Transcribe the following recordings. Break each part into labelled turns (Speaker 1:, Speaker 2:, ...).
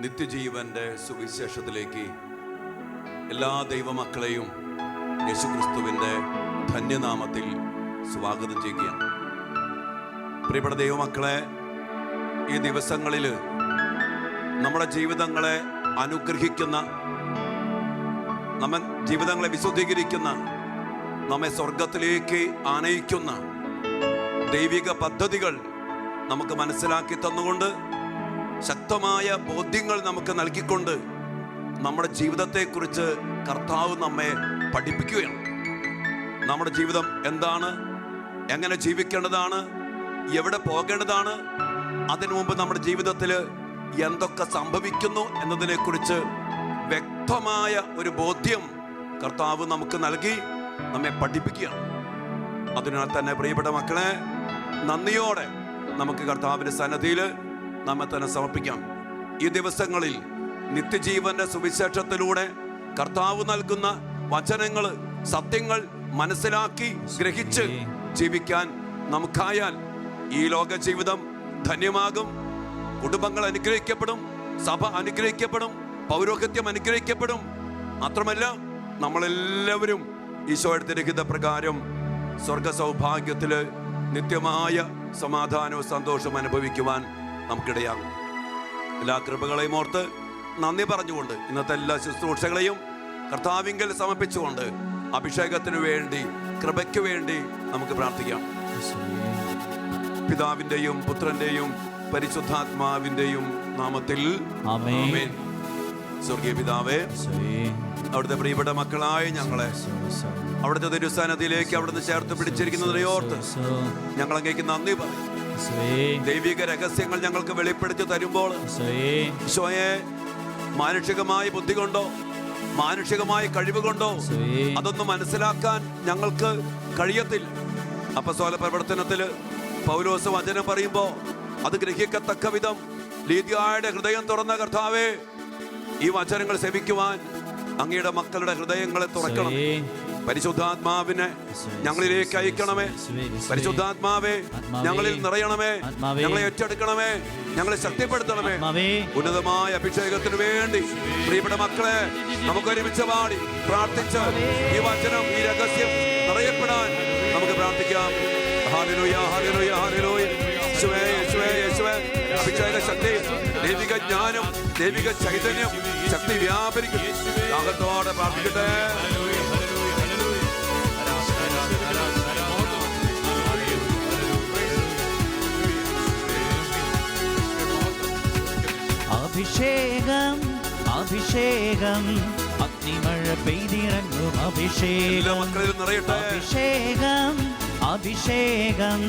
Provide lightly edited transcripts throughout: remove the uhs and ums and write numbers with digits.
Speaker 1: നിത്യജീവന്റെ സുവിശേഷത്തിലേക്ക് എല്ലാ ദൈവമക്കളെയും യേശുക്രിസ്തുവിൻ്റെ ധന്യനാമത്തിൽ സ്വാഗതം ചെയ്യുകയാണ്. പ്രിയപ്പെട്ട ദൈവമക്കളെ, ഈ ദിവസങ്ങളിൽ നമ്മുടെ ജീവിതങ്ങളെ അനുഗ്രഹിക്കുന്ന, നമ്മെ ജീവിതങ്ങളെ വിശുദ്ധീകരിക്കുന്ന, നമ്മെ സ്വർഗത്തിലേക്ക് ആനയിക്കുന്ന ദൈവിക പദ്ധതികൾ നമുക്ക് മനസ്സിലാക്കി തന്നുകൊണ്ട്, ശക്തമായ ബോധ്യങ്ങൾ നമുക്ക് നൽകിക്കൊണ്ട് നമ്മുടെ ജീവിതത്തെക്കുറിച്ച് കർത്താവ് നമ്മെ പഠിപ്പിക്കുകയാണ്. നമ്മുടെ ജീവിതം എന്താണ്, എങ്ങനെ ജീവിക്കേണ്ടതാണ്, എവിടെ പോകേണ്ടതാണ്, അതിനു മുമ്പ് നമ്മുടെ ജീവിതത്തിൽ എന്തൊക്കെ സംഭവിക്കുന്നു എന്നതിനെക്കുറിച്ച് വ്യക്തമായ ഒരു ബോധ്യം കർത്താവ് നമുക്ക് നൽകി നമ്മെ പഠിപ്പിക്കുകയാണ്. അതിനാൽ തന്നെ പ്രിയപ്പെട്ട മക്കളെ, നന്ദിയോടെ നമുക്ക് കർത്താവിൻ്റെ സന്നിധിയിൽ നമ്മെ തന്നെ സമർപ്പിക്കാം. ഈ ദിവസങ്ങളിൽ നിത്യജീവന്റെ സുവിശേഷത്തിലൂടെ കർത്താവ് നൽകുന്ന വചനങ്ങൾ, സത്യങ്ങൾ മനസ്സിലാക്കി ഗ്രഹിച്ച് ജീവിക്കാൻ നമുക്കായാൽ ഈ ലോക ജീവിതം ധന്യമാകും. കുടുംബങ്ങൾ അനുഗ്രഹിക്കപ്പെടും, സഭ അനുഗ്രഹിക്കപ്പെടും, പൗരോഹിത്യം അനുഗ്രഹിക്കപ്പെടും. മാത്രമല്ല, നമ്മളെല്ലാവരും ഈശോയുടെ തിരഹിത പ്രകാരം സ്വർഗ സൗഭാഗ്യത്തില് നിത്യമായ സമാധാനവും സന്തോഷവും അനുഭവിക്കുവാൻ നമുക്കിടയാകും. എല്ലാ കൃപകളെയും ഓർത്ത് നന്ദി പറഞ്ഞുകൊണ്ട് ഇന്നത്തെ എല്ലാ ശുശ്രൂഷകളെയും കർത്താവിങ്കൽ സമർപ്പിച്ചുകൊണ്ട് അഭിഷേകത്തിനു വേണ്ടി, കൃപയ്ക്ക് വേണ്ടി നമുക്ക് പ്രാർത്ഥിക്കാം. പിതാവിൻ്റെയും പുത്രന്റെയും പരിശുദ്ധാത്മാവിൻ്റെയും നാമത്തിൽ ആമേൻ. സ്വർഗീയ പിതാവേ, അവിടുത്തെ പ്രിയപ്പെട്ട മക്കളായ ഞങ്ങളെ അവിടുത്തെ തിരുസന്നിധിയിലേക്ക് അവിടുന്ന് ചേർത്ത് പിടിച്ചിരിക്കുന്നതിനെ ഓർത്ത് ഞങ്ങൾ അങ്ങേക്ക് നന്ദി പറയും. ദൈവിക രഹസ്യങ്ങൾ ഞങ്ങൾക്ക് വെളിപ്പെടുത്തി തരുമ്പോൾ ഈശോയെ, മാനുഷികമായ ബുദ്ധി കൊണ്ടോ മാനുഷികമായ കഴിവ് കൊണ്ടോ അതൊന്നും മനസ്സിലാക്കാൻ ഞങ്ങൾക്ക് കഴിയത്തില്ല. അപ്പസ്തോല പ്രവർത്തനത്തില് പൗലോസ് വചനം പറയുമ്പോ അത് ഗ്രഹിക്കത്തക്ക വിധം ലീദിയായുടെ ഹൃദയം തുറന്ന കർത്താവേ, ഈ വചനങ്ങൾ സെവിക്കുവാൻ അങ്ങയുടെ മക്കളുടെ ഹൃദയങ്ങളെ തുറക്കണം. പരിശുദ്ധാത്മാവിനെ ഞങ്ങളിലേക്ക് അയക്കണമേ. പരിശുദ്ധാത്മാവേ, ഞങ്ങളിൽ നിറയണമേ, ഞങ്ങളെ ഏറ്റെടുക്കണമേ, ഞങ്ങളെ ശക്തിപ്പെടുത്തണമേ. ഉന്നതമായ അഭിഷേകത്തിന് വേണ്ടി പ്രിയപ്പെട്ട മക്കളെ നമുക്ക് ഒരുമിച്ച് പാടി പ്രാർത്ഥിച്ച് ഈ വചനം, ഈ രഹസ്യം നിറയപ്പെടാൻ നമുക്ക് പ്രാർത്ഥിക്കാം. Hallelujah, hallelujah, hallelujah. യേശുവേ, യേശുവേ, യേശുവേ. അഭിഷേക ശക്തി, ദൈവിക ജ്ഞാനം, ദൈവിക ചൈതന്യം, ശക്തി വ്യാപരിക്കും. ദാഹത്തോടെ പ്രാർത്ഥിക്കട്ടെ.
Speaker 2: അഭിഷേകം, അഭിഷേകം, അഗ്നിമഴ പെയ്തിറങ്ങും അഭിഷേകം. അഭിഷേകം, അഭിഷേകം,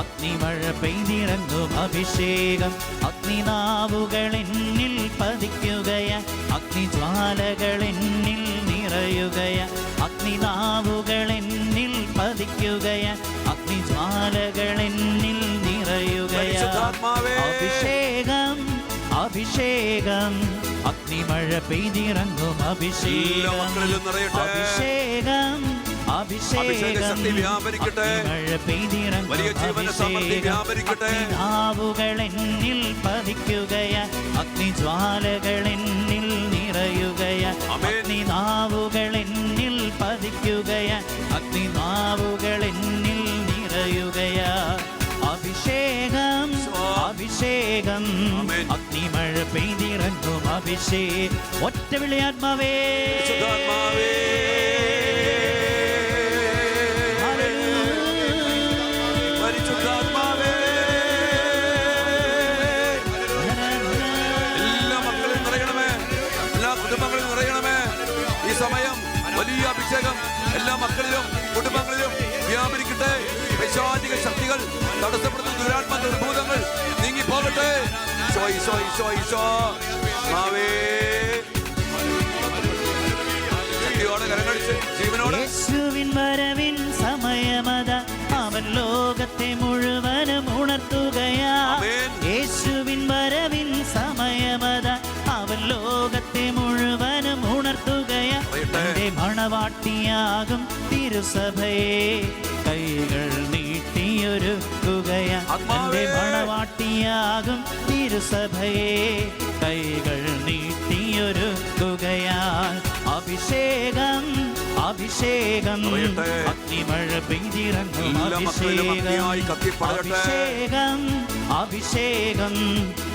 Speaker 2: അഗ്നിമഴ പെയ്തിറങ്ങും അഭിഷേകം. അഗ്നിനാവുകൾ എന്നിൽ പതിക്കുകയാ, അഗ്നിജ്വാലകൾ എന്നിൽ നിറയുകയാ. അഗ്നിനാവുകൾ എന്നിൽ പതിക്കുകയാ, അഗ്നിജ്വാലകൾ എന്നിൽ നിറയുകയാ. അഭിഷേകം, അഭിഷേകം, അഗ്നിമഴ പെയ്തിറങ്ങും അഭിഷേകം. അഭിഷേകം, അഭിഷേകം, മഴ പെയ്തിറങ്ങും അഗ്നിനാവുകൾ എന്നിൽ പതിക്കുകയാ, അഗ്നിജ്വാലകൾ എന്നിൽ നിറയുകയാ. അഗ്നിനാവുകൾ എന്നിൽ പതിക്കുകയാ, അഗ്നിനാവുകൾ എന്നിൽ നിറയുകയാ. അഭിഷേകം, അഭിഷേകം, അഗ്നിമഴ പെയ്തിറങ്ങും അഭിഷേകം. ഒറ്റ വിളി ആത്മാവേ,
Speaker 1: എല്ലാ മക്കളിൽ നിറയണമേ, എല്ലാ കുടുംബങ്ങളിലും നിറയണമേ. ഈ സമയം വലിയ അഭിഷേകം എല്ലാ മക്കളിലും കുടുംബങ്ങളിലും വ്യാപരിക്കട്ടെ. പൈശാചിക ശക്തികൾ, തടസ്സപ്പെടുത്തുന്ന ദുരാത്മ നിർഭൂതങ്ങൾ നീങ്ങി പോകട്ടെ. ഈശോ, ഈശോ, ഈശോ, ഈശോ.
Speaker 2: സമയമത അവൻ ലോകത്തെ മുഴുവനും ഉണർത്തുകയാ. തന്റെ മണവാട്ടിയാകും തിരുസഭയെ കൈകൾ നീട്ടിയൊരുക്കുകയാ. തന്റെ മണവാട്ടിയാകും തിരുസഭയെ കൈകൾ നീട്ടിയൊരുക്കുകയാ. അഭിഷേകം അഭിഷേകം അഗ്നിമഴ പെയ്തിറങ്ങും. അഭിഷേകം അഭിഷേകം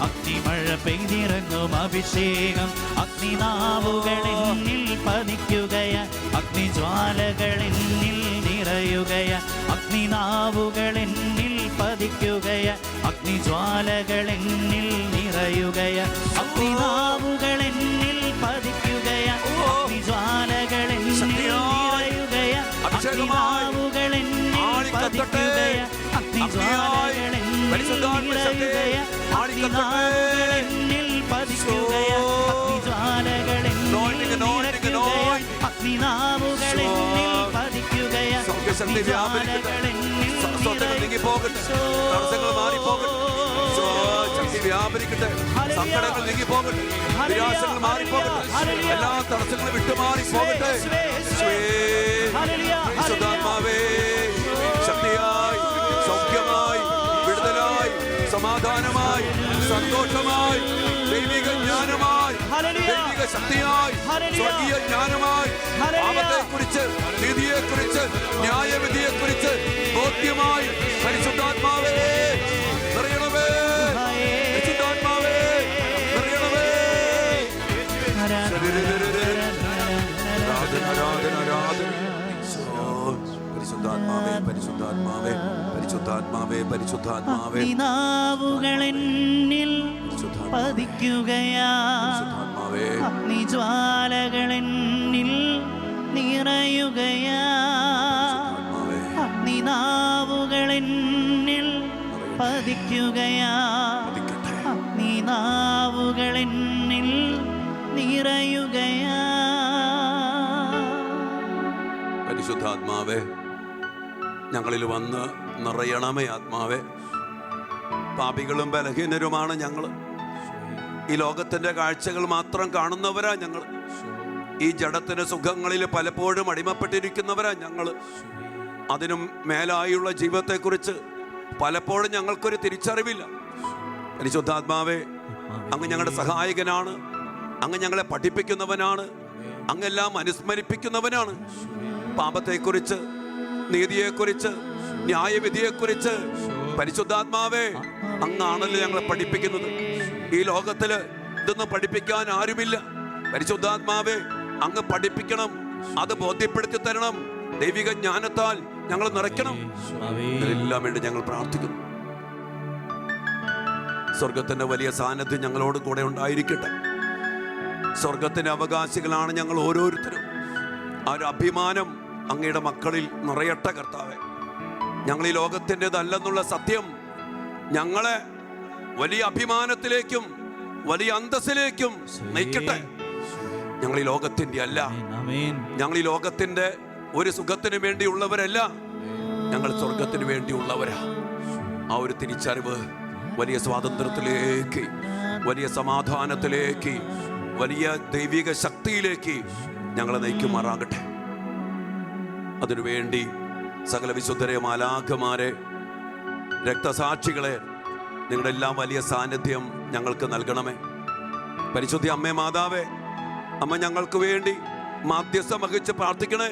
Speaker 2: അഗ്നിമഴ പെയ്തിറങ്ങും. അഭിഷേകം അഗ്നിനാവുകളെന്നിൽ പതിക്കുകയാ. അഗ്നിജ്വാലകളെന്നിൽ നിറയുകയാ. അഗ്നിനാവുകളെന്നിൽ പതിക്കുകയാ. അഗ്നിജ്വാലകളെന്നിൽ നിറയുകയാ. അഗ്നിനാവുകളെന്നിൽ പതിക്കുകയാ. അഗ്നിജ്വാലകളെന്നിൽ നിറയുകയാ. അഗ്നിനാവുകളെന്നിൽ പതിക്കുകയാ. അഗ്നിജ്വാലകളെന്നിൽ നിറയുകയാ. അഗ്നിനാവുകളെന്നിൽ പതിക്കുകയാ. അഗ്നിജ്വാലകളെന്നിൽ നിറയുകയാ. അഗ്നിനാവുകളെന്നിൽ പതിക്കുകയാ.
Speaker 1: വ്യാപരിക്കട്ടെ. സങ്കടങ്ങൾ നീങ്ങിപ്പോകട്ടെ. നിരാശകൾ മാറിപ്പോകട്ടെ. എല്ലാ തടസ്സങ്ങളും വിട്ടുമാറി പോകട്ടെ. വിശുദ്ധാത്മാവേ, ശക്തിയായി, സൗഖ്യമായി, വിടുതലായി, സമാധാനമായി, സന്തോഷമായി, ദൈവിക ജ്ഞാനമായി, ദൈവിക ശക്തിയായി, സ്വർഗീയ ജ്ഞാനമായി, പാപത്തെക്കുറിച്ച്, നീതിയെക്കുറിച്ച്, ന്യായവിധിയെക്കുറിച്ച് ബോധ്യമായി പരിശുദ്ധാത്മാവേ നിറയണമേ. പരിശുദ്ധാത്മാവേ നിറയണമേ. പരിശുദ്ധാത്മാവേ പരിശുദ്ധാത്മാവേ പരിശുദ്ധാത്മാവേ പരിശുദ്ധാത്മാവേ
Speaker 2: അഗ്നിനാവുകളെന്നിൽ പതിക്കുകയാ. അഗ്നിജ്വാലകളെന്നിൽ നിറയുകയാ. അഗ്നിനാവുകളെന്നിൽ പതിക്കുകയാ. അഗ്നിനാവുകളെന്നിൽ നിറയുകയാ.
Speaker 1: പരിശുദ്ധാത്മാവേ ഞങ്ങളിൽ വന്ന് നിറയണമേ. ആത്മാവേ, പാപികളും ബലഹീനരുമാണ് ഞങ്ങൾ. ഈ ലോകത്തിൻ്റെ കാഴ്ചകൾ മാത്രം കാണുന്നവരാ ഞങ്ങൾ. ഈ ജഡത്തിൻ്റെ സുഖങ്ങളിൽ പലപ്പോഴും അടിമപ്പെട്ടിരിക്കുന്നവരാ ഞങ്ങൾ. അതിനും മേലായുള്ള ജീവിതത്തെക്കുറിച്ച് പലപ്പോഴും ഞങ്ങൾക്കൊരു തിരിച്ചറിവില്ല. പരിശുദ്ധാത്മാവേ, അങ്ങ് ഞങ്ങളുടെ സഹായകനാണ്. അങ്ങ് ഞങ്ങളെ പഠിപ്പിക്കുന്നവനാണ്. അങ്ങെല്ലാം അനുസ്മരിപ്പിക്കുന്നവനാണ്. പാപത്തെക്കുറിച്ച്, നീതിയെക്കുറിച്ച്, ന്യായവിധിയെക്കുറിച്ച് പരിശുദ്ധാത്മാവേ അങ്ങാണല്ലോ ഞങ്ങളെ പഠിപ്പിക്കുന്നത്. ഈ ലോകത്തില് ഇതൊന്നും പഠിപ്പിക്കാൻ ആരുമില്ല. പരിശുദ്ധാത്മാവേ അങ്ങ് പഠിപ്പിക്കണം. അത് ബോധ്യപ്പെടുത്തി തരണം. ദൈവിക ജ്ഞാനത്താൽ ഞങ്ങൾ നിറയ്ക്കണം. ഇതിനെല്ലാം വേണ്ടി ഞങ്ങൾ പ്രാർത്ഥിക്കുന്നു. സ്വർഗത്തിന്റെ വലിയ സാന്നിധ്യം ഞങ്ങളോട് കൂടെ ഉണ്ടായിരിക്കട്ടെ. സ്വർഗത്തിന്റെ അവകാശികളാണ് ഞങ്ങൾ ഓരോരുത്തരും. ആ ഒരു അഭിമാനം അങ്ങയുടെ മക്കളിൽ നിറയട്ടെ കർത്താവേ. ഞങ്ങൾ ഈ ലോകത്തിൻ്റെതല്ലെന്നുള്ള സത്യം ഞങ്ങളെ വലിയ അഭിമാനത്തിലേക്കും വലിയ അന്തസ്സിലേക്കും നയിക്കട്ടെ. ഞങ്ങൾ ഈ ലോകത്തിൻ്റെ അല്ല. ഞങ്ങൾ ഈ ലോകത്തിൻ്റെ ഒരു സുഖത്തിന് വേണ്ടിയുള്ളവരല്ല. ഞങ്ങൾ സ്വർഗത്തിന് വേണ്ടിയുള്ളവരാ. ആ ഒരു തിരിച്ചറിവ് വലിയ സ്വാതന്ത്ര്യത്തിലേക്ക്, വലിയ സമാധാനത്തിലേക്ക്, വലിയ ദൈവിക ശക്തിയിലേക്ക് ഞങ്ങളെ നയിക്കുമാറാകട്ടെ. അതിനുവേണ്ടി സകല വിശുദ്ധരെ, മാലാഖമാരെ, രക്തസാക്ഷികളെ, നിങ്ങളുടെ എല്ലാം വലിയ സാന്നിധ്യം ഞങ്ങൾക്ക് നൽകണമേ. പരിശുദ്ധ അമ്മേ മാതാവേ, അമ്മ ഞങ്ങൾക്ക് വേണ്ടി മാധ്യസ്ഥം വഹിച്ച് പ്രാർത്ഥിക്കണേ.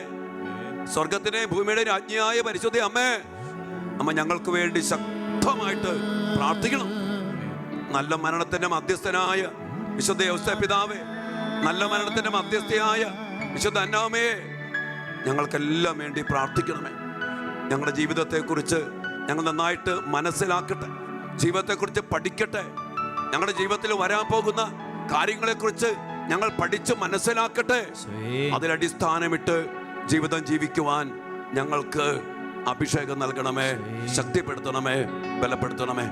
Speaker 1: സ്വർഗത്തിലെ ഭൂമിയുടെ രാജ്ഞിയായ പരിശുദ്ധ അമ്മേ, അമ്മ ഞങ്ങൾക്ക് വേണ്ടി ശക്തമായിട്ട് പ്രാർത്ഥിക്കണം. നല്ല മരണത്തിന്റെ മധ്യസ്ഥനായ വിശുദ്ധ യൗസേപ്പ് പിതാവേ, നല്ല മരണത്തിന്റെ മധ്യസ്ഥയായ വിശുദ്ധ അന്നാമയെ ഞങ്ങൾക്കെല്ലാം വേണ്ടി പ്രാർത്ഥിക്കണമേ. ഞങ്ങളുടെ ജീവിതത്തെക്കുറിച്ച് ഞങ്ങൾ നന്നായിട്ട് മനസ്സിലാക്കട്ടെ. ജീവിതത്തെക്കുറിച്ച് പഠിക്കട്ടെ. ഞങ്ങളുടെ ജീവിതത്തിൽ വരാൻ പോകുന്ന കാര്യങ്ങളെക്കുറിച്ച് ഞങ്ങൾ പഠിച്ച് മനസ്സിലാക്കട്ടെ. അതിലടിസ്ഥാനമിട്ട് ജീവിതം ജീവിക്കുവാൻ ഞങ്ങൾക്ക് അഭിഷേകം നൽകണമേ, ശക്തിപ്പെടുത്തണമേ, ബലപ്പെടുത്തണമേ.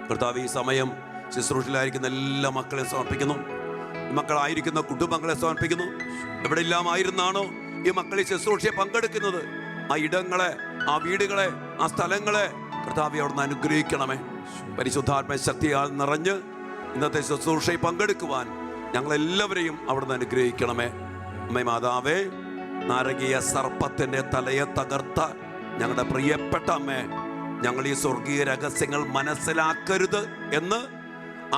Speaker 1: കർത്താവ്, ഈ സമയം ശുശ്രൂഷയിലായിരിക്കുന്ന എല്ലാ മക്കളെയും സമർപ്പിക്കുന്നു. മക്കളായിരിക്കുന്ന കുടുംബങ്ങളെ സമർപ്പിക്കുന്നു. എവിടെയെല്ലാം ആയിരുന്നാണോ ഈ മക്കൾ ഈ ശുശ്രൂഷയെ പങ്കെടുക്കുന്നത്, ആ ഇടങ്ങളെ, ആ വീടുകളെ, ആ സ്ഥലങ്ങളെ കർത്താവെ അവിടുന്ന് അനുഗ്രഹിക്കണമേ. പരിശുദ്ധാത്മ ശക്തിയാൽ നിറഞ്ഞ് ഇന്നത്തെ ശുശ്രൂഷയിൽ പങ്കെടുക്കുവാൻ ഞങ്ങളെല്ലാവരെയും അവിടുന്ന് അനുഗ്രഹിക്കണമേ. അമ്മേ മാതാവേ, നാരകീയ സർപ്പത്തിൻ്റെ തലയെ തകർത്ത ഞങ്ങളുടെ പ്രിയപ്പെട്ട അമ്മേ, ഞങ്ങൾ ഈ സ്വർഗീയ രഹസ്യങ്ങൾ മനസ്സിലാക്കരുത് എന്ന്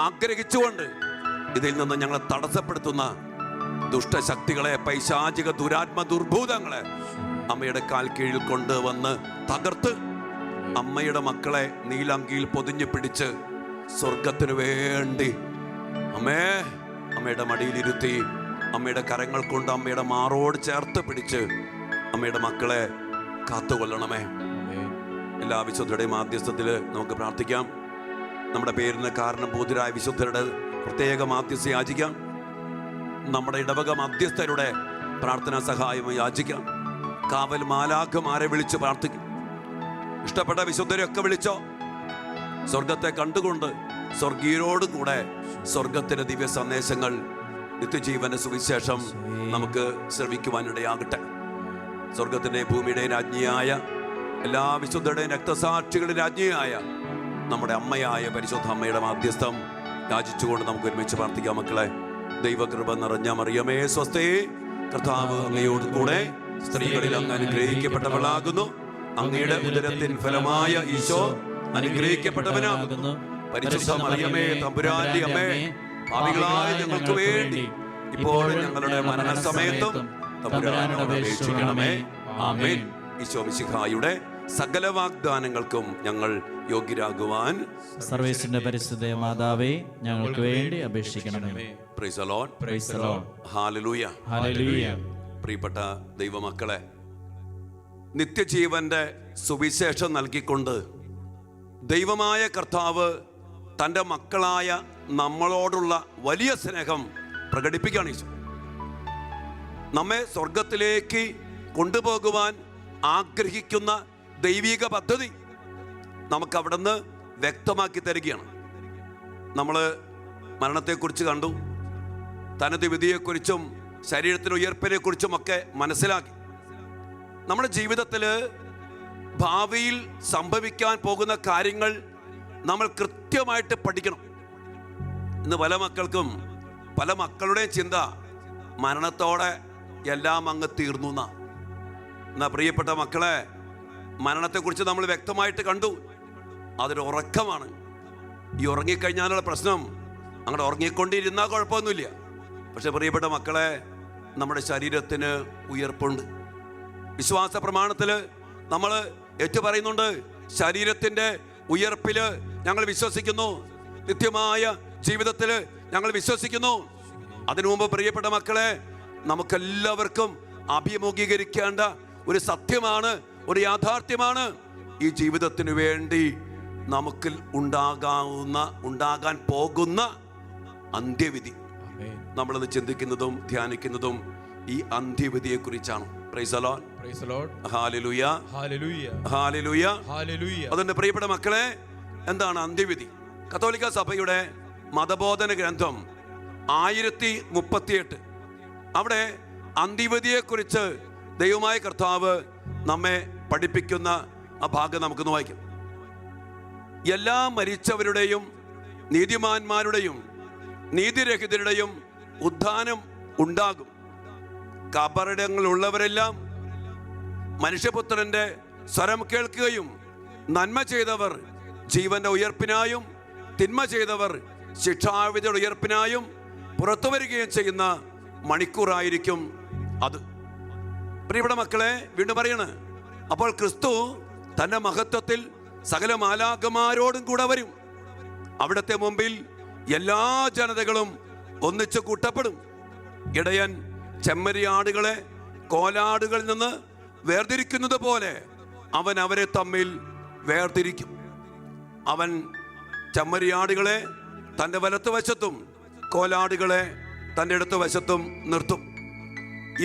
Speaker 1: ആഗ്രഹിച്ചുകൊണ്ട് ഇതിൽ നിന്ന് ഞങ്ങളെ തടസ്സപ്പെടുത്തുന്ന ദുഷ്ടശക്തികളെ, പൈശാചിക ദുരാത്മ ദുർഭൂതങ്ങളെ അമ്മയുടെ കാൽ കീഴിൽ കൊണ്ടുവന്ന് തകർത്ത് അമ്മയുടെ മക്കളെ നീലങ്കിയിൽ പൊതിഞ്ഞു പിടിച്ച് സ്വർഗത്തിനു വേണ്ടി അമ്മയുടെ മടിയിലിരുത്തി അമ്മയുടെ കരങ്ങൾ കൊണ്ട് അമ്മയുടെ മാറോട് ചേർത്ത് പിടിച്ച് അമ്മയുടെ മക്കളെ കാത്തുകൊള്ളണമേ. എല്ലാ വിശുദ്ധരുടെയും മാധ്യസ്ഥത്തിൽ നമുക്ക് പ്രാർത്ഥിക്കാം. നമ്മുടെ പേരിന് കാരണഭൂതരായ വിശുദ്ധരുടെ പ്രത്യേക മാധ്യസ്ഥ യാചിക്കാം. നമ്മുടെ ഇടവക മധ്യസ്ഥരുടെ പ്രാർത്ഥനാ സഹായം യാചിക്കാം. കാവൽ മാലാഖമാരെ വിളിച്ച് പ്രാർത്ഥിക്കും. ഇഷ്ടപ്പെട്ട വിശുദ്ധരെയൊക്കെ വിളിച്ചോ. സ്വർഗത്തെ കണ്ടുകൊണ്ട് സ്വർഗീയരോട് കൂടെ സ്വർഗത്തിന്റെ ദിവ്യ സന്ദേശങ്ങൾ, നിത്യജീവന്റെ സുവിശേഷം നമുക്ക് ശ്രവിക്കുവാനിടയാകട്ടെ. സ്വർഗത്തിന്റെ ഭൂമിയുടെ രാജ്ഞിയായ എല്ലാ വിശുദ്ധരുടെയും രക്തസാക്ഷികളുടെ രാജ്ഞിയായ നമ്മുടെ അമ്മയായ പരിശുദ്ധ അമ്മയുടെ മാധ്യസ്ഥം യാചിച്ചുകൊണ്ട് നമുക്ക് ഒരുമിച്ച് പ്രാർത്ഥിക്കാം. മക്കളെ, ദൈവകൃപ നിറഞ്ഞ മറിയമേ സ്വസ്തി, കർത്താവ് അങ്ങയോട് കൂടെ സ്ത്രീകളിൽ അങ്ങ് അനുഗ്രഹിക്കപ്പെട്ടവളാകുന്നു. അങ്ങയുടെ ഉദരത്തിൻ ഫലമായ ഈശോ അനുഗ്രഹിക്കപ്പെട്ടവനാകുന്നു. പരിശുദ്ധ മറിയമേ തമ്പുരാന്റെ അമ്മേ, പാപികളായ ഞങ്ങൾക്ക് വേണ്ടി ഇപ്പോഴും ഞങ്ങളുടെ മരണസമയത്തും തമ്പുരാനോട് അപേക്ഷിക്കണമേ. ആമേൻ. ഈശോ മിശിഹായുടെ സകല വാഗ്ദാനങ്ങൾക്കും ഞങ്ങൾ യോഗ്യരാകുവാൻ
Speaker 2: സർവേശ്വരന്റെ പരിശുദ്ധ മാതാവേ, ഞങ്ങൾക്ക് വേണ്ടി അപേക്ഷിക്കണമേ.
Speaker 1: Praise the Lord.
Speaker 2: Praise the Lord.
Speaker 1: Hallelujah.
Speaker 2: Hallelujah.
Speaker 1: പ്രിയപ്പെട്ട ദൈവമക്കളെ, നിത്യജീവന്റെ സുവിശേഷം നൽകിക്കൊണ്ട് ദൈവമായ കർത്താവ് തൻ്റെ മക്കളായ നമ്മളോടുള്ള വലിയ സ്നേഹം പ്രകടിപ്പിക്കുകയാണ്. ഈശോ നമ്മെ സ്വർഗത്തിലേക്ക് കൊണ്ടുപോകുവാൻ ആഗ്രഹിക്കുന്ന ദൈവിക പദ്ധതി നമുക്ക് അവിടുന്ന് വ്യക്തമാക്കി തരികയാണ്. നമ്മൾ മരണത്തെക്കുറിച്ച് കണ്ടു, തനത് വിധിയെക്കുറിച്ചും ശരീരത്തിൻ്റെ ഉയർപ്പിനെക്കുറിച്ചും ഒക്കെ മനസ്സിലാക്കി. നമ്മുടെ ജീവിതത്തിൽ ഭാവിയിൽ സംഭവിക്കാൻ പോകുന്ന കാര്യങ്ങൾ നമ്മൾ കൃത്യമായിട്ട് പഠിക്കണം. ഇന്ന് പല മക്കൾക്കും, പല മക്കളുടെയും ചിന്ത മരണത്തോടെ എല്ലാം അങ്ങ് തീർന്നു എന്നാ. പ്രിയപ്പെട്ട മക്കളെ, മരണത്തെക്കുറിച്ച് നമ്മൾ വ്യക്തമായിട്ട് കണ്ടു. അതൊരു ഉറക്കമാണ്. ഈ ഉറങ്ങിക്കഴിഞ്ഞാലുള്ള പ്രശ്നം, അങ്ങനെ ഉറങ്ങിക്കൊണ്ടിരുന്നാൽ കുഴപ്പമൊന്നുമില്ല. പക്ഷെ പ്രിയപ്പെട്ട മക്കളെ, നമ്മുടെ ശരീരത്തിന് ഉയർപ്പുണ്ട്. വിശ്വാസ പ്രമാണത്തിൽ നമ്മൾ ഏറ്റുപറയുന്നുണ്ട്, ശരീരത്തിൻ്റെ ഉയർപ്പിൽ ഞങ്ങൾ വിശ്വസിക്കുന്നു, നിത്യമായ ജീവിതത്തിൽ ഞങ്ങൾ വിശ്വസിക്കുന്നു. അതിനു മുമ്പ് പ്രിയപ്പെട്ട മക്കളെ, നമുക്കെല്ലാവർക്കും അഭിമുഖീകരിക്കേണ്ട ഒരു സത്യമാണ്, ഒരു യാഥാർത്ഥ്യമാണ് ഈ ജീവിതത്തിന് വേണ്ടി നമുക്ക് ഉണ്ടാകാൻ പോകുന്ന അന്ത്യവിധി. നമ്മളത് ചിന്തിക്കുന്നതും ധ്യാനിക്കുന്നതും ഈ അന്ത്യവിധിയെ കുറിച്ചാണ്. Praise the Lord. Praise the Lord. Hallelujah. Hallelujah. Hallelujah. Hallelujah. അതുകൊണ്ട് പ്രിയപ്പെട്ട മക്കളെ, എന്താണ് അന്ത്യവിധി? കത്തോലിക്ക സഭയുടെ മതബോധന ഗ്രന്ഥം 1038 അവിടെ അന്ത്യവിധിയെക്കുറിച്ച് ദൈവമായ കർത്താവ് നമ്മെ പഠിപ്പിക്കുന്ന ആ ഭാഗം നമുക്കൊന്ന് വായിക്കാം. എല്ലാ മരിച്ചവരുടെയും നീതിമാന്മാരുടെയും നീതിരഹിതരുടെയും ഉത്ഥാനം ഉണ്ടാകും. കബറിടങ്ങളുള്ളവരെല്ലാം മനുഷ്യപുത്രന്റെ സ്വരം കേൾക്കുകയും നന്മ ചെയ്തവർ ജീവന്റെ ഉയർപ്പിനായും തിന്മ ചെയ്തവർ ശിക്ഷാവിധിയുടെ ഉയർപ്പിനായും പുറത്തു വരികയും ചെയ്യുന്ന മണിക്കൂറായിരിക്കും അത്. പ്രിയപ്പെട്ട മക്കളെ, വീണ്ടും പറയണ്, അപ്പോൾ ക്രിസ്തു തന്റെ മഹത്വത്തിൽ സകല മാലാഖമാരോടും കൂടെ വരും. അവിടുത്തെ മുമ്പിൽ എല്ലാ ജനതകളും ഒന്നിച്ചു കൂട്ടപ്പെടും. ഇടയൻ ചെമ്മരിയാടുകളെ കോലാടുകളിൽ നിന്ന് വേർതിരിക്കുന്നത് പോലെ അവൻ അവരെ തമ്മിൽ വേർതിരിക്കും. അവൻ ചെമ്മരിയാടുകളെ തൻ്റെ വലത്ത് വശത്തും കോലാടുകളെ തൻ്റെ ഇടത്ത് വശത്തും നിർത്തും.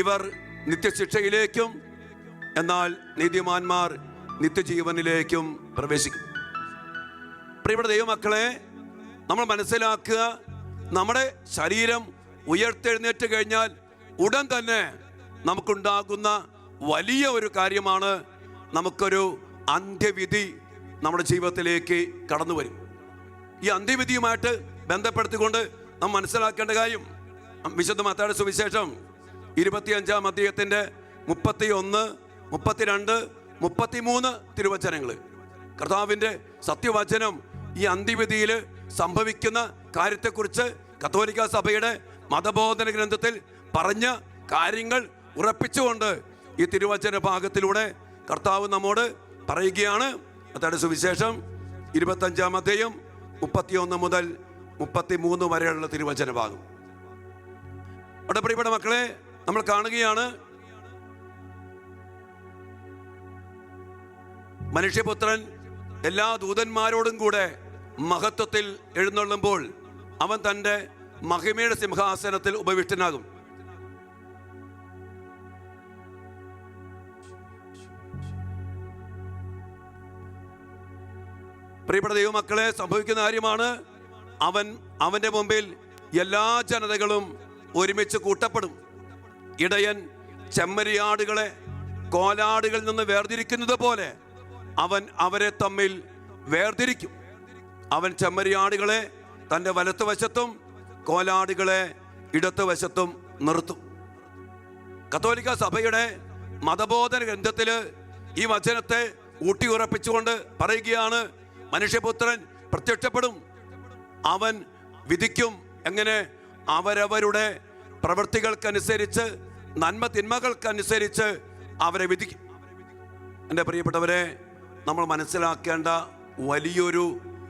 Speaker 1: ഇവർ നിത്യശിക്ഷയിലേക്കും എന്നാൽ നീതിമാന്മാർ നിത്യജീവനിലേക്കും പ്രവേശിക്കും. പ്രിയപ്പെട്ട ദൈവമക്കളെ, നമ്മൾ മനസ്സിലാക്കുക, നമ്മുടെ ശരീരം ഉയർത്തെഴുന്നേറ്റ് കഴിഞ്ഞാൽ ഉടൻ തന്നെ നമുക്കുണ്ടാകുന്ന വലിയ ഒരു കാര്യമാണ്, നമുക്കൊരു അന്ത്യവിധി നമ്മുടെ ജീവിതത്തിലേക്ക് കടന്നു വരും. ഈ അന്ത്യവിധിയുമായിട്ട് ബന്ധപ്പെടുത്തിക്കൊണ്ട് നാം മനസ്സിലാക്കേണ്ട കാര്യം, വിശുദ്ധ മത്തായിയുടെ സുവിശേഷം 25-ാം അധ്യായത്തിന്റെ 31, 32, 33 തിരുവചനങ്ങൾ. കർത്താവിന്റെ സത്യവചനം ഈ അന്ത്യവിധിയിൽ സംഭവിക്കുന്ന കാര്യത്തെക്കുറിച്ച് കത്തോലിക്ക സഭയുടെ മതബോധന ഗ്രന്ഥത്തിൽ പറഞ്ഞ കാര്യങ്ങൾ ഉറപ്പിച്ചുകൊണ്ട് ഈ തിരുവചന ഭാഗത്തിലൂടെ കർത്താവ് നമ്മോട് പറയുകയാണ്. മത്തായിയുടെ സുവിശേഷം 25-ാം അധ്യായം 31 മുതൽ 33 വരെയുള്ള തിരുവചന ഭാഗം. അവിടെ പ്രിയപ്പെട്ട മക്കളെ, നമ്മൾ കാണുകയാണ് മനുഷ്യപുത്രൻ എല്ലാ ദൂതന്മാരോടും കൂടെ മഹത്വത്തിൽ എഴുന്നള്ളുമ്പോൾ അവൻ തൻ്റെ മഹിമയുടെ സിംഹാസനത്തിൽ ഉപവിഷ്ടനാകും. പ്രിയപ്പെട്ട ദൈവമക്കളെ, സംഭവിക്കുന്ന കാര്യമാണ്, അവന്റെ മുമ്പിൽ എല്ലാ ജനതകളും ഒരുമിച്ച് കൂട്ടപ്പെടും. ഇടയൻ ചെമ്മരിയാടുകളെ കോലാടുകളിൽ നിന്ന് വേർതിരിക്കുന്നത് പോലെ അവൻ അവരെ തമ്മിൽ വേർതിരിക്കും. അവൻ ചെമ്മരിയാടുകളെ തൻ്റെ വലത്തുവശത്തും കോലാടുകളെ ഇടത്തുവശത്തും നിർത്തും. കത്തോലിക്ക സഭയുടെ മതബോധന ഗ്രന്ഥത്തിൽ ഈ വചനത്തെ ഊട്ടിയുറപ്പിച്ചുകൊണ്ട് പറയുകയാണ്, മനുഷ്യപുത്രൻ പ്രത്യക്ഷപ്പെടും, അവൻ വിധിക്കും. എങ്ങനെ? അവരവരുടെ പ്രവൃത്തികൾക്കനുസരിച്ച്, നന്മ തിന്മകൾക്കനുസരിച്ച് അവരെ വിധിക്കും. എൻ്റെ പ്രിയപ്പെട്ടവരെ, നമ്മൾ മനസ്സിലാക്കേണ്ട വലിയൊരു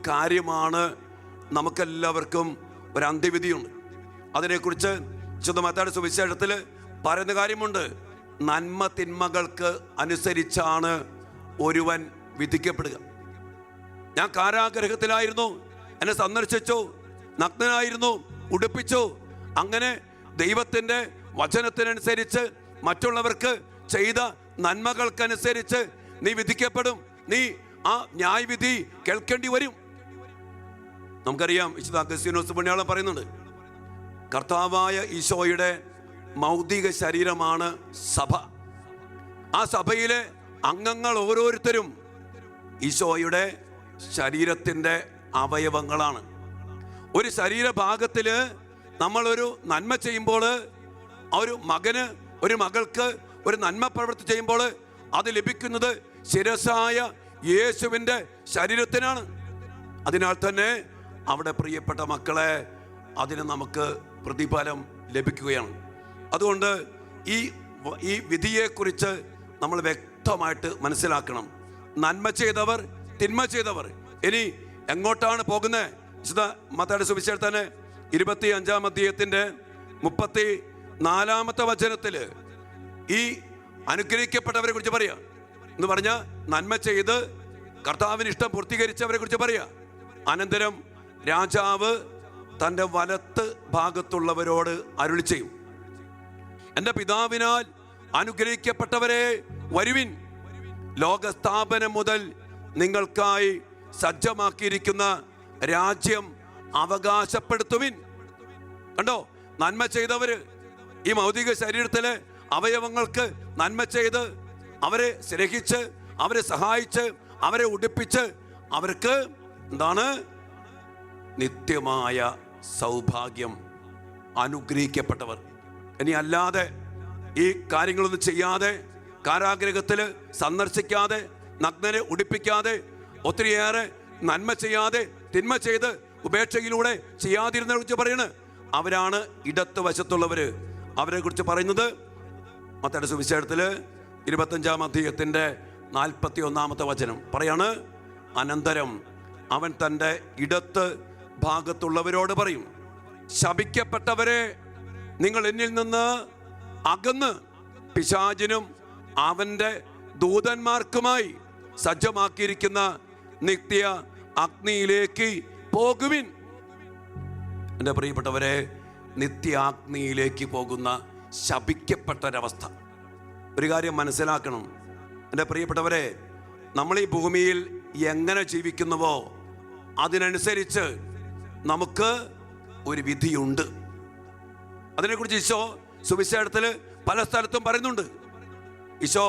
Speaker 1: കാര്യമാണ്, നമുക്കെല്ലാവർക്കും ഒരു അന്ത്യവിധിയുണ്ട്. അതിനെക്കുറിച്ച് വിശുദ്ധ മത്തായിയുടെ സുവിശേഷത്തിൽ പറയുന്ന കാര്യമുണ്ട്. നന്മ തിന്മകൾക്ക് അനുസരിച്ചാണ് ഒരുവൻ വിധിക്കപ്പെടുക. ഞാൻ കാരാഗ്രഹത്തിലായിരുന്നു, എന്നെ സന്ദർശിച്ചു, നഗ്നനായിരുന്നു, ഉടുപ്പിച്ചു. അങ്ങനെ ദൈവത്തിൻ്റെ വചനത്തിനനുസരിച്ച് മറ്റുള്ളവർക്ക് ചെയ്ത നന്മകൾക്കനുസരിച്ച് നീ വിധിക്കപ്പെടും. നീ ആ ന്യായവിധി കേൾക്കേണ്ടി വരും. നമുക്കറിയാം, വിശുദ്ധ അഗസ്തീനോസ് പുണ്യാളൻ പറയുന്നുണ്ട്, കർത്താവായ ഈശോയുടെ മൗതിക ശരീരമാണ് സഭ. ആ സഭയിലെ അംഗങ്ങൾ ഓരോരുത്തരും ഈശോയുടെ ശരീരത്തിൻ്റെ അവയവങ്ങളാണ്. ഒരു ശരീരഭാഗത്തിൽ നമ്മളൊരു നന്മ ചെയ്യുമ്പോൾ, ഒരു മകന് ഒരു മകൾക്ക് ഒരു നന്മ പ്രവൃത്തി ചെയ്യുമ്പോൾ അത് ലഭിക്കുന്നത് ശിരസായ യേശുവിൻ്റെ ശരീരത്തിനാണ്. അതിനാൽ തന്നെ അവിടെ പ്രിയപ്പെട്ട മക്കളെ, അതിന് നമുക്ക് പ്രതിഫലം ലഭിക്കുകയാണ്. അതുകൊണ്ട് ഈ വിധിയെക്കുറിച്ച് നമ്മൾ വ്യക്തമായിട്ട് മനസ്സിലാക്കണം. നന്മ ചെയ്തവർ, തിന്മ ചെയ്തവർ ഇനി എങ്ങോട്ടാണ് പോകുന്നത്? വിശുദ്ധ മത്തായിയുടെ സുവിശേഷത്തിന് 25-ാം അധ്യായത്തിന്റെ 34-ാമത്തെ വചനത്തിൽ ഈ അനുഗ്രഹിക്കപ്പെട്ടവരെ കുറിച്ച് പറയാ എന്ന് പറഞ്ഞാൽ, നന്മ ചെയ്ത് കർത്താവിന് ഇഷ്ടം പൂർത്തീകരിച്ചവരെ കുറിച്ച് പറയാ. അനന്തരം രാജാവ് തൻ്റെ വലത്ത് ഭാഗത്തുള്ളവരോട് അരുളി ചെയ്യും, എൻ്റെ പിതാവിനാൽ അനുഗ്രഹിക്കപ്പെട്ടവരെ വരുവിൻ, ലോകസ്ഥാപനം മുതൽ നിങ്ങൾക്കായി സജ്ജമാക്കിയിരിക്കുന്ന രാജ്യം അവകാശപ്പെടുത്തുവിൻ. കണ്ടോ, നന്മ ചെയ്തവര് ഈ ഭൗതിക ശരീരത്തിലെ അവയവങ്ങൾക്ക് നന്മ ചെയ്ത്, അവരെ സ്നേഹിച്ച്, അവരെ സഹായിച്ച്, അവരെ ഉടുപ്പിച്ച്, അവർക്ക് എന്താണ്? നിത്യമായ സൗഭാഗ്യം. അനുഗ്രഹിക്കപ്പെട്ടവർ. ഇനി അല്ലാതെ ഈ കാര്യങ്ങളൊന്നും ചെയ്യാതെ, കാരാഗ്രഹത്തിൽ സന്ദർശിക്കാതെ, നഗ്നരെ ഉടുപ്പിക്കാതെ, ഒത്തിരിയേറെ നന്മ ചെയ്യാതെ തിന്മ ചെയ്ത് ഉപേക്ഷയിലൂടെ ചെയ്യാതിരുന്നവരെ കുറിച്ച് പറയണ്, അവരാണ് ഇടത്ത് വശത്തുള്ളവര്. അവരെ കുറിച്ച് പറയുന്നത് മത്തായിയുടെ സുവിശേഷത്തിൽ 25-ാം അധ്യായത്തിന്റെ 41-ാമത്തെ വചനം പറയാണ്, അനന്തരം അവൻ തൻ്റെ ഇടത്ത് ഭാഗത്തുള്ളവരോട് പറയും, ശപിക്കപ്പെട്ടവരെ, നിങ്ങൾ എന്നിൽ നിന്ന് അകന്ന് പിശാചിനും അവൻ്റെ ദൂതന്മാർക്കുമായി സജ്ജമാക്കിയിരിക്കുന്ന നിത്യ അഗ്നിയിലേക്ക് പോകുവിൻ. എൻ്റെ പ്രിയപ്പെട്ടവരെ, നിത്യാഗ്നിയിലേക്ക് പോകുന്ന ശപിക്കപ്പെട്ടൊരവസ്ഥ. ഒരു കാര്യം മനസ്സിലാക്കണം എൻ്റെ പ്രിയപ്പെട്ടവരെ, നമ്മൾ ഈ ഭൂമിയിൽ എങ്ങനെ ജീവിക്കുന്നുവോ അതിനനുസരിച്ച് നമുക്ക് ഒരു വിധിയുണ്ട്. അതിനെക്കുറിച്ച് ഈശോ സുവിശേഷത്തിൽ പല സ്ഥലത്തും പറയുന്നുണ്ട്. ഈശോ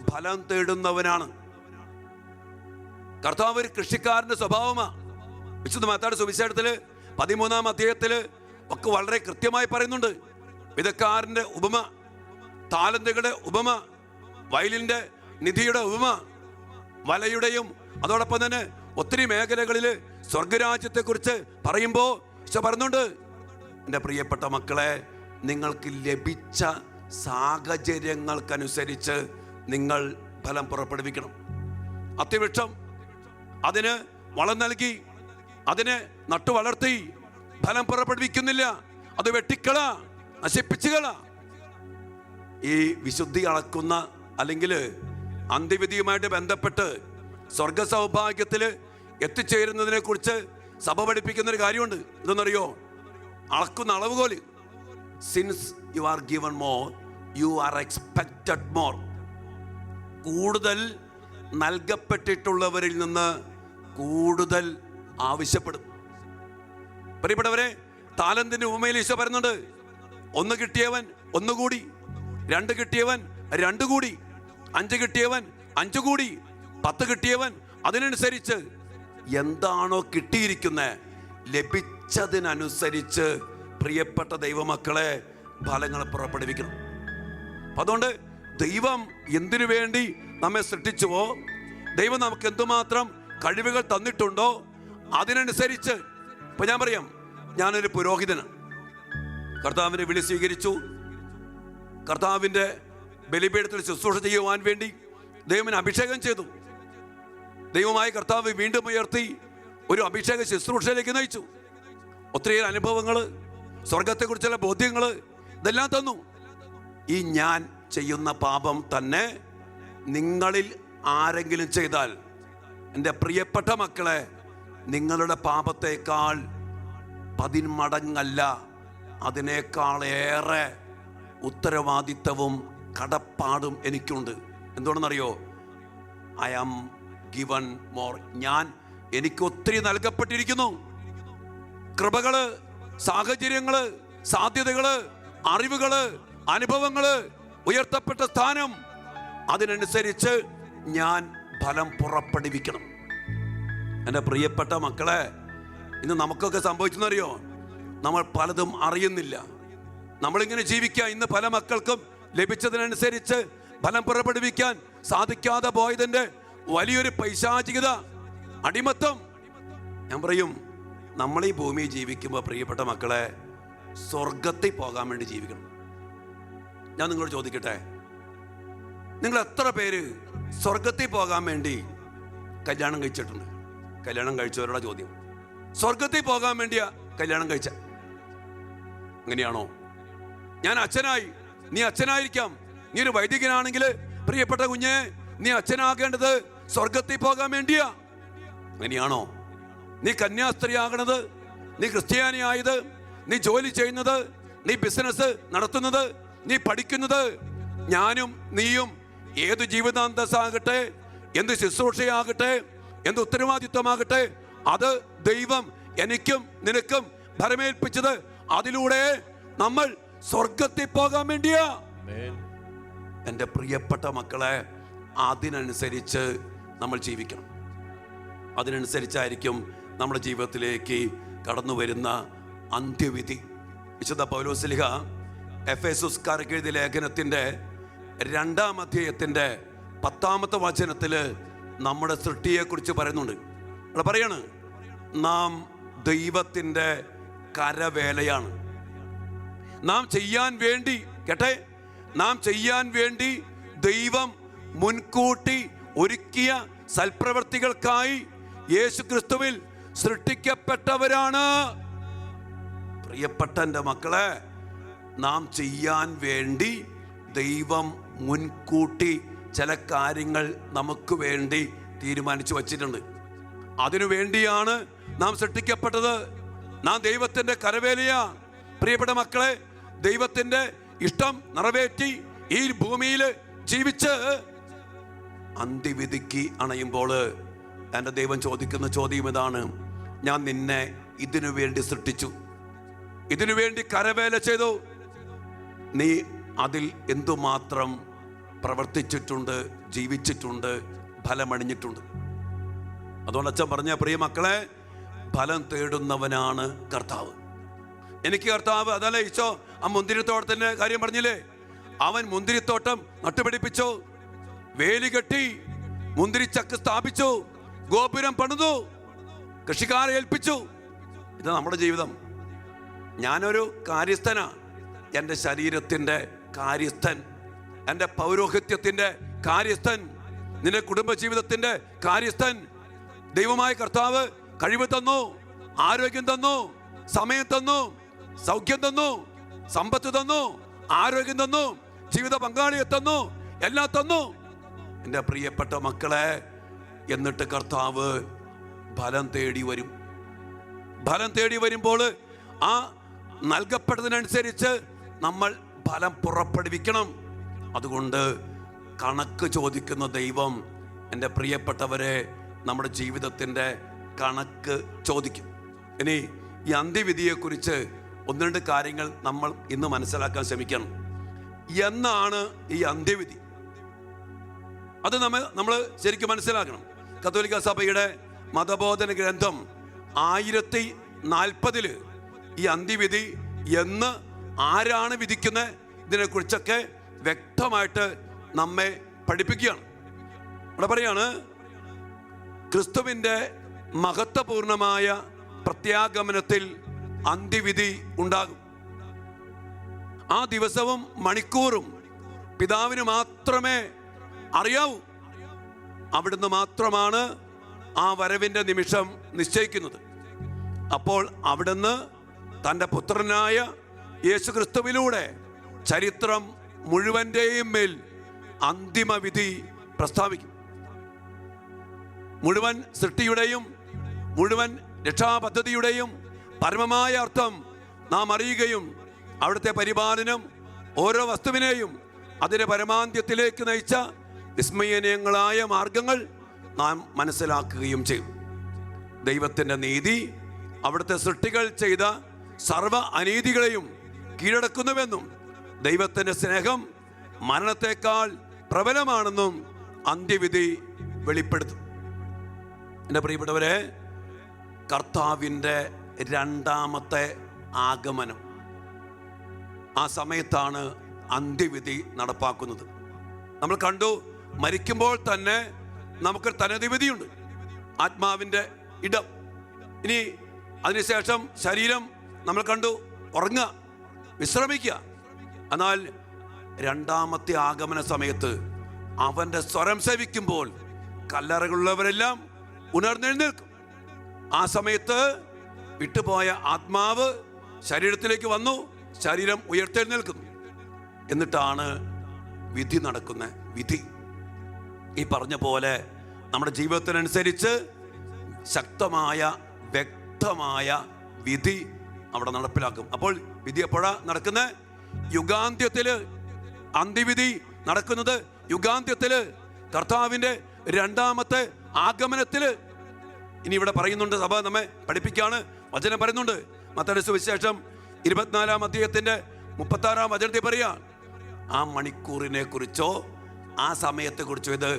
Speaker 1: ഫലം തേടുന്നവനാണ്. കർത്താവ് ഒരു കൃഷിക്കാരൻ്റെ സ്വഭാവമാണ്. വിശുദ്ധ മത്തായിയുടെ സുവിശേഷത്തിൽ 13-ാം അധ്യായത്തിൽ ഒക്കെ വളരെ കൃത്യമായി പറയുന്നുണ്ട്. വിതക്കാരൻ്റെ ഉപമ, താലന്തുകളുടെ ഉപമ, വയലിൻ്റെ നിധിയുടെ ഉപമ, വലയുടെയും അതോടൊപ്പം തന്നെ ഒത്തിരി മേഖലകളിൽ സ്വർഗരാജ്യത്തെക്കുറിച്ച് പറയുമ്പോൾ ഈശോ പറയുന്നുണ്ട്, എൻ്റെ പ്രിയപ്പെട്ട മക്കളെ, നിങ്ങൾക്ക് ലഭിച്ച സാഹചര്യങ്ങൾക്കനുസരിച്ച് നിങ്ങൾ ഫലം പുറപ്പെടുവിക്കണം. അത്തിവൃക്ഷം അതിന് വളം നൽകി, അതിനെ നട്ടു വളർത്തി, ഫലം പുറപ്പെടുവിക്കുന്നില്ല, അത് വെട്ടിക്കള, നശിപ്പിച്ചുകള. ഈ വിശുദ്ധി അളക്കുന്ന അല്ലെങ്കിൽ അന്ത്യവിധിയുമായിട്ട് ബന്ധപ്പെട്ട് സ്വർഗ സൗഭാഗ്യത്തിൽ എത്തിച്ചേരുന്നതിനെ കുറിച്ച് സഭ പഠിപ്പിക്കുന്നൊരു കാര്യമുണ്ട്. ഇതെന്നറിയോ? അളക്കുന്ന അളവുകോല്. Since you are given more, you are expected more. കൂടുതൽ നൽകപ്പെട്ടിട്ടുള്ളവരിൽ നിന്ന് കൂടുതൽ ആവശ്യപ്പെടും. പ്രിയപ്പെട്ടവരെ, താലന്തിന്റെ ഉപമയിൽ ഈശോ പറയുന്നുണ്ട്, 1 കിട്ടിയവൻ 1 കൂടി, 2 കിട്ടിയവൻ 2 കൂടി, 5 കിട്ടിയവൻ 5 കൂടി, 10 കിട്ടിയവൻ അതിനനുസരിച്ച് എന്താണോ കിട്ടിയിരിക്കുന്നത് ലഭിച്ചതിനനുസരിച്ച് പ്രിയപ്പെട്ട ദൈവമക്കളെ ഫലങ്ങൾ പുറപ്പെടുവിക്കണം. അതുകൊണ്ട് ദൈവം എന്തിനു വേണ്ടി നമ്മെ സൃഷ്ടിച്ചുവോ, ദൈവം നമുക്ക് എന്തുമാത്രം കഴിവുകൾ തന്നിട്ടുണ്ടോ അതിനനുസരിച്ച്. ഇപ്പൊ ഞാൻ പറയാം, ഞാനൊരു പുരോഹിതനാണ്. കർത്താവിന്റെ വിളി സ്വീകരിച്ചു. കർത്താവിന്റെ ബലിപീഠത്തിൽ ശുശ്രൂഷ ചെയ്യുവാൻ വേണ്ടി ദൈവം അഭിഷേകം ചെയ്തു. ദൈവമായ കർത്താവ് വീണ്ടും ഉയർത്തി ഒരു അഭിഷേക ശുശ്രൂഷയിലേക്ക് നയിച്ചു. ഒത്തിരിയേറെ അനുഭവങ്ങൾ, സ്വർഗത്തെക്കുറിച്ചുള്ള ബോധ്യങ്ങൾ ഇതെല്ലാം തന്നു. ഈ ഞാൻ ചെയ്യുന്ന പാപം തന്നെ നിങ്ങളിൽ ആരെങ്കിലും ചെയ്താൽ, എൻ്റെ പ്രിയപ്പെട്ട മക്കളെ, നിങ്ങളുടെ പാപത്തേക്കാൾ 10 മടങ്ങല്ല, അതിനേക്കാളേറെ ഉത്തരവാദിത്തവും കടപ്പാടും എനിക്കുണ്ട്. എന്തുകൊണ്ടെന്നറിയോ? I am given more. എനിക്ക് ഒത്തിരി നൽകപ്പെട്ടിരിക്കുന്നു. കൃപകള്, സാഹചര്യങ്ങള്, സാധ്യതകള്, അറിവുകള്, അനുഭവങ്ങള്, ഉയർത്തപ്പെട്ട സ്ഥാനം, അതിനനുസരിച്ച് ഞാൻ ഫലം പുറപ്പെടുവിക്കണം. എൻ്റെ പ്രിയപ്പെട്ട മക്കളെ, ഇന്ന് നമുക്കൊക്കെ സംഭവിച്ചെന്നറിയോ? നമ്മൾ പലതും അറിയുന്നില്ല. നമ്മളിങ്ങനെ ജീവിക്കുക. ഇന്ന് പല മക്കൾക്കും ലഭിച്ചതിനനുസരിച്ച് ഫലം പുറപ്പെടുവിക്കാൻ സാധിക്കാതെ പോയതിൻ്റെ വലിയൊരു പൈശാചികത, അടിമത്തം. ഞാൻ പറയും, നമ്മൾ ഈ ഭൂമിയിൽ ജീവിക്കുമ്പോൾ പ്രിയപ്പെട്ട മക്കളെ, സ്വർഗത്തിൽ പോകാൻ വേണ്ടി ജീവിക്കണം. ഞാൻ നിങ്ങളോട് ചോദിക്കട്ടെ, നിങ്ങൾ എത്ര പേര് സ്വർഗത്തിൽ പോകാൻ വേണ്ടി കല്യാണം കഴിച്ചിട്ടുണ്ട്? കല്യാണം കഴിച്ചവരുടെ ചോദ്യം. സ്വർഗത്തിൽ പോകാൻ വേണ്ടിയാ കല്യാണം കഴിച്ച? അങ്ങനെയാണോ? ഞാൻ അച്ഛനായി, നീ അച്ഛനായിരിക്കാം. നീ ഒരു വൈദികനാണെങ്കിൽ പ്രിയപ്പെട്ട കുഞ്ഞെ, നീ അച്ഛനാകേണ്ടത് സ്വർഗത്തിൽ പോകാൻ വേണ്ടിയാ. അങ്ങനെയാണോ? നീ കന്യാസ്ത്രീ ആകണത്, നീ ക്രിസ്ത്യാനിയായത്, നീ ജോലി ചെയ്യുന്നത്, നീ ബിസിനസ് നടത്തുന്നത്, നീ പഠിക്കുന്നത്, ഞാനും നീയും ഏത് ജീവിതാന്തസ്സാകട്ടെ, എന്ത് ശുശ്രൂഷയാകട്ടെ, എന്ത് ഉത്തരവാദിത്വമാകട്ടെ, അത് ദൈവം എനിക്കും നിനക്കും ഭരമേൽപ്പിച്ചത്. അതിലൂടെ നമ്മൾ സ്വർഗത്തിൽ പോകാൻ വേണ്ടിയാ. എൻ്റെ പ്രിയപ്പെട്ട മക്കളെ, അതിനനുസരിച്ച് നമ്മൾ ജീവിക്കണം. അതിനനുസരിച്ചായിരിക്കും നമ്മുടെ ജീവിതത്തിലേക്ക് കടന്നു വരുന്ന അന്ത്യവിധി. വിശുദ്ധ പൗലോസ്ലീഹ എഫേസുസ്കാർക്ക് എഴുതിയ ലേഖനത്തിൻ്റെ 2-ാം അധ്യായത്തിൻ്റെ 10-ാമത്തെ വചനത്തിൽ നമ്മുടെ സൃഷ്ടിയെക്കുറിച്ച് പറയുന്നുണ്ട്. അവിടെ പറയാണ്, നാം ദൈവത്തിൻ്റെ കരവേലയാണ്. നാം ചെയ്യാൻ വേണ്ടി, കേട്ടെ, നാം ചെയ്യാൻ വേണ്ടി ദൈവം മുൻകൂട്ടി ഒരുക്കിയ സൽപ്രവർത്തികൾക്കായി യേശുക്രിസ്തുവിൽ സൃഷ്ടിക്കപ്പെട്ടവരാണ്. പ്രിയപ്പെട്ട എൻ്റെ മക്കളെ, നാം ചെയ്യാൻ വേണ്ടി ദൈവം മുൻകൂട്ടി ചില കാര്യങ്ങൾ നമുക്ക് വേണ്ടി തീരുമാനിച്ചു വച്ചിട്ടുണ്ട്. അതിനു വേണ്ടിയാണ് നാം സൃഷ്ടിക്കപ്പെട്ടത്. നാം ദൈവത്തിൻ്റെ കരവേലയാ. പ്രിയപ്പെട്ട മക്കളെ, ദൈവത്തിൻ്റെ ഇഷ്ടം നിറവേറ്റി ഈ ഭൂമിയിൽ ജീവിച്ച് അന്ത്യവിധിക്ക് അണയുമ്പോൾ എൻ്റെ ദൈവം ചോദിക്കുന്ന ചോദ്യം ഇതാണ്: ഞാൻ നിന്നെ ഇതിനു വേണ്ടി സൃഷ്ടിച്ചു, ഇതിനു വേണ്ടി കരവേല ചെയ്തു, നീ അതിൽ എന്തുമാത്രം പ്രവർത്തിച്ചിട്ടുണ്ട്, ജീവിച്ചിട്ടുണ്ട്, ഫലമണിഞ്ഞിട്ടുണ്ട്? അതുകൊണ്ട് അച്ഛൻ പറഞ്ഞ പ്രിയ മക്കളെ, ഫലം തേടുന്നവനാണ് കർത്താവ്. എനിക്ക് കർത്താവ്, അതല്ല ഈശോ ആ മുന്തിരിത്തോട്ടത്തിന്റെ കാര്യം പറഞ്ഞില്ലേ, അവൻ മുന്തിരിത്തോട്ടം നട്ടുപിടിപ്പിച്ചു, വേലി കെട്ടി, മുന്തിരിച്ചക്ക് സ്ഥാപിച്ചു, ഗോപുരം പണിതു, കൃഷിക്കാരെ ഏൽപ്പിച്ചു. ഇത് നമ്മുടെ ജീവിതം. ഞാനൊരു കാര്യസ്ഥനാ, എൻ്റെ ശരീരത്തിൻ്റെ കാര്യസ്ഥൻ, എൻ്റെ പൗരോഹിത്യത്തിൻ്റെ കാര്യസ്ഥൻ, നിന്റെ കുടുംബജീവിതത്തിൻ്റെ കാര്യസ്ഥൻ. ദൈവമായ കർത്താവ് കഴിവ് തന്നു, ആരോഗ്യം തന്നു, സമയം തന്നു, സൗഖ്യം തന്നു, സമ്പത്ത് തന്നു, ആരോഗ്യം തന്നു, ജീവിത പങ്കാളിയെ തന്നു, എല്ലാം തന്നു എൻ്റെ പ്രിയപ്പെട്ട മക്കളെ. എന്നിട്ട് കർത്താവ് ഫലം തേടി വരും. ഫലം തേടി വരുമ്പോൾ ആ നൽകപ്പെട്ടതിനനുസരിച്ച് നമ്മൾ ഫലം പുറപ്പെടുവിക്കണം. അതുകൊണ്ട് കണക്ക് ചോദിക്കുന്ന ദൈവം, എൻ്റെ പ്രിയപ്പെട്ടവരെ, നമ്മുടെ ജീവിതത്തിൻ്റെ കണക്ക് ചോദിക്കും. ഇനി ഈ അന്ത്യവിധിയെക്കുറിച്ച് ഒന്ന് രണ്ട് കാര്യങ്ങൾ നമ്മൾ ഇന്ന് മനസ്സിലാക്കാൻ ശ്രമിക്കണം. എന്നാണ് ഈ അന്ത്യവിധി? അത് നമ്മൾ ശരിക്കും മനസ്സിലാക്കണം. കത്തോലിക്ക സഭയുടെ മതബോധന ഗ്രന്ഥം 1040 ഈ അന്ത്യവിധി എന്ന്, ആരാണ് വിധിക്കുന്നത്, ഇതിനെക്കുറിച്ചൊക്കെ വ്യക്തമായിട്ട് നമ്മെ പഠിപ്പിക്കുകയാണ്. അവിടെ പറയാണ്, ക്രിസ്തുവിൻ്റെ മഹത്വപൂർണമായ പ്രത്യാഗമനത്തിൽ അന്ത്യവിധി ഉണ്ടാകും. ആ ദിവസവും മണിക്കൂറും പിതാവിന് മാത്രമേ അറിയാവൂ. അവിടുന്ന് മാത്രമാണ് ആ വരവിൻ്റെ നിമിഷം നിശ്ചയിക്കുന്നത്. അപ്പോൾ അവിടുന്ന് തൻ്റെ പുത്രനായ യേശുക്രിസ്തുവിലൂടെ ചരിത്രം മുഴുവൻ്റെയും മേൽ അന്തിമവിധി പ്രസ്താവിക്കും. മുഴുവൻ സൃഷ്ടിയുടെയും മുഴുവൻ രക്ഷാപദ്ധതിയുടെയും പരമമായ അർത്ഥം നാം അറിയുകയും അവിടുത്തെ പരിപാലനം ഓരോ വസ്തുവിനെയും അതിൻ്റെ പരമാന്ത്യത്തിലേക്ക് നയിച്ച വിസ്മയനീയങ്ങളായ മാർഗങ്ങൾ നാം മനസ്സിലാക്കുകയും ചെയ്യും. ദൈവത്തിൻ്റെ നീതി അവിടുത്തെ സൃഷ്ടികൾ ചെയ്ത സർവ അനീതികളെയും കീഴടക്കുന്നുവെന്നും ദൈവത്തിൻ്റെ സ്നേഹം മരണത്തെക്കാൾ പ്രബലമാണെന്നും അന്ത്യവിധി വെളിപ്പെടുത്തും. എൻ്റെ പ്രിയപ്പെട്ടവരെ, കർത്താവിൻ്റെ രണ്ടാമത്തെ ആഗമനം, ആ സമയത്താണ് അന്ത്യവിധി നടപ്പാക്കുന്നത്. നമ്മൾ കണ്ടു, മരിക്കുമ്പോൾ തന്നെ നമുക്കൊരു തനതിവിധിയുണ്ട്, ആത്മാവിൻ്റെ ഇടം. ഇനി അതിനുശേഷം ശരീരം നമ്മൾ കണ്ടു ഉറങ്ങുക, വിശ്രമിക്കുക. എന്നാൽ രണ്ടാമത്തെ ആഗമന സമയത്ത് അവൻ്റെ സ്വരം സേവിക്കുമ്പോൾ കല്ലറകളുള്ളവരെല്ലാം ഉണർന്നെഴുന്നേൽക്കും. ആ സമയത്ത് വിട്ടുപോയ ആത്മാവ് ശരീരത്തിലേക്ക് വന്നു, ശരീരം ഉയർത്തെഴുന്നേൽക്കുന്നു. എന്നിട്ടാണ് വിധി നടക്കുന്ന വിധി. ഈ പറഞ്ഞ പോലെ നമ്മുടെ ജീവിതത്തിനനുസരിച്ച് ശക്തമായ വ്യക്തമായ വിധി അവിടെ നടപ്പിലാക്കും. അപ്പോൾ വിധി എപ്പോഴാ നടക്കുന്നത്? യുഗാന്ത്യത്തില്. അന്ത്യവിധി നടക്കുന്നത് യുഗാന്ത്യത്തില്, കർത്താവിൻ്റെ രണ്ടാമത്തെ ആഗമനത്തില്. ഇനി ഇവിടെ പറയുന്നുണ്ട്, സഭ നമ്മെ പഠിപ്പിക്കാണ്, വചനം പറയുന്നുണ്ട്. മത്തായിയുടെ സുവിശേഷം 24-ാം അധ്യായത്തിന്റെ 36-ാം വചനത്തിൽ പറയാ, ആ മണിക്കൂറിനെ കുറിച്ചോ ആ സമയത്തെ കുറിച്ചോ, ഇത്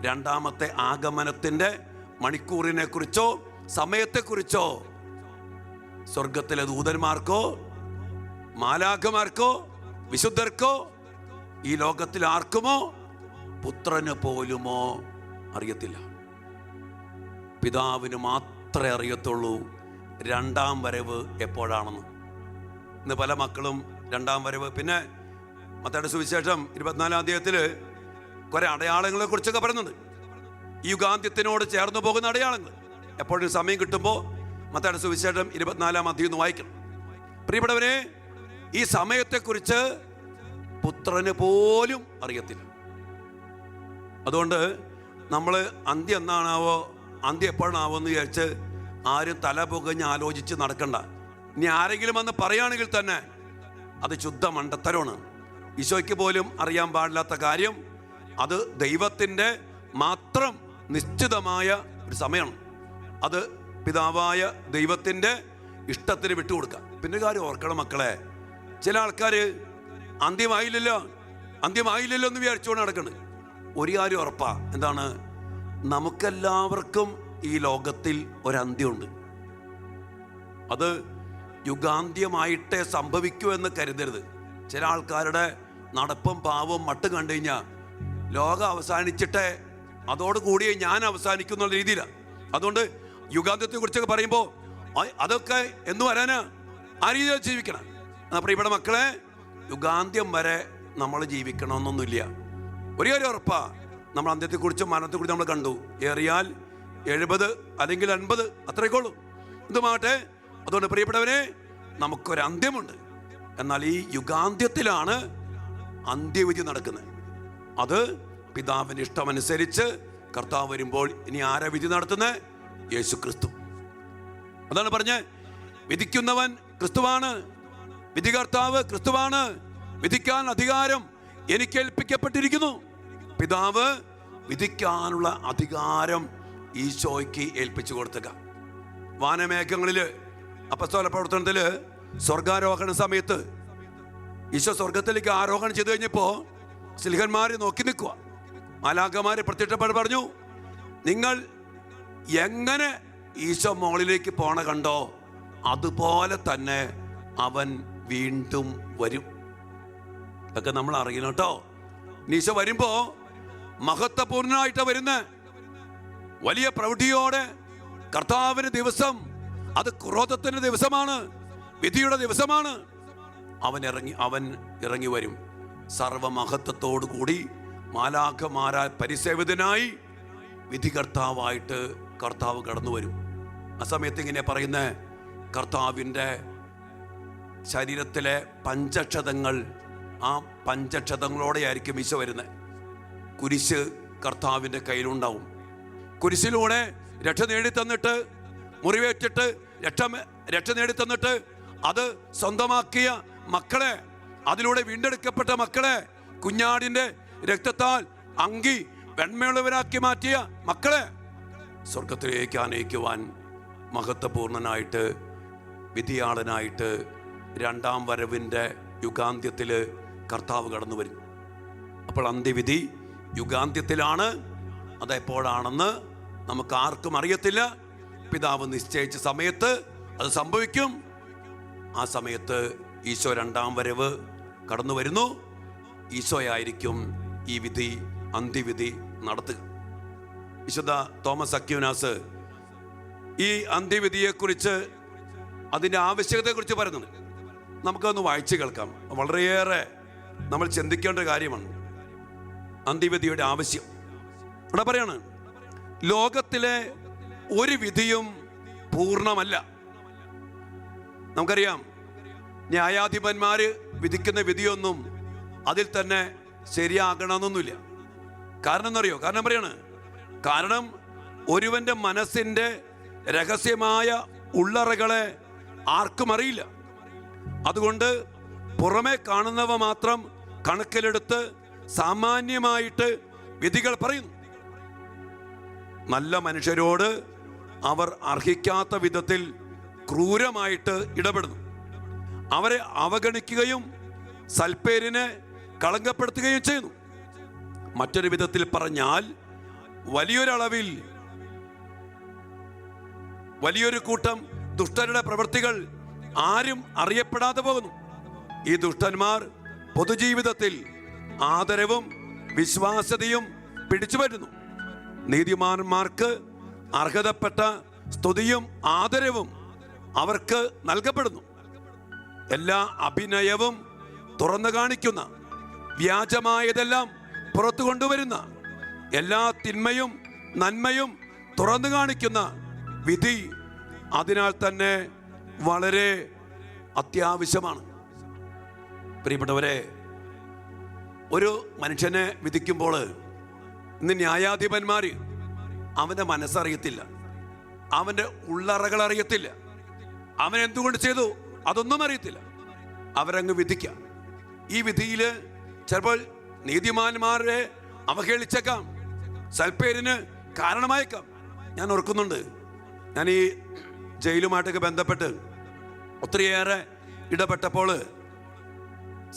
Speaker 1: രണ്ടാമത്തെ ആഗമനത്തിന്റെ മണിക്കൂറിനെ കുറിച്ചോ സമയത്തെക്കുറിച്ചോ സ്വർഗത്തിലെ ദൂതന്മാർക്കോ മാലാഖമാർക്കോ വിശുദ്ധർക്കോ ഈ ലോകത്തിൽ ആർക്കുമോ പുത്രന് പോലുമോ അറിയത്തില്ല. പിതാവിന് മാത്രമേ അറിയത്തുള്ളൂ രണ്ടാം വരവ് എപ്പോഴാണെന്ന്. ഇന്ന് പല മക്കളും രണ്ടാം വരവ്, പിന്നെ മത്തായിയുടെ സുവിശേഷം 24-ാം അധ്യായത്തിൽ കുറെ അടയാളങ്ങളെ കുറിച്ചൊക്കെ പറയുന്നുണ്ട്. ഈ യുഗാന്ത്യത്തിനോട് ചേർന്ന് പോകുന്ന അടയാളങ്ങൾ. എപ്പോഴും സമയം കിട്ടുമ്പോൾ മത്തായിയുടെ സുവിശേഷം 24-ാം അധ്യായം ഒന്ന് വായിക്കണം. പ്രിയപ്പെട്ടവരെ, ഈ സമയത്തെക്കുറിച്ച് പുത്രന് പോലും അറിയത്തില്ല. അതുകൊണ്ട് നമ്മൾ അന്ത്യം എന്നാണാവോ, അന്ത്യം എപ്പോഴാണാവോ എന്ന് വിചാരിച്ച് ആരും തല പുകഞ്ഞ് ആലോചിച്ച് നടക്കണ്ട. ഇനി ആരെങ്കിലും വന്ന് പറയുകയാണെങ്കിൽ തന്നെ അത് ശുദ്ധ മണ്ടത്തരമാണ്. ഈശോയ്ക്ക് പോലും അറിയാൻ പാടില്ലാത്ത കാര്യം, അത് ദൈവത്തിൻ്റെ മാത്രം നിശ്ചിതമായ ഒരു സമയമാണ്. അത് പിതാവായ ദൈവത്തിൻ്റെ ഇഷ്ടത്തിന് വിട്ടുകൊടുക്കുക. പിന്നെ കാര്യം ഓർക്കണം മക്കളെ, ചില ആൾക്കാർ അന്ത്യമായില്ലല്ലോ എന്ന് വിചാരിച്ചുകൊണ്ട് നടക്കുന്നത്. ഒരു കാര്യം ഉറപ്പാ, എന്താണ്? നമുക്കെല്ലാവർക്കും ഈ ലോകത്തിൽ ഒരന്ത്യമുണ്ട്. അത് യുഗാന്ത്യമായിട്ടേ സംഭവിക്കൂ എന്ന് കരുതരുത്. ചില ആൾക്കാരുടെ നടപ്പും പാവവും മട്ടും കണ്ടു കഴിഞ്ഞാൽ ലോകം അവസാനിച്ചിട്ടേ അതോടുകൂടി ഞാൻ അവസാനിക്കുന്ന രീതിയിലാണ്. അതുകൊണ്ട് യുഗാന്ത്യത്തെ കുറിച്ചൊക്കെ പറയുമ്പോൾ അതൊക്കെ എന്ന് വരാനാ, ആ രീതിയിൽ ജീവിക്കണം. അപ്പോൾ ഇവിടെ മക്കളെ, യുഗാന്ത്യം വരെ നമ്മൾ ജീവിക്കണമെന്നൊന്നുമില്ല. ഒരേ ഒരു ഉറപ്പാ, നമ്മൾ അന്ത്യത്തെക്കുറിച്ചും മരണത്തെക്കുറിച്ചും നമ്മൾ കണ്ടു. ഏറിയാൽ 70 അല്ലെങ്കിൽ 80 അത്രയൊക്കെയുള്ളൂ. എന്തുമാകട്ടെ, അതുകൊണ്ട് പ്രിയപ്പെട്ടവരെ, നമുക്കൊരു അന്ത്യമുണ്ട്. എന്നാൽ ഈ യുഗാന്ത്യത്തിലാണ് അന്ത്യവിധി നടക്കുന്നത്. അത് പിതാവിൻ്റെ ഇഷ്ടമനുസരിച്ച് കർത്താവ് വരുമ്പോൾ ഇനി ആരാ വിധി നടത്തുന്നത്? യേശു ക്രിസ്തു. അതാണ് പറഞ്ഞ്, വിധിക്കുന്നവൻ ക്രിസ്തുവാണ്, വിധികർത്താവ് ക്രിസ്തുവാണ്, വിധിക്കാൻ അധികാരം എനിക്ക് ഏൽപ്പിക്കപ്പെട്ടിരിക്കുന്നു. പിതാവ് വിധിക്കാനുള്ള അധികാരം ഈശോയ്ക്ക് ഏൽപ്പിച്ചു കൊടുത്തുക. വാനമേഘങ്ങളില് അപ്പസ്തോല പ്രവർത്തനത്തില് സ്വർഗാരോഹണ സമയത്ത് ഈശോ സ്വർഗത്തിലേക്ക് ആരോഹണം ചെയ്തു കഴിഞ്ഞപ്പോ സ്ലിഹന്മാരെ നോക്കി നിൽക്കുക. മാലാഖമാരെ പ്രത്യക്ഷപ്പെട്ട് പറഞ്ഞു, നിങ്ങൾ എങ്ങനെ ഈശോ മുകളിലേക്ക് പോണ കണ്ടോ അതുപോലെ തന്നെ അവൻ വീണ്ടും വരും. ഇതൊക്കെ നമ്മൾ അറിയണം കേട്ടോ. ഈശോ വരുമ്പോ മഹത്വപൂർണനായിട്ട് വരുന്ന വലിയ പ്രൗഢിയോടെ കർത്താവിന്റെ ദിവസം, അത് ക്രോധത്തിന്റെ ദിവസമാണ്, വിധിയുടെ ദിവസമാണ്. അവൻ ഇറങ്ങി വരും. സർവമഹത്വത്തോടു കൂടി മാലാഖമാരാൽ പരിസേവിതനായി വിധികർത്താവായിട്ട് കർത്താവ് കടന്നു വരും. ആ സമയത്ത് ഇങ്ങനെ പറയുന്ന, കർത്താവിൻ്റെ ശരീരത്തിലെ പഞ്ചക്ഷതങ്ങൾ, ആ പഞ്ചക്ഷതങ്ങളോടെ ആയിരിക്കും ഈശോ വരുന്നത്. കുരിശ് കർത്താവിൻ്റെ കയ്യിലുണ്ടാവും. കുരിശിലൂടെ രക്ഷ നേടിത്തന്നിട്ട്, മുറിവേറ്റിട്ട് രക്ഷ നേടിത്തന്നിട്ട് അത് സ്വന്തമാക്കിയ മക്കളെ, അതിലൂടെ വീണ്ടെടുക്കപ്പെട്ട മക്കളെ, കുഞ്ഞാടിൻ്റെ രക്തത്താൽ അങ്കി വെണ്മയുള്ളവരാക്കി മാറ്റിയ മക്കളെ സ്വർഗത്തിലേക്ക് ആനയിക്കുവാൻ മഹത്വപൂർണനായിട്ട്, വിധിയാളനായിട്ട് രണ്ടാം വരവിൻ്റെ യുഗാന്ത്യത്തിൽ കർത്താവ് കടന്നു വരും. അപ്പോൾ അന്ത്യവിധി യുഗാന്ത്യത്തിലാണ്. അതെപ്പോഴാണെന്ന് നമുക്ക് ആർക്കും അറിയത്തില്ല. പിതാവ് നിശ്ചയിച്ച സമയത്ത് അത് സംഭവിക്കും. ആ സമയത്ത് ഈശോ രണ്ടാം വരവ് കടന്നു വരുന്നു. ഈശോയായിരിക്കും ഈ വിധി, അന്ത്യവിധി നടത്തുക. വിശുദ്ധ തോമസ് അക്വീനാസ് ഈ അന്ത്യവിധിയെക്കുറിച്ച്, അതിൻ്റെ ആവശ്യകതയെക്കുറിച്ച് പറയുന്നത് നമുക്കൊന്ന് വായിച്ച് കേൾക്കാം. വളരെയേറെ നമ്മൾ ചിന്തിക്കേണ്ട കാര്യമാണ് അന്ത്യവിധിയുടെ ആവശ്യം. ഇവിടെ പറയാണ്, ലോകത്തിലെ ഒരു വിധിയും പൂർണ്ണമല്ല. നമുക്കറിയാം, ന്യായാധിപന്മാര് വിധിക്കുന്ന വിധിയൊന്നും അതിൽ തന്നെ ശരിയാകണമെന്നൊന്നുമില്ല. കാരണം എന്നറിയോ? കാരണം പറയാണ്, കാരണം ഒരുവന്റെ മനസ്സിന്റെ രഹസ്യമായ ഉള്ളറകളെ ആർക്കും അറിയില്ല. അതുകൊണ്ട് പുറമെ കാണുന്നവ മാത്രം കണക്കിലെടുത്ത് സാമാന്യമായിട്ട് വിധികൾ പറയുന്നു. നല്ല മനുഷ്യരോട് അവർ അർഹിക്കാത്ത വിധത്തിൽ ക്രൂരമായിട്ട് ഇടപെടുന്നു. അവരെ അവഗണിക്കുകയും സൽപ്പേരിനെ കളങ്കപ്പെടുത്തുകയും ചെയ്യുന്നു. മറ്റൊരു വിധത്തിൽ പറഞ്ഞാൽ, വലിയൊരു കൂട്ടം ദുഷ്ടരുടെ പ്രവൃത്തികൾ ആരും അറിയപ്പെടാതെ പോകുന്നു. ഈ ദുഷ്ടന്മാർ പൊതുജീവിതത്തിൽ ആദരവും വിശ്വാസ്യതയും പിടിച്ചു പറ്റുന്നു. നീതിമാന്മാർക്ക് അർഹതപ്പെട്ട സ്തുതിയും ആദരവും അവർക്ക് നൽകപ്പെടുന്നു. എല്ലാ അഭിനയവും തുറന്നു കാണിക്കുന്ന, വ്യാജമായതെല്ലാം പുറത്തു കൊണ്ടുവരുന്ന, എല്ലാ തിന്മയും നന്മയും തുറന്നു കാണിക്കുന്ന വിധി അതിനാൽ തന്നെ വളരെ അത്യാവശ്യമാണ്. പ്രിയപ്പെട്ടവരെ, ഒരു മനുഷ്യനെ വിധിക്കുമ്പോൾ ഇന്ന് ന്യായാധിപന്മാർ അവൻ്റെ മനസ്സറിയത്തില്ല, അവൻ്റെ ഉള്ളറകൾ അറിയത്തില്ല, അവൻ എന്തുകൊണ്ട് ചെയ്തു അതൊന്നും അറിയത്തില്ല. അവരങ്ങ് വിധിക്കാം. ഈ വിധിയിൽ ചിലപ്പോൾ നീതിമാന്മാരെ അവഹേളിച്ചേക്കാം, സൽപ്പേരിന് കാരണമായേക്കാം. ഞാൻ ഓർക്കുന്നുണ്ട്, ഞാൻ ഈ ജയിലുമായിട്ടൊക്കെ ബന്ധപ്പെട്ട് ഒത്തിരിയേറെ ഇടപെട്ടപ്പോൾ,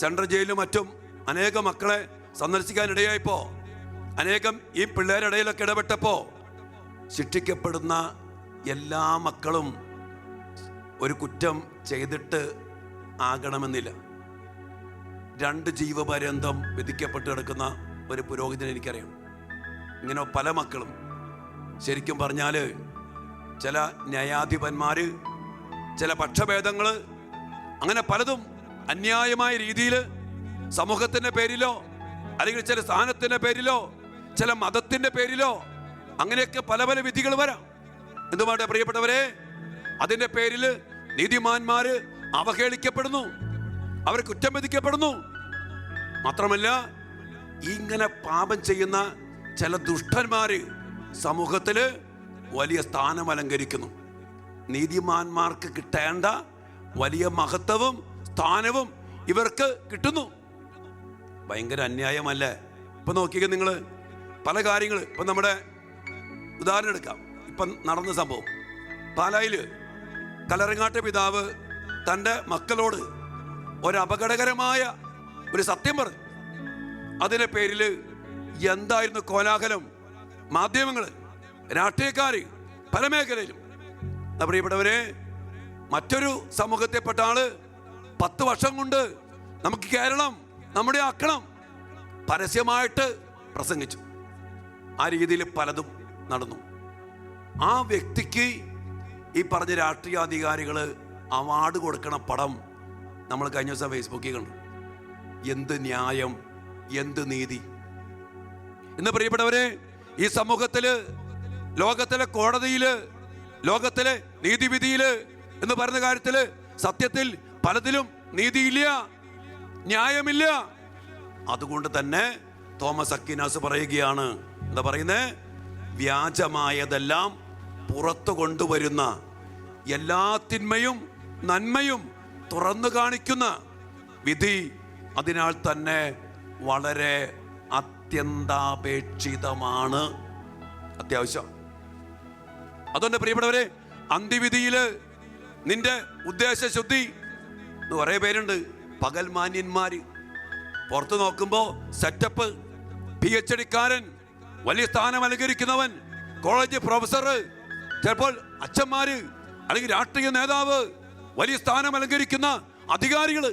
Speaker 1: സെൻട്രൽ ജയിലും മറ്റും അനേകം മക്കളെ സന്ദർശിക്കാനിടയായപ്പോൾ, അനേകം ഈ പിള്ളേരുടെ ഇടയിലൊക്കെ ഇടപെട്ടപ്പോൾ, ശിക്ഷിക്കപ്പെടുന്ന എല്ലാ മക്കളും ഒരു കുറ്റം ചെയ്തിട്ട് ആകണമെന്നില്ല. 2 ജീവപര്യന്തം വിധിക്കപ്പെട്ട് കിടക്കുന്ന ഒരു പുരോഹിതനെ എനിക്കറിയാം. ഇങ്ങനെ പല മക്കളും. ശരിക്കും പറഞ്ഞാൽ ചില ന്യായാധിപന്മാർ, ചില പക്ഷഭേദങ്ങൾ, അങ്ങനെ പലതും അന്യായമായ രീതിയിൽ സമൂഹത്തിൻ്റെ പേരിലോ അല്ലെങ്കിൽ ചില സ്ഥാനത്തിൻ്റെ പേരിലോ ചില മതത്തിൻ്റെ പേരിലോ അങ്ങനെയൊക്കെ പല പല വിധികൾ വരാം. എന്തുമാട്ടെ പ്രിയപ്പെട്ടവരെ, അതിൻ്റെ പേരിൽ നീതിമാന്മാർ അവഹേളിക്കപ്പെടുന്നു, അവർ കുറ്റം വിധിക്കപ്പെടുന്നു. മാത്രമല്ല, ഇങ്ങനെ പാപം ചെയ്യുന്ന ചില ദുഷ്ടന്മാർ സമൂഹത്തിൽ വലിയ സ്ഥാനം അലങ്കരിക്കുന്നു. നീതിമാന്മാർക്ക് കിട്ടേണ്ട വലിയ മഹത്വവും സ്ഥാനവും ഇവർക്ക് കിട്ടുന്നു. ഭയങ്കര അന്യായമല്ലേ? ഇപ്പൊ നോക്കിക്കുക നിങ്ങൾ, പല കാര്യങ്ങൾ. ഇപ്പൊ നമ്മുടെ ഉദാഹരണം എടുക്കാം. ഇപ്പം നടന്ന സംഭവം, പാലായിൽ കലറങ്ങാട്ട് പിതാവ് തൻ്റെ മക്കളോട് ഒരു അപകടകരമായ ഒരു സത്യം പറഞ്ഞു. അതിൻ്റെ പേരിൽ എന്തായിരുന്നു കോലാഹലം? മാധ്യമങ്ങൾ, രാഷ്ട്രീയക്കാർ, പല മേഖലയിലും. പ്രിയപ്പെട്ടവരെ, മറ്റൊരു സമൂഹത്തിൽപ്പെട്ട ആള് 10 വർഷം കൊണ്ട് നമുക്ക് കേരളം നമ്മുടെ ആക്കണം പരസ്യമായിട്ട് പ്രസംഗിച്ചു. ആ രീതിയിൽ പലതും നടന്നു. ആ വ്യക്തിക്ക് ഈ പറഞ്ഞ രാഷ്ട്രീയാധികാരികൾ അവാർഡ് കൊടുക്കണ പടം നമ്മൾ കഴിഞ്ഞ ദിവസം ഫേസ്ബുക്കിൽ കണ്ടു. എന്ത് ന്യായം, എന്ത് നീതി! ഇന്ന് പ്രിയപ്പെട്ടവരെ, ഈ സമൂഹത്തില്, ലോകത്തിലെ കോടതിയില്, ലോകത്തിലെ നീതിവിധിയില് എന്ന് പറയുന്ന കാര്യത്തില് സത്യത്തിൽ പലതിലും നീതിയില്ല, ന്യായമില്ല. അതുകൊണ്ട് തന്നെ തോമസ് അക്വിനാസ് പറയുകയാണ്, എന്താ പറയുന്നത്? വ്യാജമായതെല്ലാം പുറത്തു കൊണ്ടുവരുന്ന, എല്ലാ തിന്മയും നന്മയും തുറന്നു കാണിക്കുന്ന വിധി അതിനാൽ തന്നെ വളരെ അത്യന്താപേക്ഷിതമാണ്, അത്യാവശ്യം. അതുകൊണ്ട് പ്രിയപ്പെട്ടവരെ, അന്ത്യവിധിയില് നിന്റെ ഉദ്ദേശശുദ്ധി എന്ന് കുറേ പേരുണ്ട്. പകൽമാന്യന്മാര്, പുറത്തു നോക്കുമ്പോ സെറ്റപ്പ്, PhD കാരൻ, വലിയ സ്ഥാനം അലങ്കരിക്കുന്നവൻ, കോളേജ് പ്രൊഫസർ, ചിലപ്പോൾ അച്ഛന്മാര് അല്ലെങ്കിൽ രാഷ്ട്രീയ നേതാവ്, വലിയ സ്ഥാനം അലങ്കരിക്കുന്ന അധികാരികള്.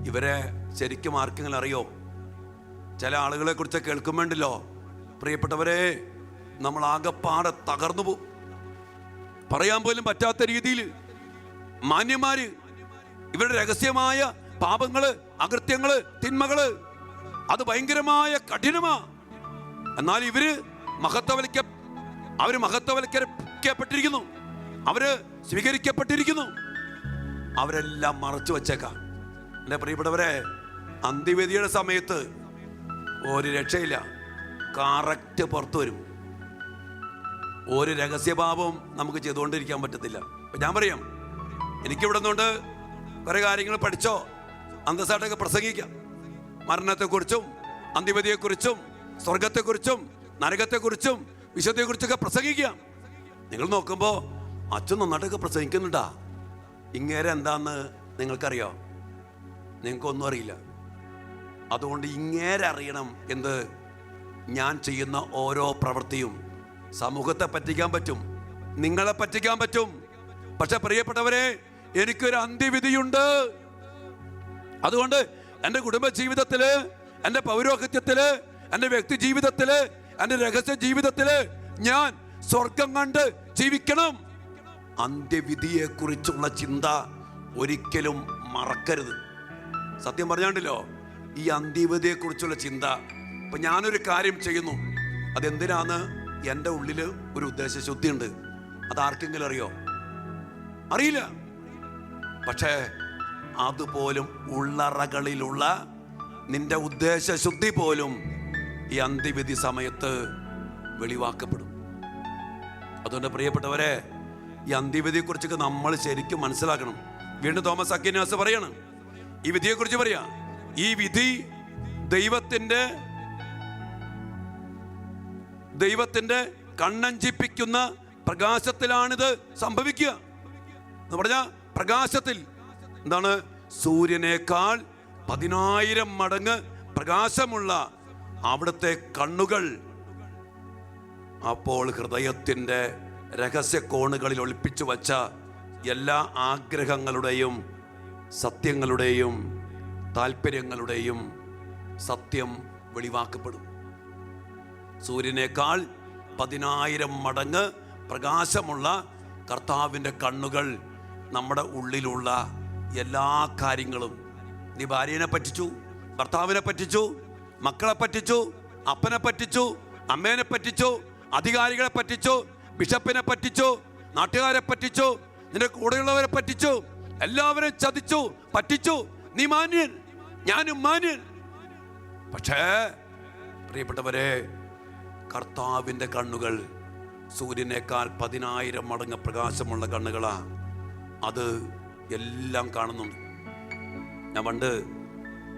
Speaker 1: ഇവരെ ശരിക്കും ആർക്കെങ്കിലും അറിയോ? ചില ആളുകളെ കുറിച്ച് കേൾക്കുമ്പോണ്ടല്ലോ പ്രിയപ്പെട്ടവരെ, നമ്മൾ ആകെപ്പാടെ തകർന്നു പോകും. പറയാൻ പോലും പറ്റാത്ത രീതിയിൽ മാന്യന്മാര്, ഇവരുടെ രഹസ്യമായ പാപങ്ങള്, അകൃത്യങ്ങള്, തിന്മകള്, അത് ഭയങ്കരമായ കഠിനമാ. എന്നാൽ അവര് മഹത്വവൽക്കരിക്കപ്പെട്ടിരിക്കുന്നു, അവര് സ്വീകരിക്കപ്പെട്ടിരിക്കുന്നു. അവരെല്ലാം മറച്ചു വച്ചേക്കാം. എൻ്റെ പ്രിയപ്പെട്ടവരെ, അന്ത്യവിധിയുടെ സമയത്ത് ഒരു രക്ഷയില്ല, കറക്റ്റ് പുറത്തു വരും. ഒരു രഹസ്യഭാവവും നമുക്ക് ചെയ്തുകൊണ്ടിരിക്കാൻ പറ്റത്തില്ല. ഞാൻ പറയാം, എനിക്കിവിടെ നിന്നുകൊണ്ട് കുറേ കാര്യങ്ങൾ പഠിച്ചോ, അന്തസ്സായിട്ടൊക്കെ പ്രസംഗിക്കാം. മരണത്തെക്കുറിച്ചും അന്ത്യവിധിയെക്കുറിച്ചും സ്വർഗത്തെക്കുറിച്ചും നരകത്തെക്കുറിച്ചും വിശുദ്ധിയെക്കുറിച്ചൊക്കെ പ്രസംഗിക്കാം. നിങ്ങൾ നോക്കുമ്പോൾ അച്ഛൻ നന്നായിട്ടൊക്കെ പ്രസംഗിക്കുന്നുണ്ടാ. ഇങ്ങേരെ എന്താന്ന് നിങ്ങൾക്കറിയോ? നിങ്ങൾക്കൊന്നും അറിയില്ല. അതുകൊണ്ട് ഇങ്ങേരെ അറിയണം എന്ത്? ഞാൻ ചെയ്യുന്ന ഓരോ പ്രവൃത്തിയും സമൂഹത്തെ പറ്റിക്കാൻ പറ്റും, നിങ്ങളെ പറ്റിക്കാൻ പറ്റും. പക്ഷെ പ്രിയപ്പെട്ടവരെ, എനിക്കൊരു അന്ത്യവിധിയുണ്ട്. അതുകൊണ്ട് എൻ്റെ കുടുംബ ജീവിതത്തില്, എൻ്റെ പൗരോഹിത്യത്തില്, എൻ്റെ വ്യക്തി ജീവിതത്തില്, എൻ്റെ രഹസ്യ ജീവിതത്തില് ഞാൻ സ്വർഗം കണ്ട് ജീവിക്കണം. അന്ത്യവിധിയെ കുറിച്ചുള്ള ചിന്ത ഒരിക്കലും മറക്കരുത്. സത്യം പറഞ്ഞാണ്ടല്ലോ, ഈ അന്ത്യവിധിയെ കുറിച്ചുള്ള ചിന്ത. ഇപ്പൊ ഞാനൊരു കാര്യം ചെയ്യുന്നു, അതെന്തിനാന്ന് എൻ്റെ ഉള്ളില് ഒരു ഉദ്ദേശശുദ്ധി ഉണ്ട്. അതാർക്കെങ്കിലും അറിയോ? അറിയില്ല. പക്ഷേ അതുപോലും ഉള്ളറകളിലുള്ള നിന്റെ ഉദ്ദേശശുദ്ധി പോലും ഈ അന്ത്യവിധി സമയത്ത് വെളിവാക്കപ്പെടും. അതുകൊണ്ട് പ്രിയപ്പെട്ടവരെ, ഈ അന്ത്യവിധിയെക്കുറിച്ചൊക്കെ നമ്മൾ ശരിക്കും മനസ്സിലാക്കണം. വീണ്ടും തോമസ് അക്വിനാസ് പറയാണ്, ഈ വിധിയെക്കുറിച്ച് പറയാ, ഈ വിധി ദൈവത്തിന്റെ കണ്ണഞ്ചിപ്പിക്കുന്ന പ്രകാശത്തിലാണിത് സംഭവിക്കുക. എന്ന് പറഞ്ഞാൽ പ്രകാശത്തിൽ എന്താണ്? സൂര്യനേക്കാൾ 10,000 മടങ്ങ് പ്രകാശമുള്ള അവിടുത്തെ കണ്ണുകൾ അപ്പോൾ ഹൃദയത്തിന്റെ രഹസ്യ കോണുകളിൽ ഒളിപ്പിച്ചു വച്ച എല്ലാ ആഗ്രഹങ്ങളുടെയും സത്യങ്ങളുടെയും താല്പര്യങ്ങളുടെയും സത്യം വെളിവാക്കപ്പെടും. സൂര്യനേക്കാൾ 10,000 മടങ്ങ് പ്രകാശമുള്ള കർത്താവിൻ്റെ കണ്ണുകൾ നമ്മുടെ ഉള്ളിലുള്ള എല്ലാ കാര്യങ്ങളും, നീ ഭാര്യനെ പറ്റിച്ചു, ഭർത്താവിനെ പറ്റിച്ചു, മക്കളെ പറ്റിച്ചു, അപ്പനെ പറ്റിച്ചു, അമ്മേനെ പറ്റിച്ചു, അധികാരികളെ പറ്റിച്ചു, ബിഷപ്പിനെ പറ്റിച്ചു, നാട്ടുകാരെ പറ്റിച്ചു, നിന്റെ കൂടെയുള്ളവരെ പറ്റിച്ചു, എല്ലാവരെയും ചതിച്ചു, പറ്റിച്ചു. നീ മാന്യൻ, ഞാനും മാന്യൻ. പക്ഷേ പ്രിയപ്പെട്ടവരെ, കർത്താവിൻ്റെ കണ്ണുകൾ സൂര്യനേക്കാൾ 10,000 മടങ്ങ് പ്രകാശമുള്ള കണ്ണുകളാ. അത് എല്ലാം കാണുന്നുണ്ട്. ഞാൻ പണ്ട്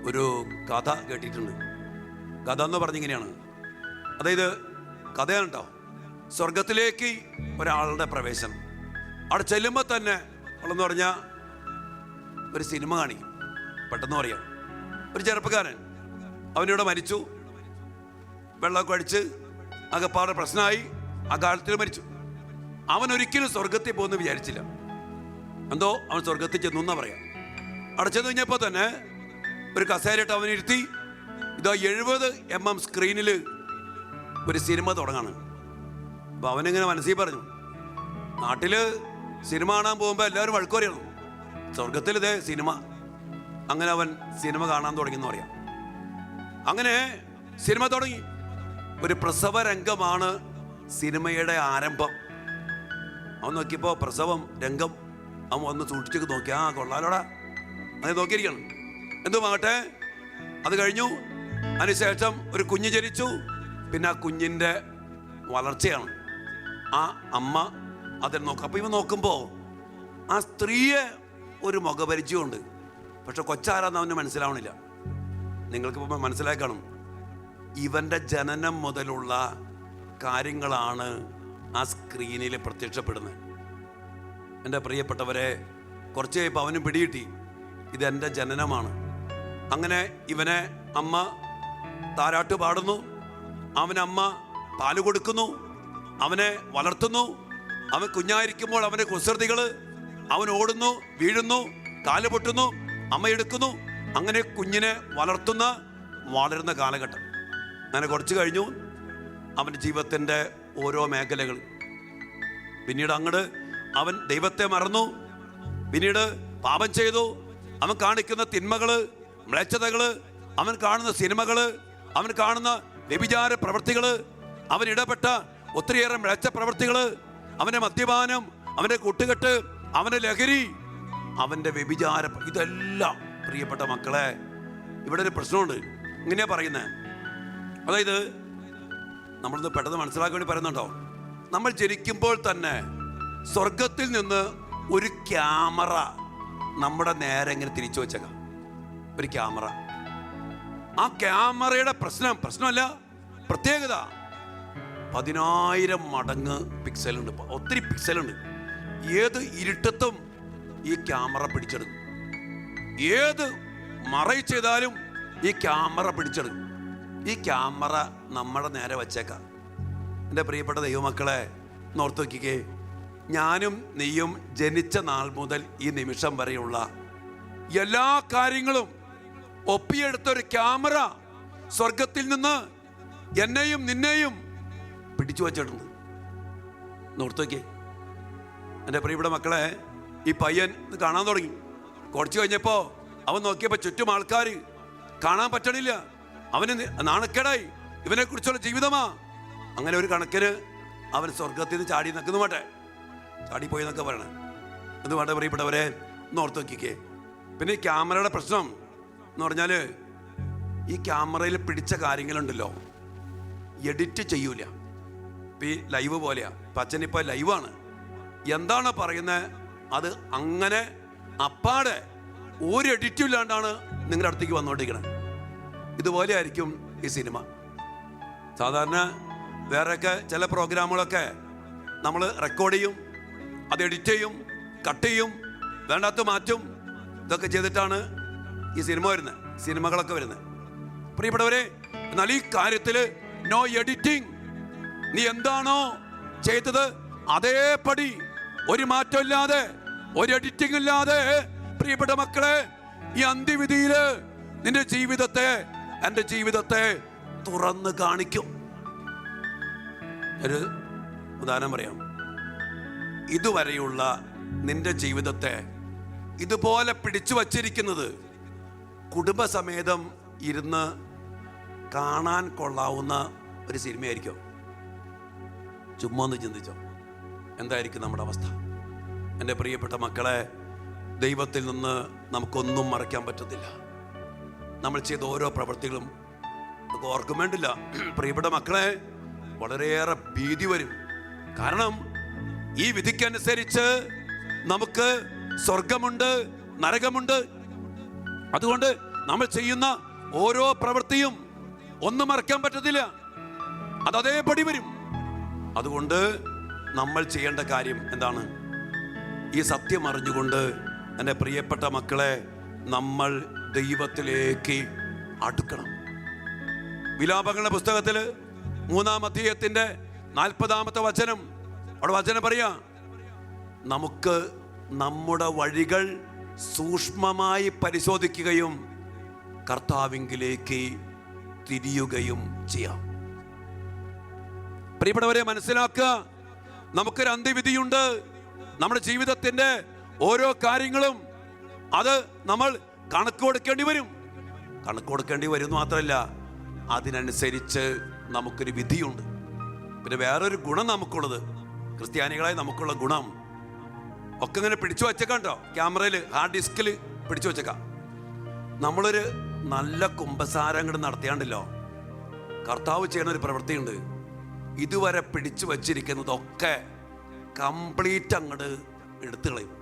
Speaker 1: ഒരു കഥ കേട്ടിട്ടുണ്ട്. കഥ എന്ന് പറഞ്ഞിങ്ങനെയാണ്, അതായത് കഥയാണ് കേട്ടോ. സ്വർഗത്തിലേക്ക് ഒരാളുടെ പ്രവേശനം. അവിടെ ചെല്ലുമ്പോൾ തന്നെ അവളെന്ന് പറഞ്ഞാൽ ഒരു സിനിമ കാണിക്കും. പെട്ടെന്ന് പറയാം, ഒരു ചെറുപ്പക്കാരൻ അവനിവിടെ മരിച്ചു, വെള്ളമൊക്കെ അടിച്ച് അകപ്പാടെ പ്രശ്നമായി, ആ കാലത്തിൽ മരിച്ചു. അവൻ ഒരിക്കലും സ്വർഗത്തിൽ പോകുമെന്ന് വിചാരിച്ചില്ല. എന്തോ അവൻ സ്വർഗത്തിൽ ചെന്നു എന്നാ പറയാം. അവിടെ ചെന്ന് കഴിഞ്ഞപ്പോൾ തന്നെ ഒരു കസേരയിട്ട് അവനിരുത്തി. ഇതോ 70 mm സ്ക്രീനിൽ ഒരു സിനിമ തുടങ്ങാണ്. അപ്പോൾ അവനിങ്ങനെ മനസ്സിൽ പറഞ്ഞു, നാട്ടിൽ സിനിമ കാണാൻ പോകുമ്പോൾ എല്ലാവരും വഴക്ക് പറയണം, സ്വർഗത്തിൽ ഇതേ സിനിമ. അങ്ങനെ അവൻ സിനിമ കാണാൻ തുടങ്ങിയെന്ന് പറയാം. അങ്ങനെ സിനിമ തുടങ്ങി. ഒരു പ്രസവ രംഗമാണ് സിനിമയുടെ ആരംഭം. അവൻ നോക്കിയപ്പോൾ പ്രസവം രംഗം അവൻ ഒന്ന് സൂക്ഷിച്ചൊക്കെ നോക്കി. ആ കൊള്ളാലോടാ, അത് നോക്കിയിരിക്കണം. എന്തുമാകട്ടെ, അത് കഴിഞ്ഞു. അതിനുശേഷം ഒരു കുഞ്ഞ് ജനിച്ചു. പിന്നെ ആ കുഞ്ഞിൻ്റെ വളർച്ചയാണ്. ആ അമ്മ അതിൽ നോക്കും. അപ്പോൾ ഇവ നോക്കുമ്പോൾ ആ സ്ത്രീയെ ഒരു മുഖപരിചയമുണ്ട്. പക്ഷെ കൊച്ചാരാന്ന് അവന് മനസ്സിലാവണില്ല. നിങ്ങൾക്കിപ്പോൾ മനസ്സിലായി കാണും. ഇവൻ്റെ ജനനം മുതലുള്ള കാര്യങ്ങളാണ് ആ സ്ക്രീനിൽ പ്രത്യക്ഷപ്പെടുന്നത്. എൻ്റെ പ്രിയപ്പെട്ടവരെ, കുറച്ച് കഴിയുമ്പോൾ അവനും പിടികിട്ടി ഇതെൻ്റെ ജനനമാണ്. അങ്ങനെ ഇവനെ അമ്മ താരാട്ട് പാടുന്നു, അവനമ്മ പാല് കൊടുക്കുന്നു, അവനെ വളർത്തുന്നു. അവൻ കുഞ്ഞായിരിക്കുമ്പോൾ അവൻ്റെ കുസൃതികൾ, അവൻ ഓടുന്നു, വീഴുന്നു, കാല് പൊട്ടുന്നു, അമ്മ എടുക്കുന്നു. അങ്ങനെ കുഞ്ഞിനെ വളരുന്ന കാലഘട്ടം. അങ്ങനെ കുറച്ച് കഴിഞ്ഞു അവൻ്റെ ജീവിതത്തിൻ്റെ ഓരോ മേഖലകൾ. പിന്നീട് അങ്ങോട്ട് അവൻ ദൈവത്തെ മറന്നു, പിന്നീട് പാപം ചെയ്തു. അവൻ കാണിക്കുന്ന തിന്മകൾ, മ്ലേച്ഛതകൾ, അവൻ കാണുന്ന സിനിമകൾ, അവൻ കാണുന്ന വ്യഭിചാര പ്രവൃത്തികൾ, അവൻ ഇടപെട്ട ഒത്തിരിയേറെ മ്ലേച്ഛ പ്രവൃത്തികൾ, അവൻ്റെ മദ്യപാനം, അവൻ്റെ കൂട്ടുകെട്ട്, അവൻ്റെ ലഹരി, അവൻ്റെ വ്യഭിചാര, ഇതെല്ലാം പ്രിയപ്പെട്ട മക്കളെ, ഇവിടെ ഒരു പ്രശ്നമുണ്ട്. ഇങ്ങനെയാ പറയുന്നത്. അതായത് നമ്മളിത് പെട്ടെന്ന് മനസ്സിലാക്കാൻ വേണ്ടി പറയുന്നുണ്ടോ, നമ്മൾ ജനിക്കുമ്പോൾ തന്നെ സ്വർഗത്തിൽ നിന്ന് ഒരു ക്യാമറ നമ്മുടെ നേരെ ഇങ്ങനെ തിരിച്ചു വെച്ചേക്കാം. ഒരു ക്യാമറ. ആ ക്യാമറയുടെ പ്രശ്നമല്ല, പ്രത്യേകത 10,000 മടങ്ങ് പിക്സലുണ്ട്. ഒത്തിരി പിക്സലുണ്ട്. ഏത് ഇരുട്ടത്തും ഈ ക്യാമറ പിടിച്ചെടുക്കും. ഏത് മറൈ ചെയ്താലും ഈ ക്യാമറ പിടിച്ചെടുക്കും. ഈ ക്യാമറ നമ്മുടെ നേരെ വച്ചേക്കാം. എൻ്റെ പ്രിയപ്പെട്ട ദൈവമക്കളെ, നോർത്ത് നോക്കിക്കേ. ഞാനും നീയും ജനിച്ച നാൾ മുതൽ ഈ നിമിഷം വരെയുള്ള എല്ലാ കാര്യങ്ങളും ഒപ്പിയെടുത്തൊരു ക്യാമറ സ്വർഗത്തിൽ നിന്ന് എന്നെയും നിന്നെയും പിടിച്ചു വച്ചിട്ടുണ്ട്. നോർത്ത് നോക്കിയേ എൻ്റെ പ്രിയപ്പെട്ട മക്കളെ. ഈ പയ്യൻ ഇത് കാണാൻ തുടങ്ങി. കുറച്ച് കഴിഞ്ഞപ്പോൾ അവൻ നോക്കിയപ്പോൾ ചുറ്റും ആൾക്കാർ, കാണാൻ പറ്റണില്ല. അവന് നാണക്കേടായി. ഇവനെക്കുറിച്ചുള്ള ജീവിതമാ. അങ്ങനെ ഒരു കണക്കിന് അവൻ സ്വർഗത്തിൽ നിന്ന് ചാടി നിൽക്കുന്നു വേട്ടെ, ചാടിപ്പോയി എന്നൊക്കെ പറയണേ. എന്ന് വേണ്ട പ്രിയപ്പെട്ടവരെ, ഒന്ന് ഓർത്ത് നോക്കിക്കേ. പിന്നെ ഈ ക്യാമറയുടെ പ്രശ്നം എന്ന് പറഞ്ഞാൽ, ഈ ക്യാമറയിൽ പിടിച്ച കാര്യങ്ങളുണ്ടല്ലോ, എഡിറ്റ് ചെയ്യൂല. ഇപ്പം ഈ ലൈവ് പോലെയാ. ഇപ്പം അച്ഛനിപ്പോൾ ലൈവാണ്, എന്താണ് പറയുന്നത് അത് അങ്ങനെ അപ്പാടെ ഒരു എഡിറ്റും ഇല്ലാണ്ടാണ് നിങ്ങളുടെ അടുത്തേക്ക് വന്നുകൊണ്ടിരിക്കുന്നത്. ഇതുപോലെ ആയിരിക്കും ഈ സിനിമ. സാധാരണ വേറെയൊക്കെ ചില പ്രോഗ്രാമുകളൊക്കെ നമ്മൾ റെക്കോർഡ് ചെയ്യും, അത് എഡിറ്റ് ചെയ്യും, കട്ട് ചെയ്യും, വേണ്ടാത്ത മാറ്റും. ഇതൊക്കെ ചെയ്തിട്ടാണ് ഈ സിനിമകളൊക്കെ വരുന്നത്. പ്രിയപ്പെട്ടവരെ, എന്നാൽ ഈ കാര്യത്തിൽ നോ എഡിറ്റിംഗ്. നീ എന്താണോ ചെയ്തത് അതേപടി, ഒരു മാറ്റമില്ലാതെ, ഒരു എഡിറ്റിംഗ് ഇല്ലാതെ പ്രിയപ്പെട്ട മക്കളെ, ഈ അന്ത്യവിധിയില് നിന്റെ ജീവിതത്തെ, എന്റെ ജീവിതത്തെ തുറന്ന് കാണിക്കും. ഒരു ഉദാഹരണം പറയാം. ഇതുവരെയുള്ള നിന്റെ ജീവിതത്തെ ഇതുപോലെ പിടിച്ചു വച്ചിരിക്കുന്നത് കുടുംബസമേതം ഇരുന്ന് കാണാൻ കൊള്ളാവുന്ന ഒരു സിനിമയായിരിക്കും. ചുമ്മാ ഒന്ന് ചിന്തിച്ചോ, എന്തായിരിക്കും നമ്മുടെ അവസ്ഥ? എൻ്റെ പ്രിയപ്പെട്ട മക്കളെ, ദൈവത്തിൽ നിന്ന് നമുക്കൊന്നും മറയ്ക്കാൻ പറ്റത്തില്ല. നമ്മൾ ചെയ്ത ഓരോ പ്രവൃത്തികളും നമുക്ക് ഓർക്കും വേണ്ടില്ല. പ്രിയപ്പെട്ട മക്കളെ, വളരെയേറെ ഭീതി വരും. കാരണം ഈ വിധിക്കനുസരിച്ച് നമുക്ക് സ്വർഗമുണ്ട്, നരകമുണ്ട്. അതുകൊണ്ട് നമ്മൾ ചെയ്യുന്ന ഓരോ പ്രവൃത്തിയും ഒന്നും മറക്കാൻ പറ്റത്തില്ല, അത് അതേപടി വരും. അതുകൊണ്ട് നമ്മൾ ചെയ്യേണ്ട കാര്യം എന്താണ്? ഈ സത്യം അറിഞ്ഞുകൊണ്ട് എൻ്റെ പ്രിയപ്പെട്ട മക്കളെ, നമ്മൾ ദൈവത്തിലേക്ക് അടുക്കണം. വിലാപങ്ങളുടെ പുസ്തകത്തിൽ 3-ാം അധ്യായത്തിന്റെ 40-ാമത്തെ വചനം, അവിടെ വചനം പറയാ, നമുക്ക് നമ്മുടെ വഴികൾ സൂക്ഷ്മമായി പരിശോധിക്കുകയും കർത്താവിങ്കിലേക്ക് തിരിയുകയും ചെയ്യാം. പ്രിയപ്പെട്ടവരെ, മനസ്സിലാക്കുക, നമുക്കൊരു അന്ത്യവിധിയുണ്ട്. നമ്മുടെ ജീവിതത്തിന്റെ ഓരോ കാര്യങ്ങളും അത് നമ്മൾ കണക്ക് കൊടുക്കേണ്ടി വരും. കണക്ക് കൊടുക്കേണ്ടി വരും മാത്രമല്ല, അതിനനുസരിച്ച് നമുക്കൊരു വിധിയുണ്ട്. പിന്നെ വേറൊരു ഗുണം നമുക്കുള്ളത്, ക്രിസ്ത്യാനികളായി നമുക്കുള്ള ഗുണം ഒക്കെ ഇങ്ങനെ പിടിച്ചു വച്ചേക്കാം കേട്ടോ. ക്യാമറയിൽ, ഹാർഡ് ഡിസ്കിൽ പിടിച്ചു വച്ചേക്കാം. നമ്മളൊരു നല്ല കുമ്പസാരം അങ്ങോട്ട് നടത്തിയാണ്ടല്ലോ, കർത്താവ് ചെയ്യുന്ന ഒരു പ്രവൃത്തിയുണ്ട്. ഇതുവരെ പിടിച്ചു വച്ചിരിക്കുന്നതൊക്കെ കംപ്ലീറ്റ് അങ്ങോട്ട് എടുത്തു കളയും.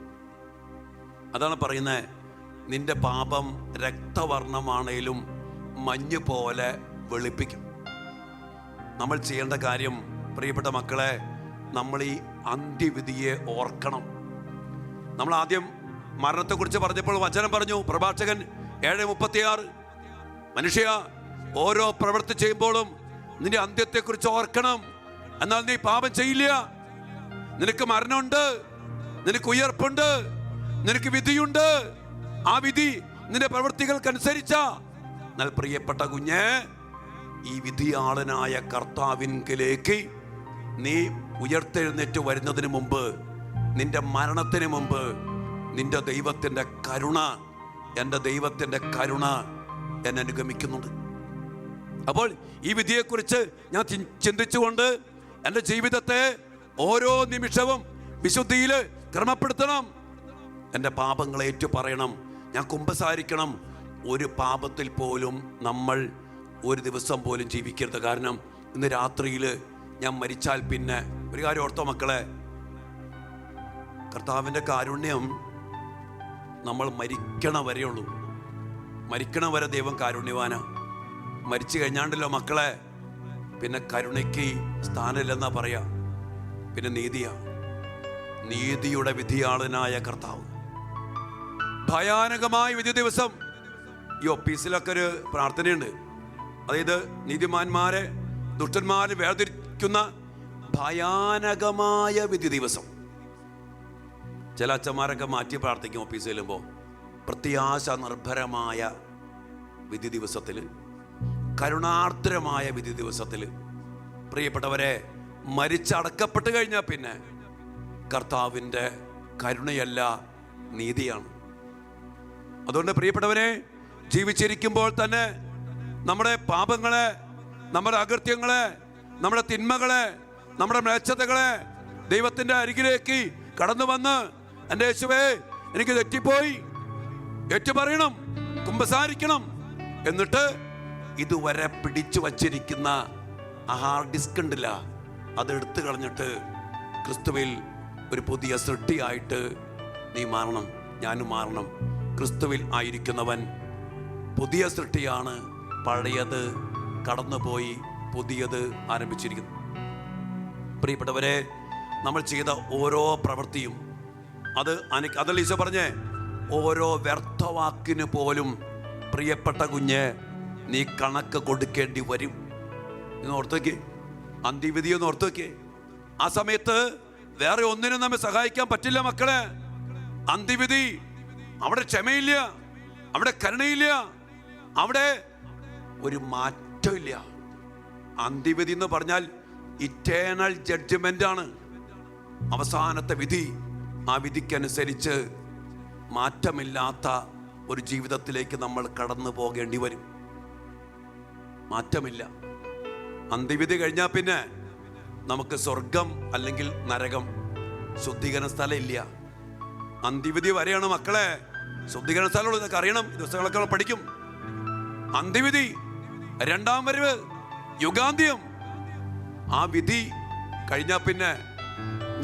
Speaker 1: അതാണ് പറയുന്നത്, നിന്റെ പാപം രക്തവർണ്ണമാണേലും മഞ്ഞ് പോലെ വെളുപ്പിക്കും. നമ്മൾ ചെയ്യേണ്ട കാര്യം, പ്രിയപ്പെട്ട മക്കളെ, നമ്മൾ ഈ അന്ത്യവിധിയെ ഓർക്കണം. നമ്മൾ ആദ്യം മരണത്തെക്കുറിച്ച് പറഞ്ഞപ്പോൾ വചനം പറഞ്ഞു, പ്രഭാഷകൻ 7:36, മനുഷ്യ, ഓരോ പ്രവൃത്തി ചെയ്യുമ്പോഴും നിന്റെ അന്ത്യത്തെക്കുറിച്ച് ഓർക്കണം, എന്നാൽ നീ പാപം ചെയ്യില്ല. നിനക്ക് മരണമുണ്ട്, നിനക്ക് ഉയർപ്പുണ്ട്, നിനക്ക് വിധിയുണ്ട്. ആ വിധി നിന്റെ പ്രവൃത്തികൾക്കനുസരിച്ച. എന്നാൽ പ്രിയപ്പെട്ട കുഞ്ഞ്, ഈ വിധിയാളനായ കർത്താവിൻകിലേക്ക് നീ ഉയർത്തെഴുന്നേറ്റ് വരുന്നതിന് മുമ്പ്, നിന്റെ മരണത്തിന് മുമ്പ്, നിന്റെ ദൈവത്തിൻ്റെ കരുണ, എൻ്റെ ദൈവത്തിൻ്റെ കരുണ എന്നെ അനുഗമിക്കുന്നുണ്ട്. അപ്പോൾ ഈ വിധിയെക്കുറിച്ച് ഞാൻ ചിന്തിച്ചുകൊണ്ട് എൻ്റെ ജീവിതത്തെ ഓരോ നിമിഷവും വിശുദ്ധിയിൽ ക്രമപ്പെടുത്തണം. എൻ്റെ പാപങ്ങളെ ഏറ്റു പറയണം, ഞാൻ കുമ്പസാരിക്കണം. ഒരു പാപത്തിൽ പോലും നമ്മൾ ഒരു ദിവസം പോലും ജീവിക്കരുത്. കാരണം ഇന്ന് രാത്രിയിൽ ഞാൻ മരിച്ചാൽ പിന്നെ ഒരു കാര്യം ഓർത്തോ മക്കളെ, കർത്താവിൻ്റെ കാരുണ്യം നമ്മൾ മരിക്കണ വരെയുള്ളൂ. മരിക്കണ വരെ ദൈവം കാരുണ്യവാനാ. മരിച്ചു കഴിഞ്ഞാണ്ടല്ലോ മക്കളെ, പിന്നെ കരുണയ്ക്ക് സ്ഥാനമില്ലെന്നാ പറയാ. പിന്നെ നീതിയാ, നീതിയുടെ വിധിയാളനായ കർത്താവ്. ഭയാനകമായ വിധി ദിവസം. ഈ ഓഫീസിലൊക്കെ ഒരു പ്രാർത്ഥനയുണ്ട്, അതായത് നീതിമാന്മാരെ ദുഷ്ടന്മാരെ വേർതിരിക്കുന്ന ഭയാനകമായ വിധി ദിവസം. ചില അച്ഛന്മാരൊക്കെ മാറ്റി പ്രാർത്ഥിക്കും ഓഫീസിൽ ചെല്ലുമ്പോൾ. പ്രത്യാശ നിർഭരമായ വിധി ദിവസത്തിൽ, കരുണാർദ്രമായ വിധി ദിവസത്തിൽ, പ്രിയപ്പെട്ടവരെ, മരിച്ചടക്കപ്പെട്ട് കഴിഞ്ഞാൽ പിന്നെ കർത്താവിൻ്റെ കരുണയല്ല, നീതിയാണ്. അതുകൊണ്ട് പ്രിയപ്പെട്ടവരെ, ജീവിച്ചിരിക്കുമ്പോൾ തന്നെ നമ്മുടെ പാപങ്ങളെ, നമ്മുടെ അകൃത്യങ്ങളെ, നമ്മുടെ തിന്മകളെ, നമ്മുടെ മ്ലേച്ഛതകളെ ദൈവത്തിൻ്റെ അരികിലേക്ക് കടന്നു വന്ന്, എൻ്റെ യേശുവേ എനിക്ക് തെറ്റിപ്പോയി, ഏറ്റുപറയണം, കുമ്പസാരിക്കണം. എന്നിട്ട് ഇതുവരെ പിടിച്ചു വച്ചിരിക്കുന്ന ആ ഹാർഡ് ഡിസ്ക് ഉണ്ടല്ല, അത് എടുത്തു കളഞ്ഞിട്ട് ക്രിസ്തുവിൽ ഒരു പുതിയ സൃഷ്ടിയായിട്ട് നീ മാറണം, ഞാനും മാറണം. ക്രിസ്തുവിൽ ആയിരിക്കുന്നവൻ പുതിയ സൃഷ്ടിയാണ്. പഴയത് കടന്നുപോയി, പുതിയത് ആരംഭിച്ചിരിക്കുന്നു. പ്രിയപ്പെട്ടവരെ, നമ്മൾ ചെയ്ത ഓരോ പ്രവൃത്തിയും അതല്ല ഈശോ പറഞ്ഞേ, ഓരോ വ്യർത്ഥവാക്കിന് പോലും പ്രിയപ്പെട്ട കുഞ്ഞ് നീ കണക്ക് കൊടുക്കേണ്ടി വരും. ഇന്ന് ഓർത്ത് വയ്ക്കേ, അന്ത്യവിധി ഒന്ന് ഓർത്ത് വയ്ക്കേ. ആ സമയത്ത് വേറെ ഒന്നിനും നമ്മെ സഹായിക്കാൻ പറ്റില്ല മക്കളെ. അന്ത്യവിധി, അവിടെ ക്ഷമയില്ല, അവിടെ കരുണയില്ല, അവിടെ ഒരു മാറ്റമില്ല. അന്ത്യവിധി എന്ന് പറഞ്ഞാൽ ഇറ്റേണൽ ജഡ്ജ്മെന്റ് ആണ്, അവസാനത്തെ വിധി. ആ വിധിക്കനുസരിച്ച് മാറ്റമില്ലാത്ത ഒരു ജീവിതത്തിലേക്ക് നമ്മൾ കടന്നു പോകേണ്ടി വരും. മാറ്റമില്ല. അന്ത്യവിധി കഴിഞ്ഞാൽ പിന്നെ നമുക്ക് സ്വർഗം അല്ലെങ്കിൽ നരകം, ശുദ്ധീകരണ സ്ഥലം ഇല്ല. അന്ത്യവിധി വരെയാണ് മക്കളെ ശുദ്ധീകരണ സ്ഥലമുള്ളൂ. ഇതൊക്കെ അറിയണം, ദിവസങ്ങളൊക്കെ പഠിക്കും. അന്ത്യവിധി, രണ്ടാം വരവ്, യുഗാന്ത്യം. ആ വിധി കഴിഞ്ഞാൽ പിന്നെ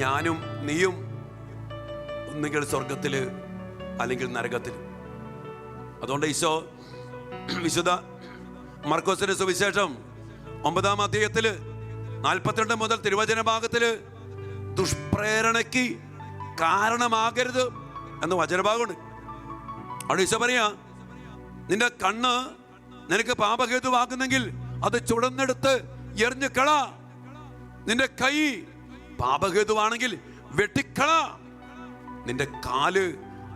Speaker 1: ഞാനും നീയും ഒന്നുകിൽ സ്വർഗത്തില് അല്ലെങ്കിൽ നരകത്തിൽ. അതുകൊണ്ട് ഈശോ വിശുദ്ധ മർക്കോസിന്റെ സുവിശേഷം 9-ാം അധ്യായത്തില് 42 മുതൽ തിരുവചന ഭാഗത്തില് ദുഷ്പ്രേരണയ്ക്ക് കാരണമാകരുത് എന്ന് വചനഭാഗമുണ്ട്. അവിടെ ഈശോ പറയാ, നിന്റെ കണ്ണ് നിനക്ക് പാപഹേതുവാകുന്നെങ്കിൽ അത് ചുടന്നെടുത്ത് എറിഞ്ഞു കള. നിന്റെ കൈ പാപഹേതുവാണെങ്കിൽ വെട്ടിക്കള. നിന്റെ കാല്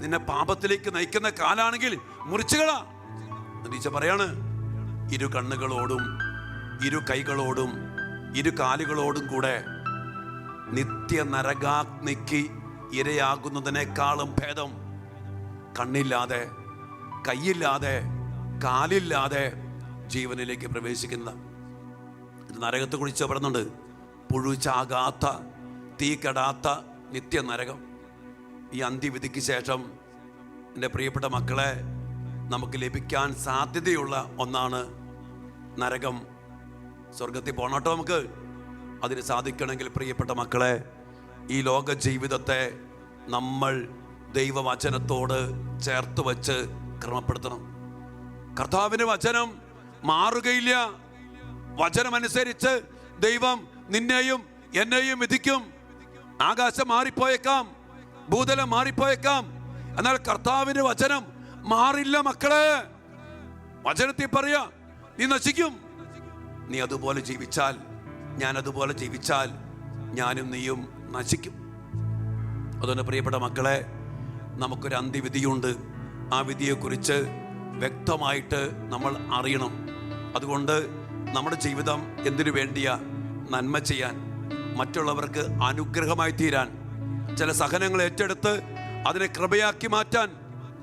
Speaker 1: നിന്നെ പാപത്തിലേക്ക് നയിക്കുന്ന കാലാണെങ്കിൽ മുറിച്ചുകള. ഈശോ പറയാണ്, ഇരു കണ്ണുകളോടും ഇരു കൈകളോടും ഇരു കാലുകളോടും കൂടെ നിത്യ നരകാഗ്നിക്ക് ഇരയാകുന്നതിനേക്കാളും ഭേദം കണ്ണില്ലാതെ കൈയില്ലാതെ കാലില്ലാതെ ജീവനിലേക്ക് പ്രവേശിക്കുന്ന. നരകത്തെ കുറിച്ച് പറയുന്നുണ്ട്, പുഴുചാകാത്ത തീ കെടാത്ത നിത്യ നരകം. ഈ അന്ത്യവിധിക്ക് ശേഷം എൻ്റെ പ്രിയപ്പെട്ട മക്കളെ, നമുക്ക് ലഭിക്കാൻ സാധ്യതയുള്ള ഒന്നാണ് നരകം. സ്വർഗത്തിൽ പോകണോട്ടോ നമുക്ക്. അതിന് സാധിക്കണമെങ്കിൽ പ്രിയപ്പെട്ട മക്കളെ, ഈ ലോക ജീവിതത്തെ നമ്മൾ ദൈവവചനത്തോട് ചേർത്ത് വച്ച് ക്രമപ്പെടുത്തണം. കർത്താവിൻ്റെ വചനം മാറുകയില്ല. വചനമനുസരിച്ച് ദൈവം നിന്നെയും എന്നെയും വിധിക്കും. ആകാശം മാറിപ്പോയേക്കാം, ഭൂതലം മാറിപ്പോയേക്കാം, എന്നാൽ കർത്താവിന്റെ വചനം മാറില്ല മക്കളെ. വചനത്തിൽ പറയാ, നീ നശിക്കും. നീ അതുപോലെ ജീവിച്ചാൽ, ഞാൻ അതുപോലെ ജീവിച്ചാൽ ഞാനും നീയും നശിക്കും. അതുകൊണ്ട് പ്രിയപ്പെട്ട മക്കളെ, നമുക്കൊരു അന്ത്യവിധിയുണ്ട്. ആ വിധിയെക്കുറിച്ച് വ്യക്തമായിട്ട് നമ്മൾ അറിയണം. അതുകൊണ്ട് നമ്മുടെ ജീവിതം എന്തിനു വേണ്ടിയാ? നന്മ ചെയ്യാൻ, മറ്റുള്ളവർക്ക് അനുഗ്രഹമായി തീരാൻ, ചില സഹനങ്ങൾ ഏറ്റെടുത്ത് അതിനെ കൃപയാക്കി മാറ്റാൻ.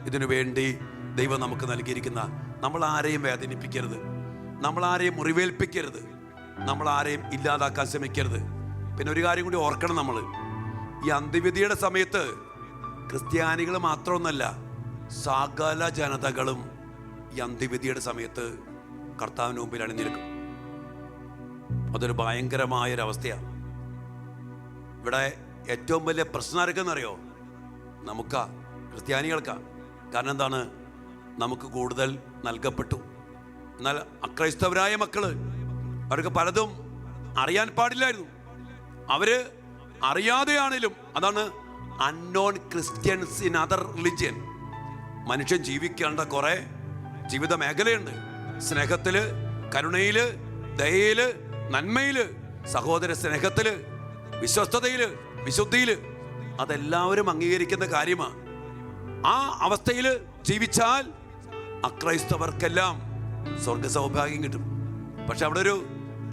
Speaker 1: ഇതിനു വേണ്ടി ദൈവം നമുക്ക് നൽകിയിരിക്കുന്ന, നമ്മൾ ആരെയും വേദനിപ്പിക്കരുത്, നമ്മൾ ആരെയും മുറിവേൽപ്പിക്കരുത്, നമ്മൾ ആരെയും ഇല്ലാതാക്കാൻ ശ്രമിക്കരുത്. പിന്നെ ഒരു കാര്യം കൂടി ഓർക്കണം, നമ്മൾ ഈ അന്ത്യവിധിയുടെ സമയത്ത് ക്രിസ്ത്യാനികൾ മാത്രമൊന്നല്ല, സകല ജനതകളും ഈ അന്ത്യവിധിയുടെ സമയത്ത് കർത്താവിന് മുമ്പിൽ അണിനിരക്കും. അതൊരു ഭയങ്കരമായൊരവസ്ഥയാണ്. ഇവിടെ ഏറ്റവും വലിയ പ്രശ്നം ആർക്കെന്നറിയോ? നമുക്കാ, ക്രിസ്ത്യാനികൾക്കാ. കാരണം എന്താണ്? നമുക്ക് കൂടുതൽ നൽകപ്പെട്ടു. എന്നാൽ അക്രൈസ്തവരായ മക്കള്, അവർക്ക് പലതും അറിയാൻ പാടില്ലായിരുന്നു. അവര് അറിയാതെയാണേലും, അതാണ് unknown Christians in other religion. മനുഷ്യൻ ജീവിക്കേണ്ട കുറെ ജീവിത മേഖലയുണ്ട്. സ്നേഹത്തില്, കരുണയില്, ദയയില്, നന്മയില്, സഹോദര സ്നേഹത്തില്, വിശ്വസ്തതയില്, വിശുദ്ധിയില്, അതെല്ലാവരും അംഗീകരിക്കുന്ന കാര്യമാണ്. ആ അവസ്ഥയിൽ ജീവിച്ചാൽ അക്രൈസ്തവർക്കെല്ലാം സ്വർഗ സൗഭാഗ്യം കിട്ടും. പക്ഷെ അവിടെ ഒരു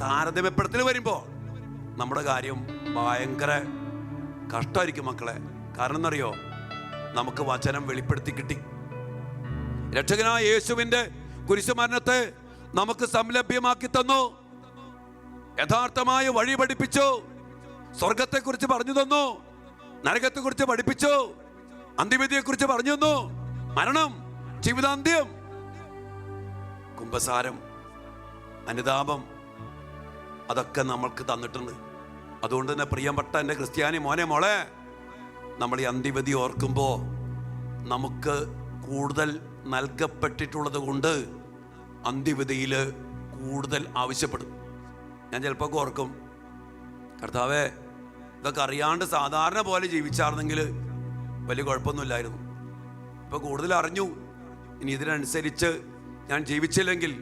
Speaker 1: താരതമ്യപ്പെടുത്തൽ വരുമ്പോൾ നമ്മുടെ കാര്യം ഭയങ്കര കഷ്ടമായിരിക്കും മക്കളെ. കാരണം എന്നറിയോ? നമുക്ക് വചനം വെളിപ്പെടുത്തി കിട്ടി. രക്ഷകനായ യേശുവിന്റെ കുരിശുമരണത്തെ നമുക്ക് സംലഭ്യമാക്കി തന്നു. യഥാർത്ഥമായ വഴി പഠിപ്പിച്ചു. സ്വർഗത്തെക്കുറിച്ച് പറഞ്ഞു തന്നു, നരകത്തെക്കുറിച്ച് പഠിപ്പിച്ചു, അന്ത്യവിധിയെക്കുറിച്ച് പറഞ്ഞു തന്നു. മരണം, ജീവിതാന്ത്യം, കുമ്പസാരം, അനുതാപം, അതൊക്കെ നമ്മൾക്ക് തന്നിട്ടുണ്ട്. അതുകൊണ്ട് തന്നെ പ്രിയപ്പെട്ട എൻ്റെ ക്രിസ്ത്യാനി മോനെ മോളെ, നമ്മൾ ഈ അന്ത്യവിധി ഓർക്കുമ്പോൾ നമുക്ക് കൂടുതൽ നൽകപ്പെട്ടിട്ടുള്ളത് കൊണ്ട് അന്ത്യവിധിയിൽ കൂടുതൽ ആവശ്യപ്പെടും. ഞാൻ ചിലപ്പോൾ ഓർക്കും, കർത്താവേ, ഇതൊക്കെ അറിയാണ്ട് സാധാരണ പോലെ ജീവിച്ചായിരുന്നെങ്കിൽ വലിയ കുഴപ്പമൊന്നുമില്ലായിരുന്നു. ഇപ്പോൾ കൂടുതൽ അറിഞ്ഞു, ഇനി ഇതിനനുസരിച്ച് ഞാൻ ജീവിച്ചില്ലെങ്കിൽ,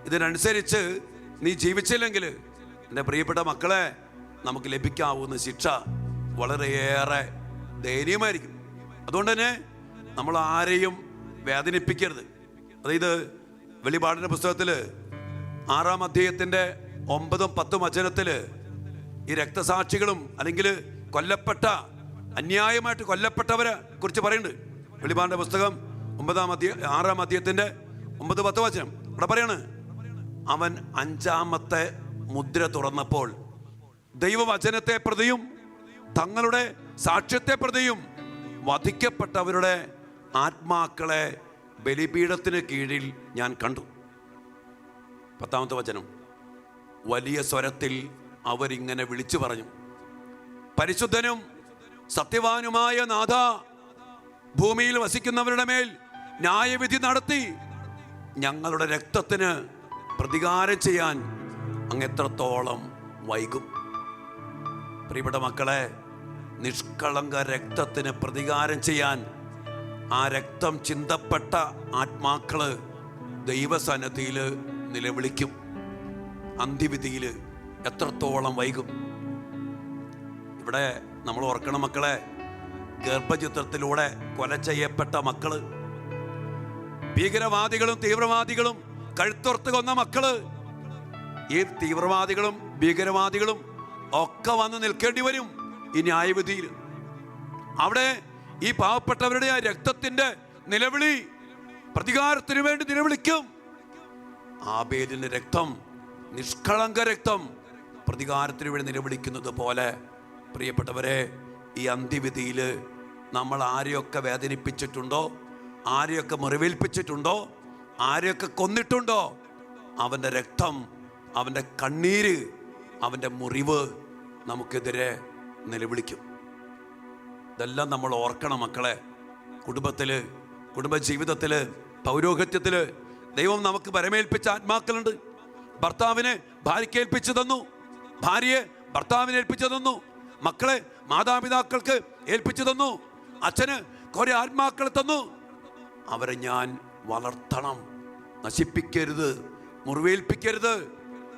Speaker 1: ഇതിനനുസരിച്ച് നീ ജീവിച്ചില്ലെങ്കിൽ, എൻ്റെ പ്രിയപ്പെട്ട മക്കളെ, നമുക്ക് ലഭിക്കാവുന്ന ശിക്ഷ വളരെയേറെ ദയനീയമായിരിക്കും. അതുകൊണ്ട് തന്നെ നമ്മൾ ആരെയും വേദനിപ്പിക്കരുത്. അതായത് വെളിപാടിൻ്റെ പുസ്തകത്തിൽ 6-ാം അധ്യായത്തിൻ്റെ 9-10 വചനത്തിൽ ഈ രക്തസാക്ഷികളും അല്ലെങ്കിൽ കൊല്ലപ്പെട്ട, അന്യായമായിട്ട് കൊല്ലപ്പെട്ടവരെ കുറിച്ച് പറയുന്നുണ്ട്. വെളിപാടിൻ്റെ പുസ്തകം 6-ാം അധ്യായത്തിൻ്റെ 9-10 വചനം ഇവിടെ പറയാണ്, അവൻ 5-ാമത്തെ മുദ്ര തുറന്നപ്പോൾ ദൈവവചനത്തെ പ്രതിയും തങ്ങളുടെ സാക്ഷ്യത്തെ പ്രതിയും വധിക്കപ്പെട്ടവരുടെ ആത്മാക്കളെ ബലിപീഠത്തിന് കീഴിൽ ഞാൻ കണ്ടു. 10-ാമത്തെ വചനം, വലിയ സ്വരത്തിൽ അവരിങ്ങനെ വിളിച്ചു പറഞ്ഞു, പരിശുദ്ധനും സത്യവാനുമായ നാഥ, ഭൂമിയിൽ വസിക്കുന്നവരുടെ മേൽ ന്യായവിധി നടത്തി ഞങ്ങളുടെ രക്തത്തിന് പ്രതികാരം ചെയ്യാൻ അങ്ങ് എത്രത്തോളം വൈകും. പ്രിയപ്പെട്ട മക്കളെ, നിഷ്കളങ്ക രക്തത്തിന് പ്രതികാരം ചെയ്യാൻ ആ രക്തം ചിന്തപ്പെട്ട ആത്മാക്കള് ദൈവസന്നിധിയിൽ നിലവിളിക്കും. അന്ത്യവിധിയിൽ എത്രത്തോളം വൈകും. ഇവിടെ നമ്മൾ ഓർക്കണം മക്കളെ, ഗർഭചിത്രത്തിലൂടെ കൊല ചെയ്യപ്പെട്ട മക്കള്, ഭീകരവാദികളും തീവ്രവാദികളും കഴുത്തോർത്ത് കൊന്ന മക്കള്, ഈ തീവ്രവാദികളും ഭീകരവാദികളും ഒക്കെ വന്ന് നിൽക്കേണ്ടി വരും ഈ ന്യായവിധിയിൽ. അവിടെ ഈ പാവപ്പെട്ടവരുടെ ആ രക്തത്തിന്റെ നിലവിളി പ്രതികാരത്തിന് വേണ്ടി നിലവിളിക്കും. ആബേലിന്റെ രക്തം, നിഷ്കളങ്ക രക്തം പ്രതികാരത്തിന് വേണ്ടി നിലവിളിക്കുന്നത് പോലെ പ്രിയപ്പെട്ടവരെ, ഈ അന്ത്യവിധിയിൽ നമ്മൾ ആരെയൊക്കെ വേദനിപ്പിച്ചിട്ടുണ്ടോ, ആരെയൊക്കെ മുറിവേൽപ്പിച്ചിട്ടുണ്ടോ, ആരെയൊക്കെ കൊന്നിട്ടുണ്ടോ, അവൻ്റെ രക്തം, അവൻ്റെ കണ്ണീര്, അവൻ്റെ മുറിവ് നമുക്കെതിരെ നിലവിളിക്കും. ഇതെല്ലാം നമ്മൾ ഓർക്കണം മക്കളെ. കുടുംബത്തിൽ, കുടുംബജീവിതത്തിൽ, പൗരോഹിത്യത്തിൽ ദൈവം നമുക്ക് വരമേൽപ്പിച്ച ആത്മാക്കളുണ്ട്. ഭർത്താവിനെ ഭാര്യയ്ക്ക് ഏൽപ്പിച്ചു തന്നു, ഭാര്യയെ ഭർത്താവിനെ ഏൽപ്പിച്ചു തന്നു, മക്കളെ മാതാപിതാക്കൾക്ക് ഏൽപ്പിച്ചു തന്നു, അച്ഛന് കുറെ ആത്മാക്കൾ തന്നു. അവരെ ഞാൻ വളർത്തണം, നശിപ്പിക്കരുത്, മുറിവേൽപ്പിക്കരുത്.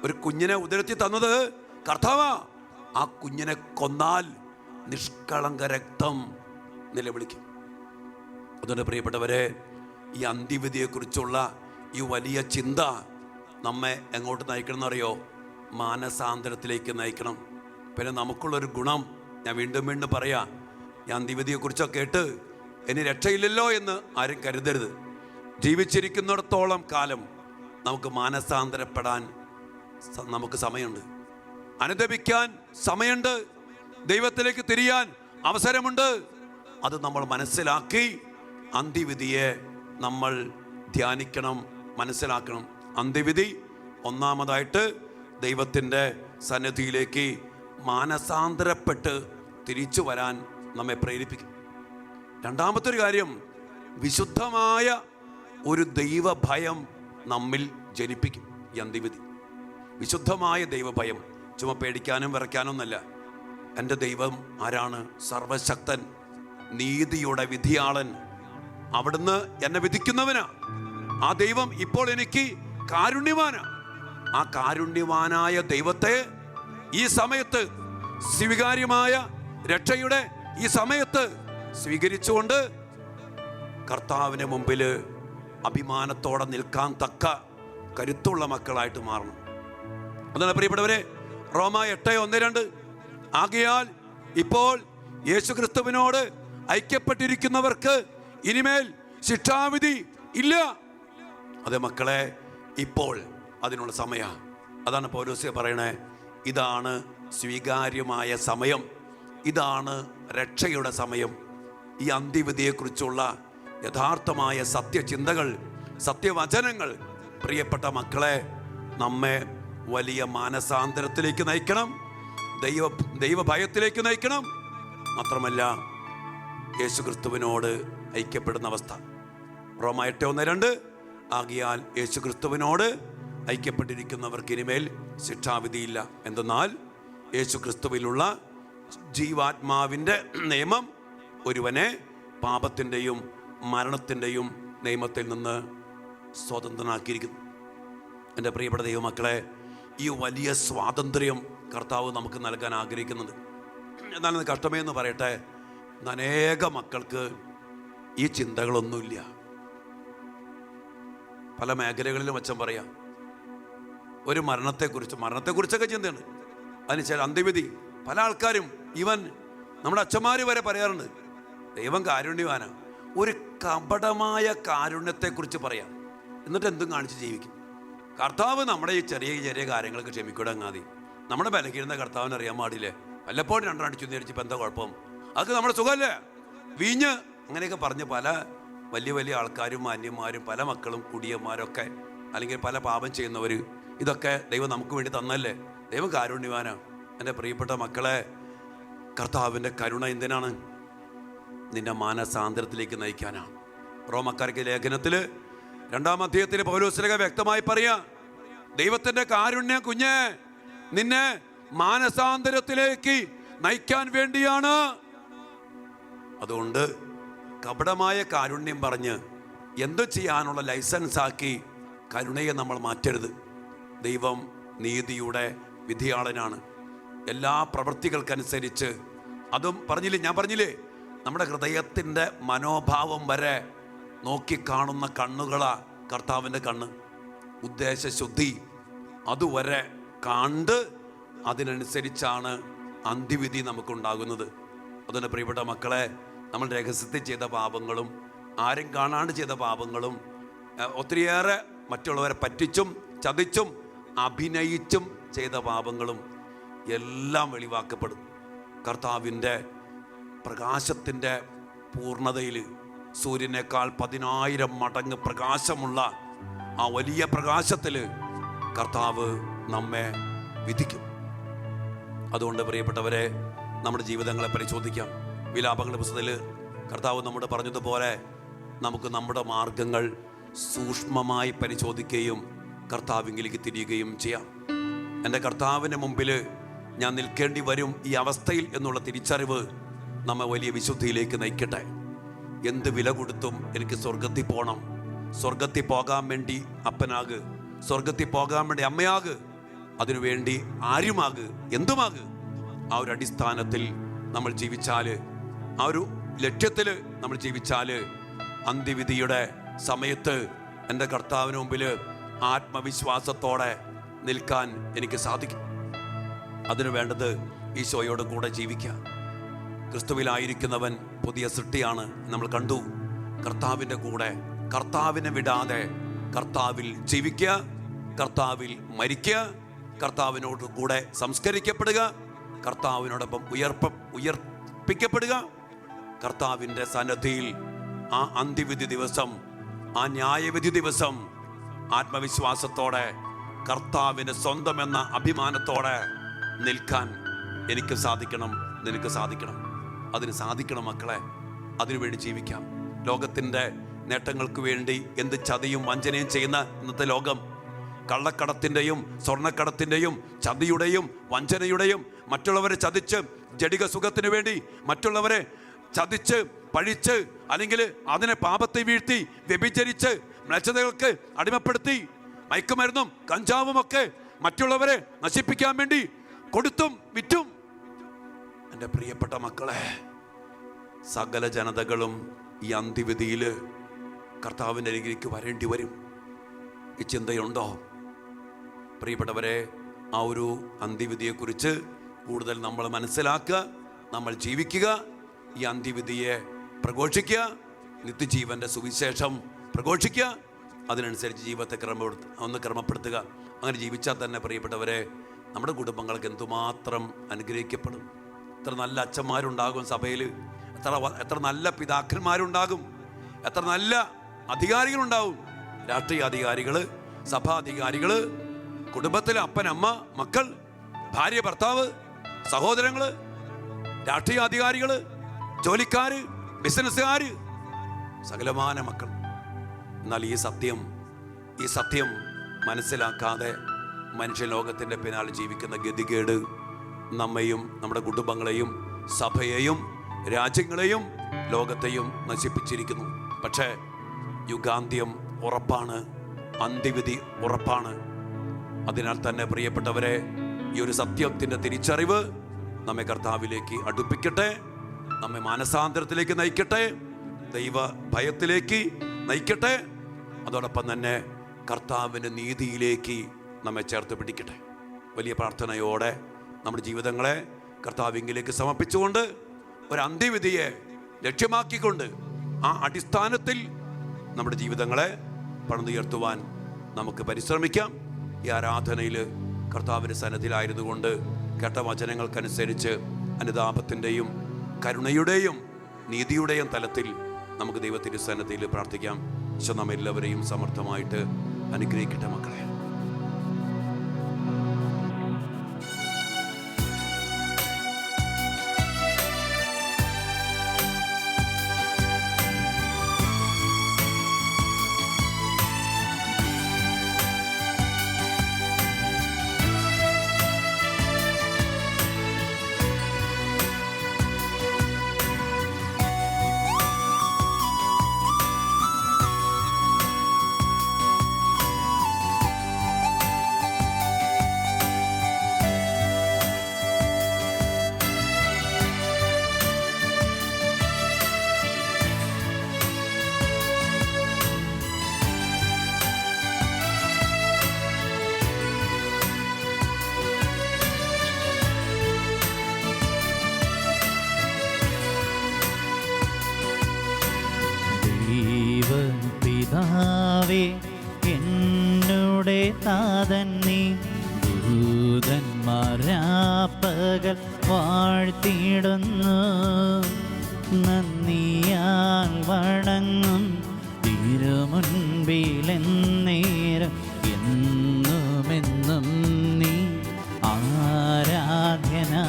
Speaker 1: ഒരു കുഞ്ഞിനെ ഉദരത്തിൽ തന്നത് കർത്താവാ. ആ കുഞ്ഞിനെ കൊന്നാൽ നിഷ്കളങ്ക രക്തം നിലവിളിക്കും. അതുകൊണ്ട് പ്രിയപ്പെട്ടവരെ, ഈ അന്ത്യവിധിയെക്കുറിച്ചുള്ള ഈ വലിയ ചിന്ത നമ്മെ എങ്ങോട്ട് നയിക്കണം എന്നറിയോ? മാനസാന്തരത്തിലേക്ക് നയിക്കണം. പിന്നെ നമുക്കുള്ളൊരു ഗുണം, ഞാൻ വീണ്ടും വീണ്ടും പറയാം, ഈ അന്ത്യവിധിയെക്കുറിച്ചൊക്കെ കേട്ട് ഇനി രക്ഷയില്ലല്ലോ എന്ന് ആരും കരുതരുത്. ജീവിച്ചിരിക്കുന്നിടത്തോളം കാലം നമുക്ക് മാനസാന്തരപ്പെടാൻ നമുക്ക് സമയമുണ്ട്, അനുദപിക്കാൻ സമയമുണ്ട്, ദൈവത്തിലേക്ക് തിരിയാൻ അവസരമുണ്ട്. അത് നമ്മൾ മനസ്സിലാക്കി അന്ത്യവിധിയെ നമ്മൾ ധ്യാനിക്കണം, മനസ്സിലാക്കണം. അന്ത്യവിധി ഒന്നാമതായിട്ട് ദൈവത്തിൻ്റെ സന്നിധിയിലേക്ക് മാനസാന്തരപ്പെട്ട് തിരിച്ചു വരാൻ നമ്മെ പ്രേരിപ്പിക്കും. രണ്ടാമത്തെ ഒരു കാര്യം, വിശുദ്ധമായ ഒരു ദൈവഭയം നമ്മിൽ ജനിപ്പിക്കും ഈ അന്ത്യവിധി. വിശുദ്ധമായ ദൈവഭയം, ചുമ പേടിക്കാനും വിറയ്ക്കാനും ഒന്നല്ല. എൻ്റെ ദൈവം ആരാണ്? സർവശക്തൻ, നീതിയുടെ വിധിയാളൻ, അവിടുന്ന് എന്നെ വിധിക്കുന്നവനാ. ആ ദൈവം ഇപ്പോൾ എനിക്ക് കാരുണ്യവാനാ. ആ കാരുണ്യവാനായ ദൈവത്തെ ഈ സമയത്ത്, സ്വീകാര്യമായ രക്ഷയുടെ ഈ സമയത്ത് സ്വീകരിച്ചുകൊണ്ട് കർത്താവിന് മുമ്പിൽ അഭിമാനത്തോടെ നിൽക്കാൻ തക്ക കരുത്തുള്ള മക്കളായിട്ട് മാറണം. അതാണ് പ്രിയപ്പെട്ടവരെ, റോമ 8:1-2, ആകയാൽ ഇപ്പോൾ യേശുക്രിസ്തുവിനോട് ഐക്യപ്പെട്ടിരിക്കുന്നവർക്ക് ഇനിമേൽ ശിക്ഷാവിധി ഇല്ല. അതെ മക്കളെ, ഇപ്പോൾ അതിനുള്ള സമയമാണ്. അതാണ് പൗലോസ് പറയണേ, ഇതാണ് സ്വീകാര്യമായ സമയം, ഇതാണ് രക്ഷയുടെ സമയം. ഈ അന്ത്യവിധിയെക്കുറിച്ചുള്ള യഥാർത്ഥമായ സത്യചിന്തകൾ, സത്യവചനങ്ങൾ പ്രിയപ്പെട്ട മക്കളെ നമ്മെ വലിയ മാനസാന്തരത്തിലേക്ക് നയിക്കണം, ദൈവഭയത്തിലേക്ക് നയിക്കണം. മാത്രമല്ല യേശുക്രിസ്തുവിനോട് ഐക്യപ്പെടുന്ന അവസ്ഥ. റോമ 8:1-2, ആകയാൽ യേശുക്രിസ്തുവിനോട് ഐക്യപ്പെട്ടിരിക്കുന്നവർക്ക് ഇനിമേൽ ശിക്ഷാവിധിയില്ല. എന്തെന്നാൽ യേശുക്രിസ്തുവിലുള്ള ജീവാത്മാവിൻ്റെ നിയമം ഒരുവനെ പാപത്തിൻ്റെയും മരണത്തിൻ്റെയും നിയമത്തിൽ നിന്ന് സ്വതന്ത്രനാക്കിയിരിക്കുന്നു. എൻ്റെ പ്രിയപ്പെട്ട ദൈവമക്കളെ, ഈ വലിയ സ്വാതന്ത്ര്യം കർത്താവ് നമുക്ക് നൽകാൻ ആഗ്രഹിക്കുന്നുണ്ട്. എന്നാലും കഷ്ടമേ എന്ന് പറയട്ടെ, അനേക മക്കൾക്ക് ഈ ചിന്തകളൊന്നുമില്ല. പല മേഖലകളിലും അച്ഛൻ പറയാം, ഒരു മരണത്തെക്കുറിച്ചൊക്കെ ചിന്തയാണ്. അതിന് ചില അന്ത്യവിധി. പല ആൾക്കാരും, ഈവൻ നമ്മുടെ അച്ഛന്മാര് വരെ പറയാറുണ്ട്, ദൈവം കാരുണ്യവാനാ. ഒരു കപടമായ കാരുണ്യത്തെക്കുറിച്ച് പറയാം, എന്നിട്ട് എന്തും കാണിച്ച് ജീവിക്കും. കർത്താവ് നമ്മുടെ ഈ ചെറിയ ചെറിയ കാര്യങ്ങൾക്ക് ക്ഷമിക്കൂടങ്ങാതി. നമ്മുടെ ബലഹീനത കർത്താവിന് അറിയാൻ പാടില്ലേ? വല്ലപ്പോഴും രണ്ടടിച്ചു നേരിച്ചപ്പോൾ എന്താ കുഴപ്പം? അതൊക്കെ നമ്മുടെ സുഖമല്ലേ? വീഞ്ഞ് അങ്ങനെയൊക്കെ പറഞ്ഞ് പല വലിയ വലിയ ആൾക്കാരും മാന്യന്മാരും പല മക്കളും കുടിയന്മാരൊക്കെ അല്ലെങ്കിൽ പല പാപം ചെയ്യുന്നവർ, ഇതൊക്കെ ദൈവം നമുക്ക് വേണ്ടി തന്നല്ലേ. ദൈവം കാരുണ്യവാനാണ്. എൻ്റെ പ്രിയപ്പെട്ട മക്കളെ, കർത്താവിൻ്റെ കരുണ എന്തിനാണ്? നിന്റെ മാനസാന്തരത്തിലേക്ക് നയിക്കാനാണ്. റോമക്കാർക്ക് ലേഖനത്തിൽ 2-ാം അധ്യായത്തിൽ പൗലോസ്ലീഹ വ്യക്തമായി പറയാ, ദൈവത്തിന്റെ കാരുണ്യം കുഞ്ഞെ നിന്നെ മാനസാന്തരത്തിലേക്ക് നയിക്കാൻ വേണ്ടിയാണ്. അതുകൊണ്ട് കപടമായ കാരുണ്യം പറഞ്ഞ് എന്ത് ചെയ്യാനുള്ള ലൈസൻസ് ആക്കി കരുണയെ നമ്മൾ മാറ്റരുത്. ദൈവം നീതിയുടെ വിധിയാളനാണ്. എല്ലാ പ്രവൃത്തികൾക്കനുസരിച്ച്, അതും ഞാൻ പറഞ്ഞില്ലേ, നമ്മുടെ ഹൃദയത്തിൻ്റെ മനോഭാവം വരെ നോക്കിക്കാണുന്ന കണ്ണുകളാ കർത്താവിൻ്റെ കണ്ണ്. ഉദ്ദേശശുദ്ധി അതുവരെ കണ്ട് അതിനനുസരിച്ചാണ് അന്ത്യവിധി നമുക്കുണ്ടാകുന്നത്. അതുകൊണ്ട് പ്രിയപ്പെട്ട മക്കളെ, നമ്മൾ രഹസ്യത്തിൽ ചെയ്ത പാപങ്ങളും ആരും കാണാണ്ട് ചെയ്ത പാപങ്ങളും ഒത്തിരിയേറെ മറ്റുള്ളവരെ പറ്റിച്ചും ചതിച്ചും അഭിനയിച്ചും ചെയ്ത പാപങ്ങളും എല്ലാം വെളിവാക്കപ്പെടും. കർത്താവിൻ്റെ പ്രകാശത്തിൻ്റെ പൂർണ്ണതയിൽ സൂര്യനേക്കാൾ 10,000 മടങ്ങ് പ്രകാശമുള്ള ആ വലിയ പ്രകാശത്തിൽ കർത്താവ് നമ്മെ വിധിക്കും. അതുകൊണ്ട് പ്രിയപ്പെട്ടവരെ, നമ്മുടെ ജീവിതങ്ങളെ പരിശോധിക്കാം. വിലാപങ്ങളുടെ പുസ്തകത്തിൽ കർത്താവ് നമ്മോട് പറഞ്ഞതുപോലെ നമുക്ക് നമ്മുടെ മാർഗങ്ങൾ സൂക്ഷ്മമായി പരിശോധിക്കുകയും കർത്താവിലേക്ക് തിരിയുകയും ചെയ്യാം. എൻ്റെ കർത്താവിൻ്റെ മുമ്പിൽ ഞാൻ നിൽക്കേണ്ടി വരും ഈ അവസ്ഥയിൽ എന്നുള്ള തിരിച്ചറിവ് നമ്മെ വലിയ വിശുദ്ധിയിലേക്ക് നയിക്കട്ടെ. എന്ത് വില കൊടുത്തും എനിക്ക് സ്വർഗത്തിൽ പോകണം. സ്വർഗത്തിൽ പോകാൻ വേണ്ടി അപ്പനാക്, സ്വർഗത്തിൽ പോകാൻ വേണ്ടി അമ്മയാക്, അതിനുവേണ്ടി ആരുമാക്, എന്തുമാക്. ആ ഒരു അടിസ്ഥാനത്തിൽ നമ്മൾ ജീവിച്ചാൽ, ആ ഒരു ലക്ഷ്യത്തിൽ നമ്മൾ ജീവിച്ചാൽ, അന്ത്യവിധിയുടെ സമയത്ത് എൻ്റെ കർത്താവിന് മുമ്പിൽ ആത്മവിശ്വാസത്തോടെ നിൽക്കാൻ എനിക്ക് സാധിക്കും. അതിനു വേണ്ടത് ഈശോയോട് കൂടെ ജീവിക്കുക. ക്രിസ്തുവിലായിരിക്കുന്നവൻ പുതിയ സൃഷ്ടിയാണ് നമ്മൾ കണ്ടു. കർത്താവിൻ്റെ കൂടെ, കർത്താവിനെ വിടാതെ കർത്താവിൽ ജീവിക്കുക, കർത്താവിൽ മരിക്കുക, കർത്താവിനോട് കൂടെ സംസ്കരിക്കപ്പെടുക, കർത്താവിനോടൊപ്പം ഉയർപ്പിക്കപ്പെടുക. കർത്താവിൻ്റെ സന്നിധിയിൽ ആ അന്ത്യവിധി ദിവസം, ആ ന്യായവിധി ദിവസം ആത്മവിശ്വാസത്തോടെ കർത്താവിന് സ്വന്തമെന്ന അഭിമാനത്തോടെ നിൽക്കാൻ എനിക്ക് സാധിക്കണം, നിനക്ക് സാധിക്കണം. അതിന് സാധിക്കണം മക്കളെ. അതിനുവേണ്ടി ജീവിക്കാം. ലോകത്തിൻ്റെ നേട്ടങ്ങൾക്ക് വേണ്ടി എന്ത് ചതിയും വഞ്ചനയും ചെയ്യുന്ന ഇന്നത്തെ ലോകം, കള്ളക്കടത്തിൻ്റെയും സ്വർണ്ണക്കടത്തിൻ്റെയും ചതിയുടെയും വഞ്ചനയുടെയും, മറ്റുള്ളവരെ ചതിച്ച് ജഡിക സുഖത്തിന് വേണ്ടി മറ്റുള്ളവരെ ചതിച്ച് പഴിച്ച് അല്ലെങ്കിൽ അതിനെ പാപത്തെ വീഴ്ത്തി വ്യഭിചരിച്ച് മ്ലേച്ഛതകൾക്ക് അടിമപ്പെടുത്തി മയക്കുമരുന്നും കഞ്ചാവുമൊക്കെ മറ്റുള്ളവരെ നശിപ്പിക്കാൻ വേണ്ടി കൊടുത്തും വിറ്റും. എൻ്റെ പ്രിയപ്പെട്ട മക്കളെ, സകല ജനതകളും ഈ അന്ത്യവിധിയിൽ കർത്താവിൻ്റെ അരികിലേക്ക് വരേണ്ടി വരും. ഈ ചിന്തയുണ്ടോ പ്രിയപ്പെട്ടവരെ? ആ ഒരു അന്ത്യവിധിയെക്കുറിച്ച് കൂടുതൽ നമ്മൾ മനസ്സിലാക്കുക, നമ്മൾ ജീവിക്കുക, ഈ അന്ത്യവിധിയെ പ്രഘോഷിക്കുക, നിത്യജീവൻ്റെ സുവിശേഷം പ്രഘോഷിക്കുക, അതിനനുസരിച്ച് ജീവിതത്തെ ക്രമപ്പെടുത്തുക. അങ്ങനെ ജീവിച്ചാൽ തന്നെ പ്രിയപ്പെട്ടവരെ, നമ്മുടെ കുടുംബങ്ങൾക്ക് എന്തുമാത്രം അനുഗ്രഹിക്കപ്പെടും. എത്ര നല്ല അച്ഛന്മാരുണ്ടാകും സഭയിൽ, എത്ര നല്ല പിതാക്കന്മാരുണ്ടാകും, എത്ര നല്ല അധികാരികളുണ്ടാവും. രാഷ്ട്രീയ അധികാരികൾ, സഭാധികാരികൾ, കുടുംബത്തിലെ അപ്പൻ അമ്മ മക്കൾ, ഭാര്യ ഭർത്താവ്, സഹോദരങ്ങൾ, രാഷ്ട്രീയ അധികാരികൾ, ജോലിക്കാർ, ബിസിനസ്സുകാർ, സകലമാന മക്കൾ. എന്നാൽ ഈ സത്യം മനസ്സിലാക്കാതെ മനുഷ്യലോകത്തിൻ്റെ പിന്നാലെ ജീവിക്കുന്ന ഗതികേട് നമ്മെയും നമ്മുടെ കുടുംബങ്ങളെയും സഭയെയും രാജ്യങ്ങളെയും ലോകത്തെയും നശിപ്പിച്ചിരിക്കുന്നു. പക്ഷേ യുഗാന്ത്യം ഉറപ്പാണ്, അന്ത്യവിധി ഉറപ്പാണ്. അതിനാൽ തന്നെ പ്രിയപ്പെട്ടവരെ, ഈ ഒരു സത്യത്തിൻ്റെ തിരിച്ചറിവ് നമ്മെ കർത്താവിലേക്ക് അടുപ്പിക്കട്ടെ, നമ്മെ മാനസാന്തരത്തിലേക്ക് നയിക്കട്ടെ. ദൈവ ഭയത്തിലേക്ക് നയിക്കട്ടെ. അതോടൊപ്പം തന്നെ കർത്താവിൻ്റെ നീതിയിലേക്ക് നമ്മെ ചേർത്ത് പിടിക്കട്ടെ. വലിയ പ്രാർത്ഥനയോടെ നമ്മുടെ ജീവിതങ്ങളെ കർത്താവിങ്കിലേക്ക് സമർപ്പിച്ചുകൊണ്ട് ഒരു അന്ത്യവിധിയെ ലക്ഷ്യമാക്കിക്കൊണ്ട് ആ അടിസ്ഥാനത്തിൽ നമ്മുടെ ജീവിതങ്ങളെ പണിതുയർത്തുവാൻ നമുക്ക് പരിശ്രമിക്കാം. ഈ ആരാധനയിൽ കർത്താവിൻ്റെ സന്നിധിയിലായിരുന്നു കൊണ്ട് കേട്ട വചനങ്ങൾക്കനുസരിച്ച് അനുതാപത്തിൻ്റെയും കരുണയുടെയും നീതിയുടെയും തലത്തിൽ നമുക്ക് ദൈവത്തിൻ്റെ സന്നിധിയിൽ പ്രാർത്ഥിക്കാം. ഈശോ നമ്മെല്ലാവരെയും സമർത്ഥമായിട്ട് അനുഗ്രഹിക്കട്ടെ മക്കളെ.
Speaker 2: പിതാവേ എന്നുടെ താതൻ നീ, ദൂതന്മാരാപ്പകൽ വാഴ്ത്തിയിടുന്നു. നന്ദിയാൽ വണങ്ങും തിരുമുൻപിലെന്നേരം എന്നുമെന്നും നീ ആരാധ്യനാ.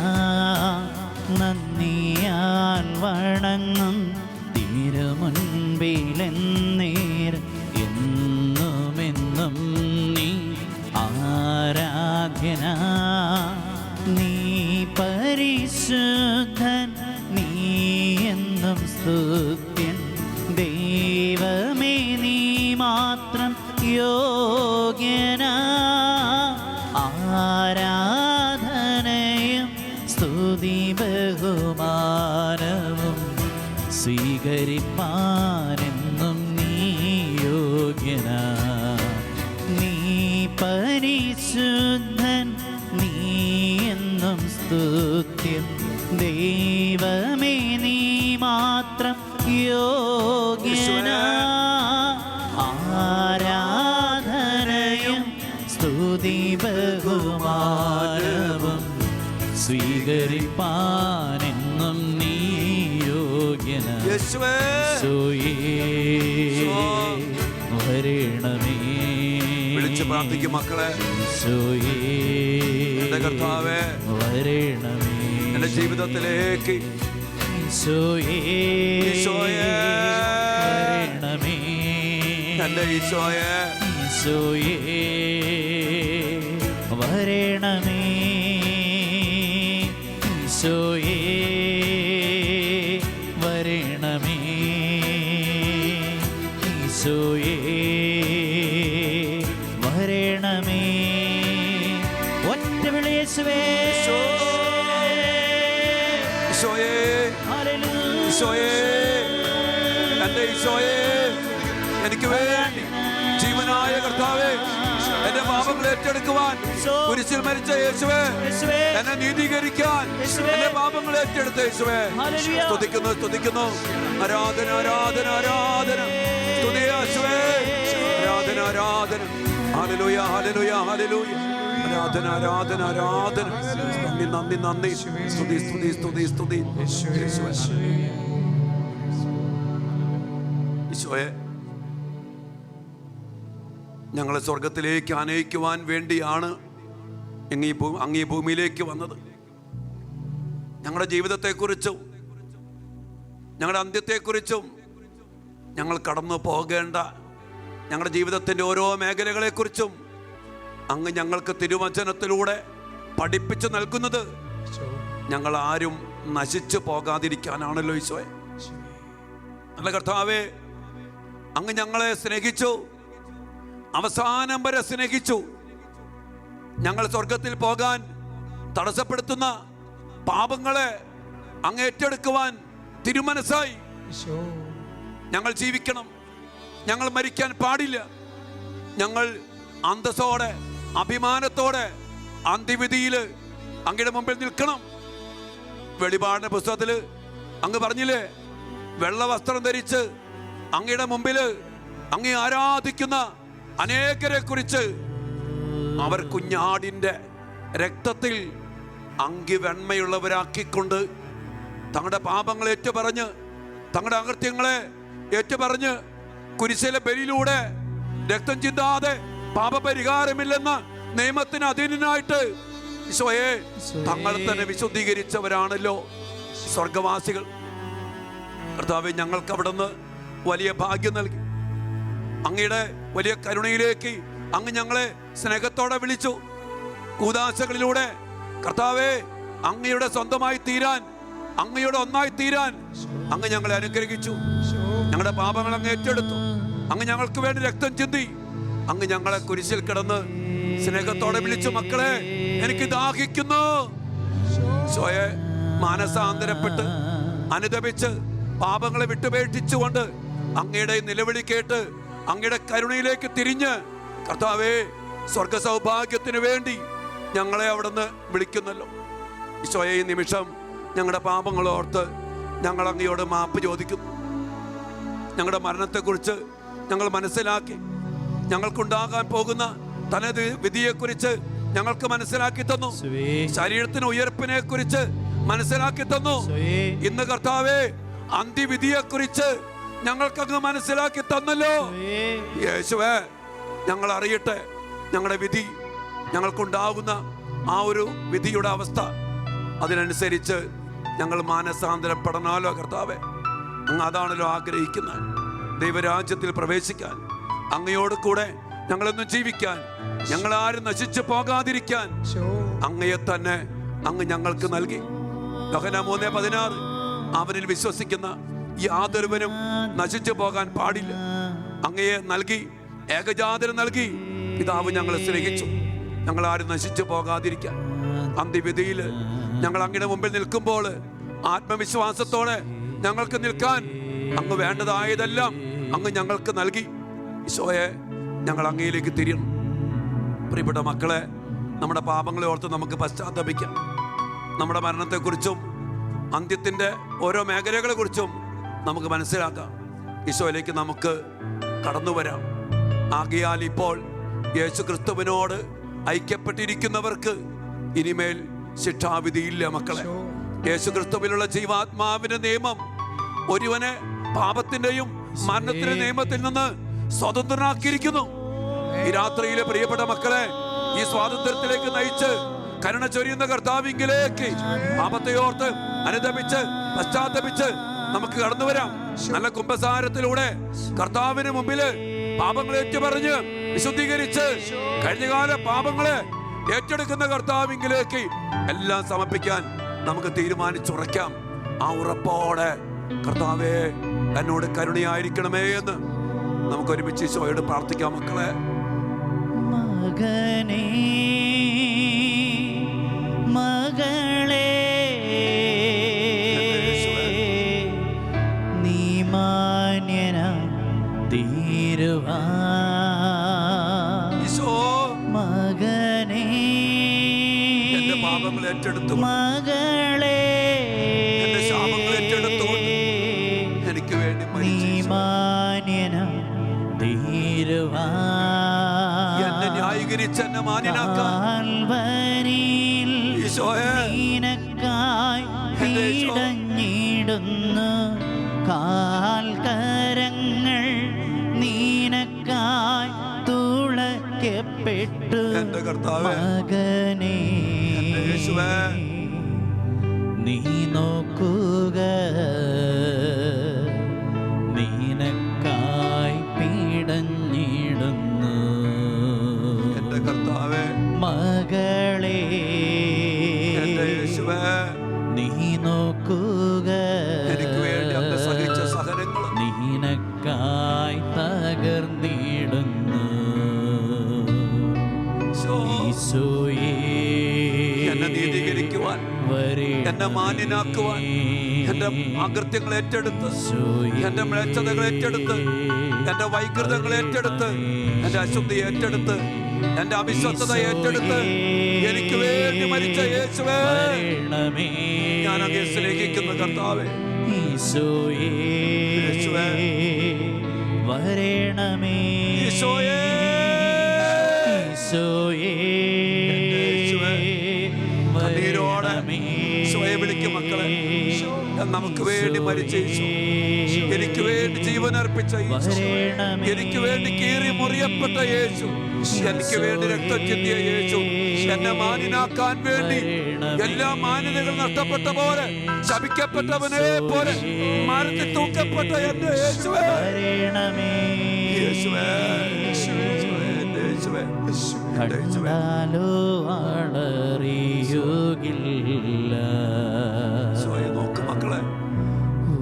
Speaker 2: നന്ദിയാൽ വണങ്ങും തിരുമുൻപിലെന്നേരം എന്നുമെന്നും നീ ആരാധ്യനാ. നീ പരിശുദ്ധൻ, നീ എന്നും സ്തുത്യൻ. ദൈവമേ നീ മാത്രം യോഗ്യനാ. ആരാധനയും സ്തുതി ബഹുമാനവും സ്വീകരിപ്പാനെന്നും നീ യോഗ്യനാ. നീ പരിശുദ്ധൻ, നീ എന്നും സ്തുത്യൻ. ദൈവമേ നീ മാത്രം യോഗ്യനാ. ആരാധനയും സ്തുതി ബഹുമാനവും സ്വീകരിപ്പാനെന്നും നീ യോഗ്യനാ. വരണമേ.
Speaker 1: വിളിച്ച് പ്രാർത്ഥിക്കും മക്കളെ. എന്റെ കർത്താവേ,
Speaker 2: വരണമേ
Speaker 1: എന്റെ ജീവിതത്തിലേക്ക്.
Speaker 2: വരണമേ
Speaker 1: എന്റെ ഈശോയെ.
Speaker 2: വരണമേ ഈശോയേ. വരണമേ ഈശോയേ. വരണമേ. ഒറ്റ വിളി യേശുവേ.
Speaker 1: ഈശോയേ, ഈശോയേ, എന്റെ ഈശോയേ, എനിക്ക് വേണ്ടി ജീവനായ കർത്താവേ, എന്റെ പാപങ്ങൾ ഏറ്റെടുക്കുവാൻ കുരിശിൽ മരിച്ച യേശുവേ, എന്നെ നീതീകരിക്കാൻ എന്റെ പാപങ്ങൾ ഏറ്റെടുത്ത യേശുവേ, സ്തുതിക്കുന്നു സ്തുതിക്കുന്നു. ആരാധന ആരാധന ആരാധന. സ്തുതി യേശുവേ. ആരാധന ആരാധന. Hallelujah hallelujah hallelujah. ആരാധന ആരാധന ആരാധന. നന്ദി നന്ദി നന്ദി. സ്തുതി സ്തുതി സ്തുതി സ്തുതി. ഈശോയെ, ഞങ്ങളെ സ്വർഗത്തിലേക്ക് ആനയിക്കുവാൻ വേണ്ടിയാണ് അങ്ങ് ഈ ഭൂമിയിലേക്ക് വന്നത്. ഞങ്ങളുടെ ജീവിതത്തെക്കുറിച്ചും ഞങ്ങളുടെ അന്ത്യത്തെക്കുറിച്ചും ഞങ്ങൾ കടന്നു പോകേണ്ട ഞങ്ങളുടെ ജീവിതത്തിൻ്റെ ഓരോ മേഖലകളെക്കുറിച്ചും അങ്ങ് ഞങ്ങൾക്ക് തിരുവചനത്തിലൂടെ പഠിപ്പിച്ചു നൽകുന്നത് ഞങ്ങൾ ആരും നശിച്ചു പോകാതിരിക്കാനാണല്ലോ ഈശോയെ. നല്ല കർത്താവേ, അങ്ങ് ഞങ്ങളെ സ്നേഹിച്ചു, അവസാനം വരെ സ്നേഹിച്ചു. ഞങ്ങൾ സ്വർഗത്തിൽ പോകാൻ തടസ്സപ്പെടുത്തുന്ന പാപങ്ങളെ അങ്ങ് ഏറ്റെടുക്കുവാൻ തിരുമനസ്സായി. ഞങ്ങൾ ജീവിക്കണം. ഞങ്ങൾ മരിക്കാൻ പാടില്ല. ഞങ്ങൾ അന്തസ്സോടെ അഭിമാനത്തോടെ അന്ത്യവിധിയിൽ അങ്ങയുടെ മുമ്പിൽ നിൽക്കണം. വെളിപാടിന്റെ പുസ്തകത്തിൽ അങ്ങ് പറഞ്ഞില്ലേ, വെള്ള വസ്ത്രം ധരിച്ച് അങ്ങയുടെ മുമ്പിൽ അങ്ങേ ആരാധിക്കുന്ന അനേകരെ കുറിച്ച് അവർ കുഞ്ഞാടിന്റെ രക്തത്തിൽ അങ്കി വെണ്മയുള്ളവരാക്കിക്കൊണ്ട് തങ്ങളുടെ പാപങ്ങളെ ഏറ്റുപറഞ്ഞ് തങ്ങളുടെ അകൃത്യങ്ങളെ ഏറ്റുപറഞ്ഞ് കുരിശിലെ ബലിയിലൂടെ രക്തം ചിന്താതെ പാപപരിഹാരമില്ലെന്ന നിയമത്തിന് അധീനനായിട്ട് ഈശോയെ തങ്ങൾ തന്നെ വിശുദ്ധീകരിച്ചവരാണല്ലോ സ്വർഗവാസികൾ. കർത്താവേ, ഞങ്ങൾക്ക് അവിടുന്ന് വലിയ ഭാഗ്യം നൽകി. അങ്ങയുടെ വലിയ കരുണയിലേക്ക് അങ്ങ് ഞങ്ങളെ സ്നേഹത്തോടെ വിളിച്ചു. കൂദാശകളിലൂടെ കർത്താവേ, അങ്ങയുടെ സ്വന്തമായി തീരാൻ, അങ്ങയുടെ ഒന്നായി തീരാൻ അങ്ങ് ഞങ്ങളെ അനുഗ്രഹിച്ചു. ഞങ്ങളുടെ പാപങ്ങൾ അങ്ങ് ഏറ്റെടുത്തു. അങ്ങ് ഞങ്ങൾക്ക് വേണ്ടി രക്തം ചിന്തി. അങ്ങ് ഞങ്ങളെ കുരിശിൽ കിടന്ന് സ്നേഹത്തോടെ വിളിച്ചു, മക്കളെ എനിക്ക് ദാഹിക്കുന്നു. ഈശോയെ, മാനസാന്തരപ്പെട്ട് അനുതപിച്ച് പാപങ്ങളെ വിട്ടുപേക്ഷിച്ചുകൊണ്ട് അങ്ങയുടെ നിലവിളി കേട്ട് അങ്ങയുടെ കരുണയിലേക്ക് തിരിഞ്ഞ് കർത്താവേ, സ്വർഗ സൗഭാഗ്യത്തിന് വേണ്ടി ഞങ്ങളെ അവിടുന്ന് വിളിക്കുന്നല്ലോ. ഈശോയെ, ഈ നിമിഷം ഞങ്ങളുടെ പാപങ്ങളോർത്ത് ഞങ്ങൾ അങ്ങയോട് മാപ്പ് ചോദിക്കുന്നു. ഞങ്ങളുടെ മരണത്തെക്കുറിച്ച് ഞങ്ങൾ മനസ്സിലാക്കി, ഞങ്ങൾക്കുണ്ടാകാൻ പോകുന്ന വിധിയെക്കുറിച്ച് ഞങ്ങൾക്ക് മനസ്സിലാക്കി തന്നു. ശരീരത്തിന് ഉയർപ്പിനെ കുറിച്ച് മനസ്സിലാക്കി തന്നു. ഇന്ന് കർത്താവേ, അന്ത്യവിധിയെക്കുറിച്ച് ഞങ്ങൾക്കങ്ങ് മനസ്സിലാക്കി തന്നല്ലോ. യേശുവേ, ഞങ്ങൾ അറിയട്ടെ ഞങ്ങളുടെ വിധി, ഞങ്ങൾക്കുണ്ടാകുന്ന ആ ഒരു വിധിയുടെ അവസ്ഥ, അതിനനുസരിച്ച് ഞങ്ങൾ മാനസാന്തരപ്പെടണമല്ലോ. കർത്താവേ, അങ്ങ് അതാണല്ലോ ആഗ്രഹിക്കുന്നത്. ദൈവരാജ്യത്തിൽ പ്രവേശിക്കാൻ, അങ്ങയോട് കൂടെ ഞങ്ങളൊന്നും ജീവിക്കാൻ, ഞങ്ങളാരും നശിച്ചു പോകാതിരിക്കാൻ അങ്ങയെ തന്നെ അങ്ങ് ഞങ്ങൾക്ക് നൽകി. യോഹന്നാൻ 3:16 അവനിൽ വിശ്വസിക്കുന്ന യാതൊരുവനും നശിച്ചു പോകാൻ പാടില്ല. അങ്ങയെ നൽകി, ഏകജാതനം നൽകി. പിതാവ് ഞങ്ങളെ സ്നേഹിച്ചു, ഞങ്ങളാരും നശിച്ചു പോകാതിരിക്കാൻ. അന്ത്യവിധിയിൽ ഞങ്ങൾ അങ്ങയുടെ മുമ്പിൽ നിൽക്കുമ്പോൾ ആത്മവിശ്വാസത്തോടെ ഞങ്ങൾക്ക് നിൽക്കാൻ അങ്ങ് വേണ്ടതായതെല്ലാം അങ്ങ് ഞങ്ങൾക്ക് നൽകി. ഈശോയെ, ഞങ്ങൾ അങ്ങയിലേക്ക് തിരിയണം. പ്രിയപ്പെട്ട മക്കളെ, നമ്മുടെ പാപങ്ങളെ ഓർത്ത് നമുക്ക് പശ്ചാത്തപിക്കാം. നമ്മുടെ മരണത്തെക്കുറിച്ചും അന്ത്യത്തിൻ്റെ ഓരോ മേഖലകളെ കുറിച്ചും നമുക്ക് മനസ്സിലാക്കാം. ഈശോയിലേക്ക് നമുക്ക് കടന്നു വരാം. ആകയാൽ ഇപ്പോൾ യേശു ക്രിസ്തുവിനോട് ഐക്യപ്പെട്ടിരിക്കുന്നവർക്ക് ഇനിമേൽ ശിക്ഷാവിധിയില്ല. മക്കളെ, യേശു ക്രിസ്തുവിലുള്ള ജീവാത്മാവിന്റെ നിയമം ഒരുവനെ പാപത്തിന്റെയും മരണത്തിന്റെ നിയമത്തിൽ നിന്ന് സ്വതന്ത്രനാക്കിയിരിക്കുന്നു. ഈ രാത്രിയിലെ പ്രിയപ്പെട്ട മക്കളെ, ഈ സ്വാതന്ത്ര്യത്തിലേക്ക് നയിച്ച് കരുണ ചൊരിയുന്ന കർത്താവിങ്കിലേക്ക് പാപത്തെ ഓർത്ത് അനുതപിച്ച് പശ്ചാത്തപിച്ച് നമുക്ക് കടന്നു വരാം. നല്ല കുമ്പസാരത്തിലൂടെ കർത്താവിന് മുമ്പില് പാപങ്ങളെ ഏറ്റുപറഞ്ഞ് വിശുദ്ധീകരിച്ച് കഴിഞ്ഞകാല പാപങ്ങളെ ഏറ്റെടുക്കുന്ന കർത്താവിങ്കിലേക്ക് എല്ലാം സമർപ്പിക്കാൻ നമുക്ക് തീരുമാനിച്ചുറയ്ക്കാം. ആ ഉറപ്പോടെ, കർത്താവേ എന്നോട് കരുണയായിരിക്കണമേ എന്ന് നമുക്ക് ഒരുമിച്ച് ഈശോയോട് പ്രാർത്ഥിക്കാം. മക്കളെ,
Speaker 2: മകനേ മകളെ നീ മാന്യന തീരുവാ. മകനേ
Speaker 1: എന്റെ പാപങ്ങൾ ഏറ്റെടുത്തു,
Speaker 2: മകളെ
Speaker 1: എന്റെ ശാപങ്ങൾ ഏറ്റെടുത്തുകൊണ്ട് എനിക്ക് വേണ്ടി
Speaker 2: നീ മാന്യന തീരുവാ.
Speaker 1: എന്നെ ന്യായീകരിച്ച് എന്നെ മാന്യനാക്കാൻ
Speaker 2: നിനക്കായി പീഡഞ്ഞിടുന്നു. കാൽക്കരങ്ങൾ നിനക്കായി തുളയ്ക്കപ്പെട്ടു. മകനേ നീ നോക്കുക, നിനക്കായി പീഡഞ്ഞിടുന്നു.
Speaker 1: എന്റെ കർത്താവേ,
Speaker 2: മകളെ നീ നോക്കുക,
Speaker 1: എനിക്ക് വേണ്ടി അങ്ങ് സഹിച്ച സഹനങ്ങൾ
Speaker 2: നിനക്കായി തകർന്നിടുന്നു.
Speaker 1: ഈശോയേ, എന്നെ നീതീകരിക്കുവാൻ, എന്നെ മാന്യനാക്കുവാൻ എന്റെ അകൃത്യങ്ങൾ ഏറ്റെടുത്ത്, എന്റെ മ്ലേച്ഛതകൾ ഏറ്റെടുത്ത്, എന്റെ വൈകൃതങ്ങൾ ഏറ്റെടുത്ത്, എന്റെ അശുദ്ധി ഏറ്റെടുത്ത്, എന്റെ അവിശ്വസ്തത ഏറ്റെടുത്ത് എനിക്ക് വേണ്ടി മരിച്ച യേശുവേ, ഞാൻ അങ്ങേ സ്നേഹിക്കുന്ന കർത്താവേ, യേശുവേ
Speaker 2: വരണമേ,
Speaker 1: ഈശോയേ, കണ്ണീരോടെ ഈശോയെ വിളിക്കും മക്കളെ. നമുക്ക് വേണ്ടി മരിച്ച യേശു, എനിക്ക് വേണ്ടി ജീവൻ അർപ്പിച്ച യേശു, എനിക്ക് വേണ്ടി കീറി മുറിയപ്പെട്ട യേശു, എനിക്ക് വേണ്ടി രക്തം ചിന്തിയ യേശു, എന്നെ മാന്യനാക്കാൻ വേണ്ടി എല്ലാ മാന്യതകൾ നഷ്ടപ്പെട്ട പോലെ, ശപിക്കപ്പെട്ടവനെ പോലെ മരത്തിൽ തൂക്കപ്പെട്ട എന്റെ യേശുവേ, യേശുവേ,
Speaker 2: കണ്ടാലോ ആളറിയുകില്ല,
Speaker 1: നോക്ക് മക്കളെ,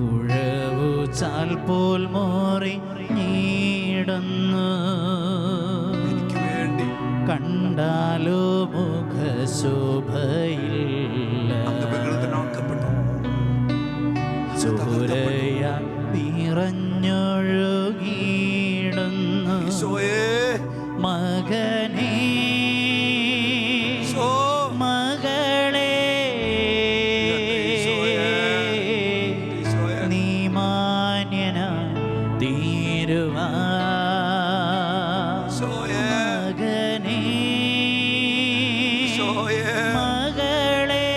Speaker 2: ഉഴവു ചാൽ പോൽ മോറി നീടുന്നു,
Speaker 1: എനിക്ക് വേണ്ടി
Speaker 2: കണ്ടാലോ മുഖശോഭയില്ല, ചോരയ നിറഞ്ഞൊഴുകിയിടുന്നു മകനേ, മകളെ, നീ മാന്യനായി തീരുവാൻ, മകനേ, മകളെ,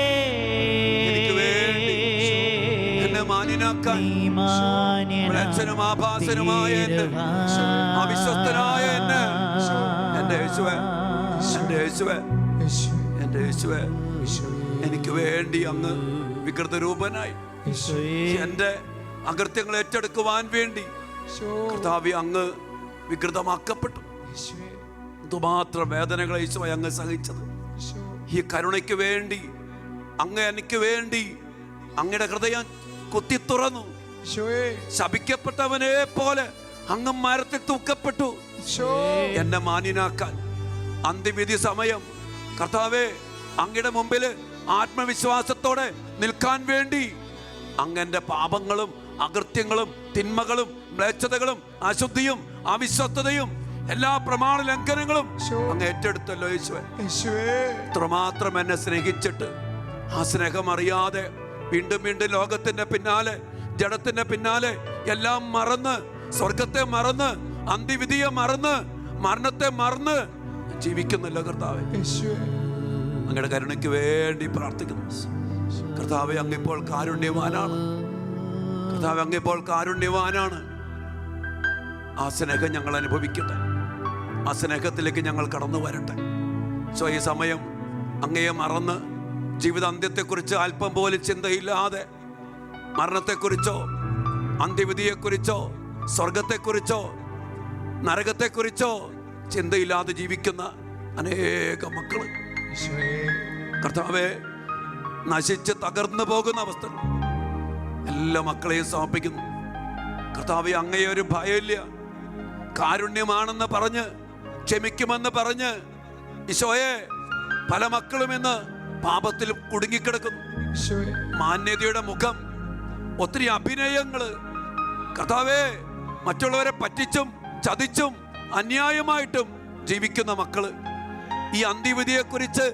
Speaker 1: എന്നെ മാന്യനാക്കാൻ, മ്ലേച്ഛനും ആഭാസനുമായ എന്നെ, അവിശ്വസ്തനായ എന്നെ, എന്റെ യേശുവേ, എന്റെ യേശുവേ, എന്റെ യേശുവേ, എനിക്ക് വേണ്ടി അങ്ങ് വികൃത രൂപനായി എന്റെ അകൃത്യങ്ങൾ ഏറ്റെടുക്കുവാൻ വേണ്ടി കർത്താവേ അങ്ങ് വികൃതമാക്കപ്പെട്ടു. എന്തുമാത്രം വേദനകളെ യേശുവേ അങ്ങ് സഹിച്ചത്. ഈ കരുണയ്ക്ക് വേണ്ടി അങ്ങ് എനിക്ക് വേണ്ടി അങ്ങയുടെ ഹൃദയം കുത്തി തുറന്നു. ശപിക്കപ്പെട്ടവനെ പോലെ അങ്ങ് മരത്തിൽ തൂക്കപ്പെട്ടു എന്നെ മാന്യനാക്കാൻ. അന്ത്യവിധി സമയം കർത്താവേ അങ്ങയുടെ മുമ്പിൽ ആത്മവിശ്വാസത്തോടെ നിൽക്കാൻ വേണ്ടി അങ്ങ് എൻ്റെ പാപങ്ങളും അകൃത്യങ്ങളും തിന്മകളും മ്ലേച്ഛതകളും അശുദ്ധിയും അവിശ്വസ്തതയും എല്ലാ പ്രമാണ ലംഘനങ്ങളും അങ്ങ് ഏറ്റെടുത്തല്ലോ യേശുവേ. ഇത്രമാത്രം എന്നെ സ്നേഹിച്ചിട്ട് ആ സ്നേഹം അറിയാതെ വീണ്ടും വീണ്ടും ലോകത്തിന്റെ പിന്നാലെ, ജഡത്തിന്റെ പിന്നാലെ എല്ലാം മറന്ന്, സ്വർഗത്തെ മറന്ന്, അന്ത്യവിധിയെ മറന്ന്, മരണത്തെ മറന്ന് ജീവിക്കുന്നില്ല കർത്താവേ. അങ്ങയുടെ കരുണയ്ക്ക് വേണ്ടി പ്രാർത്ഥിക്കുന്നു കർത്താവേ. അങ്ങിപ്പോൾ കാരുണ്യവാനാണ് കർത്താവേ, അങ്ങിപ്പോൾ കാരുണ്യവാനാണ്. ആ സ്നേഹം ഞങ്ങൾ അനുഭവിക്കട്ടെ, ആ സ്നേഹത്തിലേക്ക് ഞങ്ങൾ കടന്നു വരട്ടെ. സോ ഈ സമയം അങ്ങയെ മറന്ന് ജീവിതാന്ത്യത്തെക്കുറിച്ച് അല്പം പോലും ചിന്തയില്ലാതെ, മരണത്തെക്കുറിച്ചോ അന്ത്യവിധിയെക്കുറിച്ചോ സ്വർഗത്തെക്കുറിച്ചോ നരകത്തെക്കുറിച്ചോ ചിന്തയില്ലാതെ ജീവിക്കുന്ന അനേകം മക്കള് കർത്താവേ, നശിച്ച് തകർന്നു പോകുന്ന അവസ്ഥ എല്ലാ മക്കളെയും സമർപ്പിക്കുന്നു കർത്താവേ. അങ്ങയെ ഒരു ഭയമില്ല, കാരുണ്യമാണെന്ന് പറഞ്ഞ്, ക്ഷമിക്കുമെന്ന് പറഞ്ഞ് ഈശോയെ പല മക്കളും ഇന്ന് പാപത്തിൽ കുടുങ്ങിക്കിടക്കുന്നു. മാന്യതയുടെ മുഖം, ഒത്തിരി അഭിനയങ്ങള് കർത്താവേ, മറ്റുള്ളവരെ പറ്റിച്ചും ചതിച്ചും അന്യായമായിട്ടും ജീവിക്കുന്ന മക്കള്, ഈ അന്ത്യവിധിയെക്കുറിച്ച്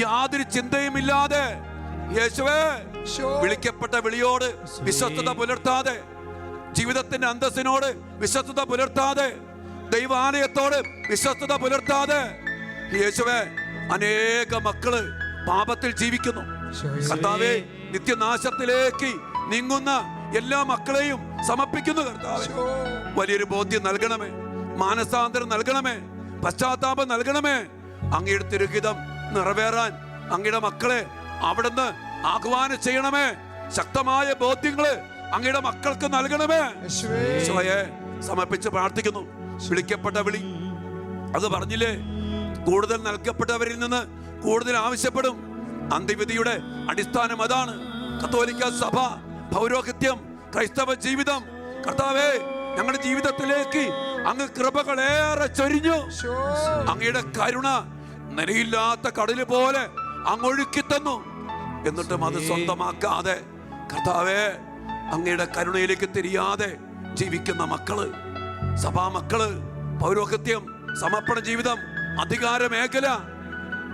Speaker 1: യാതൊരു ചിന്തയുമില്ലാതെ യേശുവേ വിളിക്കപ്പെട്ട വിളിയോട് വിശ്വസ്തത പുലർത്താതെ, ജീവിതത്തിന്റെ അന്തസ്സിനോട് വിശ്വസ്തത പുലർത്താതെ, ദൈവാലയത്തോട് വിശ്വസ്തത പുലർത്താതെ യേശുവേ അനേക മക്കള് പാപത്തിൽ ജീവിക്കുന്നു കർത്താവേ. നിത്യനാശത്തിലേക്ക് നീങ്ങുന്ന എല്ലാ മക്കളെയും സമർപ്പിക്കുന്നു കർത്താവേ. വലിയൊരു ബോധ്യം നൽകണമേ, മാനസാന്തരം നൽകണമേ, പശ്ചാത്താപം നൽകണമേ. അങ്ങയുടെ തിരുഹിതം നിറവേറാൻ അങ്ങയുടെ മക്കളെ അവിടുന്ന് ആഹ്വാനം ചെയ്യണമേ. ശക്തമായ ബോധ്യങ്ങള് അങ്ങയുടെ മക്കൾക്ക് നൽകണമേ. ഈശോയെ സമർപ്പിച്ച് പ്രാർത്ഥിക്കുന്നു. വിളിക്കപ്പെട്ട വിളി അത് പറഞ്ഞില്ലേ, കൂടുതൽ നൽകപ്പെട്ടവരിൽ നിന്ന് കൂടുതൽ ആവശ്യപ്പെടും. അന്ത്യവിധിയുടെ അടിസ്ഥാനം അതാണ്. കത്തോലിക്ക സഭ, പൗരോഹിത്യം, ക്രൈസ്തവ ജീവിതം കർത്താവേ, ഞങ്ങളുടെ ജീവിതത്തിലേക്ക് അങ്ങ് കൃപകളേറെ ചൊരിഞ്ഞു. അങ്ങയുടെ കരുണ നിലയില്ലാത്ത കടല് പോലെ അങ്ങൊഴുക്കി തന്നു. എന്നിട്ടും അത് സ്വന്തമാക്കാതെ കർത്താവേ, അങ്ങയുടെ കരുണയിലേക്ക് തിരിയാതെ ജീവിക്കുന്ന മക്കള്, സഭാ മക്കള്, പൗരോഹിത്യം, സമർപ്പണ ജീവിതം, അധികാര മേഖല,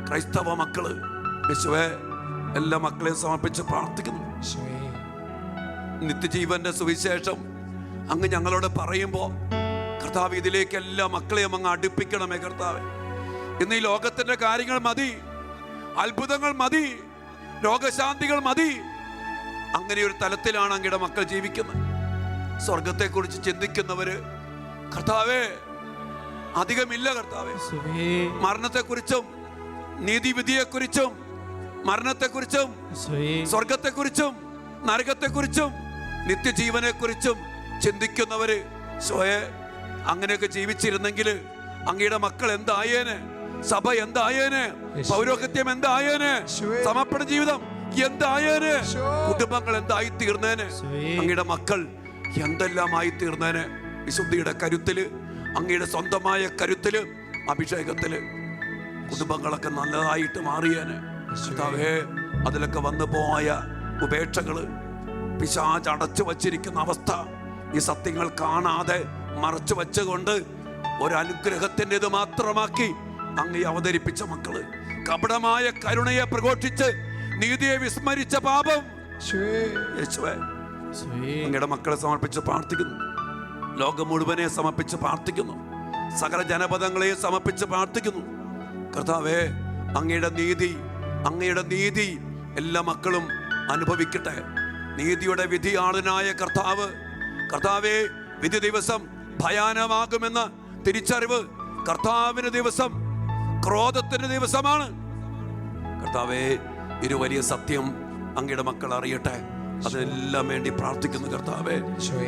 Speaker 1: ക്രൈസ്തവ മക്കള്, യേശുവേ, എല്ലാ മക്കളെയും സമർപ്പിച്ച് പ്രാർത്ഥിക്കുന്നു. നിത്യജീവന്റെ സുവിശേഷം അങ്ങ് ഞങ്ങളോട് പറയുമ്പോ കർത്താവ്, ഇതിലേക്ക് എല്ലാ മക്കളെയും അങ്ങ് അടുപ്പിക്കണമേ കർത്താവേ. ഇന്ന് ഈ ലോകത്തിന്റെ കാര്യങ്ങൾ മതി, അത്ഭുതങ്ങൾ മതി, രോഗശാന്തികൾ മതി. അങ്ങനെ ഒരു തലത്തിലാണ് അങ്ങയുടെ മക്കൾ ജീവിക്കുന്നത്. സ്വർഗത്തെക്കുറിച്ച് ചിന്തിക്കുന്നവര് കർത്താവേ അധികമില്ല കർത്താവേ. മരണത്തെക്കുറിച്ചും നീതിവിധിയെക്കുറിച്ചും മരണത്തെക്കുറിച്ചും സ്വർഗത്തെക്കുറിച്ചും നരകത്തെക്കുറിച്ചും നിത്യജീവനെക്കുറിച്ചും ചിന്തിക്കുന്നവര് സ്വയെ അങ്ങനെയൊക്കെ ജീവിച്ചിരുന്നെങ്കിൽ അങ്ങയുടെ മക്കൾ എന്തായേനെ, സഭ എന്തായേനെ, പൗരോഹിത്യം എന്തായേനെ, സമർപ്പണ ജീവിതം എന്തായേനെ, കുടുംബങ്ങൾ എന്തായി തീർന്നേനെ, അങ്ങയുടെ മക്കൾ എന്തെല്ലാമായി തീർന്നേനെ. വിശുദ്ധിയുടെ കരുത്തില്, അങ്ങയുടെ സ്വന്തമായ കരുത്തില്, അഭിഷേകത്തില് കുടുംബങ്ങളൊക്കെ നല്ലതായിട്ട് മാറിയേനെ കർത്താവേ. അതിലൊക്കെ വന്നു പോയ ഉപേക്ഷകള്, പിശാച് അടച്ചു വച്ചിരിക്കുന്ന അവസ്ഥ, ഈ സത്യങ്ങൾ കാണാതെ മറച്ചു വച്ചുകൊണ്ട് ഒരനുഗ്രഹത്തിൻ്റെത് മാത്രമാക്കി അങ്ങ് അവതരിപ്പിച്ച മക്കള്, കപടമായ കരുണയെ പ്രഘോഷിച്ച് നീതിയെ വിസ്മരിച്ച പാപം, യേശുവേ അങ്ങയുടെ മക്കളെ സമർപ്പിച്ച് പ്രാർത്ഥിക്കുന്നു. ലോകം മുഴുവനെ സമർപ്പിച്ച് പ്രാർത്ഥിക്കുന്നു. സകല ജനപദങ്ങളെ സമർപ്പിച്ച് പ്രാർത്ഥിക്കുന്നു. കർത്താവേ, അങ്ങയുടെ നീതി എല്ലാ മക്കളും അനുഭവിക്കട്ടെ. നീതിയുടെ വിധിയാളനായ കർത്താവേ, വിധി ദിവസം ഭയാനമാകുമെന്ന തിരിച്ചറിവ്, കർത്താവിന്റെ ദിവസം ക്രോധത്തിന്റെ ദിവസമാണ് കർത്താവേ. ഒരു വലിയ സത്യം അങ്ങയുടെ മക്കൾ അറിയട്ടെ. അതിനെല്ലാം വേണ്ടി പ്രാർത്ഥിക്കുന്നു കർത്താവേ.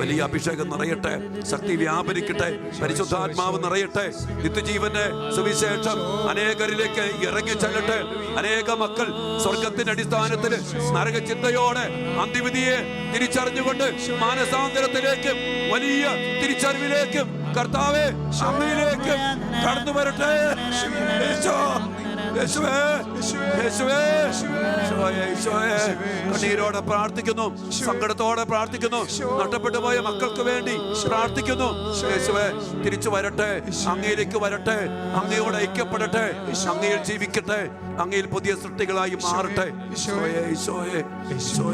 Speaker 1: വലിയ അഭിഷേകം നിറയട്ടെ, ശക്തി വ്യാപരിക്കട്ടെ, പരിശുദ്ധാത്മാവ് നിറയട്ടെ. നിത്യജീവന്റെ സുവിശേഷം അനേകരിലേക്ക് ഇറങ്ങി ചെല്ലട്ടെ. അനേക മക്കൾ സ്വർഗത്തിന്റെ അടിസ്ഥാനത്തിൽ നരകചിന്തയോടെ അന്തിവിധിയെ തിരിച്ചറിഞ്ഞുകൊണ്ട് മാനസാന്തരത്തിലേക്കും വലിയ തിരിച്ചറിവിലേക്കും കർത്താവേ അങ്ങയിലേക്കും കടന്നു വരട്ടെ. കണ്ണീരോടെ പ്രാർത്ഥിക്കുന്നു, സങ്കടത്തോടെ പ്രാർത്ഥിക്കുന്നു, നഷ്ടപ്പെട്ടു പോയ മക്കൾക്ക് വേണ്ടി പ്രാർത്ഥിക്കുന്നു. യേശുവേ, തിരിച്ചു വരട്ടെ, അങ്ങയിലേക്ക് വരട്ടെ, അങ്ങയോട് ഐക്യപ്പെടട്ടെ, അങ്ങയിൽ ജീവിക്കട്ടെ, അങ്ങയിൽ പുതിയ സൃഷ്ടികളായി മാറട്ടെ.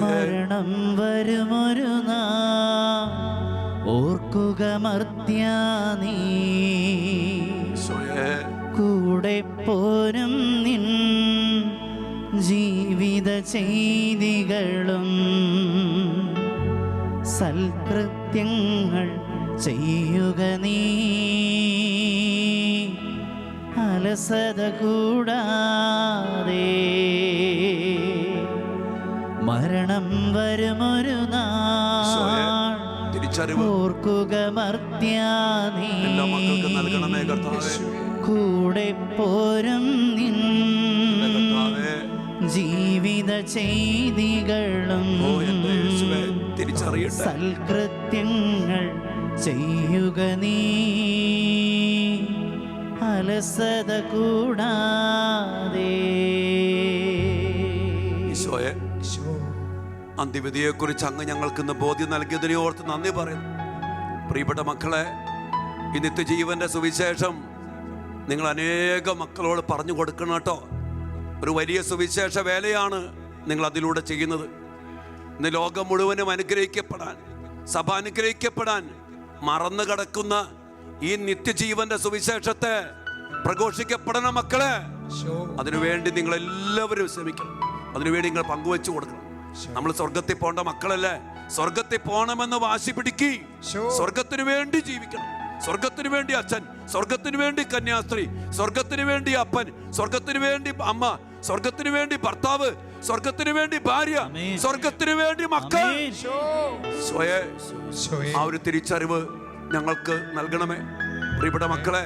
Speaker 2: മരണം വരുമൊരു നാൾ ഓർക്കുക മർത്യാ നീ, കൂടെ പോരും നിൻ ജീവിത ചെയ്തികളും സൽകൃത്യങ്ങൾ ചെയ്യുക നീ, അലസത കൂടാതെ. മരണം വരുമൊരു നാൾ ഓർക്കുക മർത്യാ നീ, കൂടെ പോരും നിൻ ജീവിത ചെയ്തികളും സൽകൃത്യങ്ങൾ ചെയ്യുക നീ, അലസത കൂടാതെ.
Speaker 1: അന്ത്യവിധിയെ കുറിച്ച് അങ്ങ് ഞങ്ങൾക്ക് ഇന്ന് ബോധ്യം നൽകിയതിനെ ഓർത്ത് നന്ദി പറയുന്നു. പ്രിയപ്പെട്ട മക്കളെ, ഈ നിത്യജീവന്റെ സുവിശേഷം നിങ്ങൾ അനേക മക്കളോട് പറഞ്ഞു കൊടുക്കണം കേട്ടോ. ഒരു വലിയ സുവിശേഷ വേലയാണ് നിങ്ങൾ അതിലൂടെ ചെയ്യുന്നത്. ഇന്ന് ലോകം മുഴുവനും അനുഗ്രഹിക്കപ്പെടാൻ, സഭ അനുഗ്രഹിക്കപ്പെടാൻ മറന്നു കിടക്കുന്ന ഈ നിത്യജീവന്റെ സുവിശേഷത്തെ പ്രഘോഷിക്കപ്പെടണം മക്കളെ. അതിനുവേണ്ടി നിങ്ങൾ എല്ലാവരും ശ്രമിക്കണം. അതിനുവേണ്ടി നിങ്ങൾ പങ്കുവെച്ചു കൊടുക്കണം. നമ്മൾ സ്വർഗത്തിൽ പോകേണ്ട മക്കളല്ലേ, സ്വർഗത്തിൽ പോകണമെന്ന് വാശി പിടിക്കി സ്വർഗത്തിന് വേണ്ടി ജീവിക്കണം. സ്വർഗത്തിന് വേണ്ടി അച്ഛൻ, സ്വർഗത്തിന് വേണ്ടി കന്യാസ്ത്രീ, സ്വർഗത്തിന് വേണ്ടി അപ്പൻ, സ്വർഗത്തിന് വേണ്ടി അമ്മ, സ്വർഗത്തിന് വേണ്ടി ഭർത്താവ്, സ്വർഗത്തിന് വേണ്ടി ഭാര്യ, സ്വർഗത്തിന് വേണ്ടി മക്കൾ. ആ ഒരു തിരിച്ചറിവ് ഞങ്ങൾക്ക് നൽകണമേ. പ്രിയപ്പെട്ട മക്കളെ,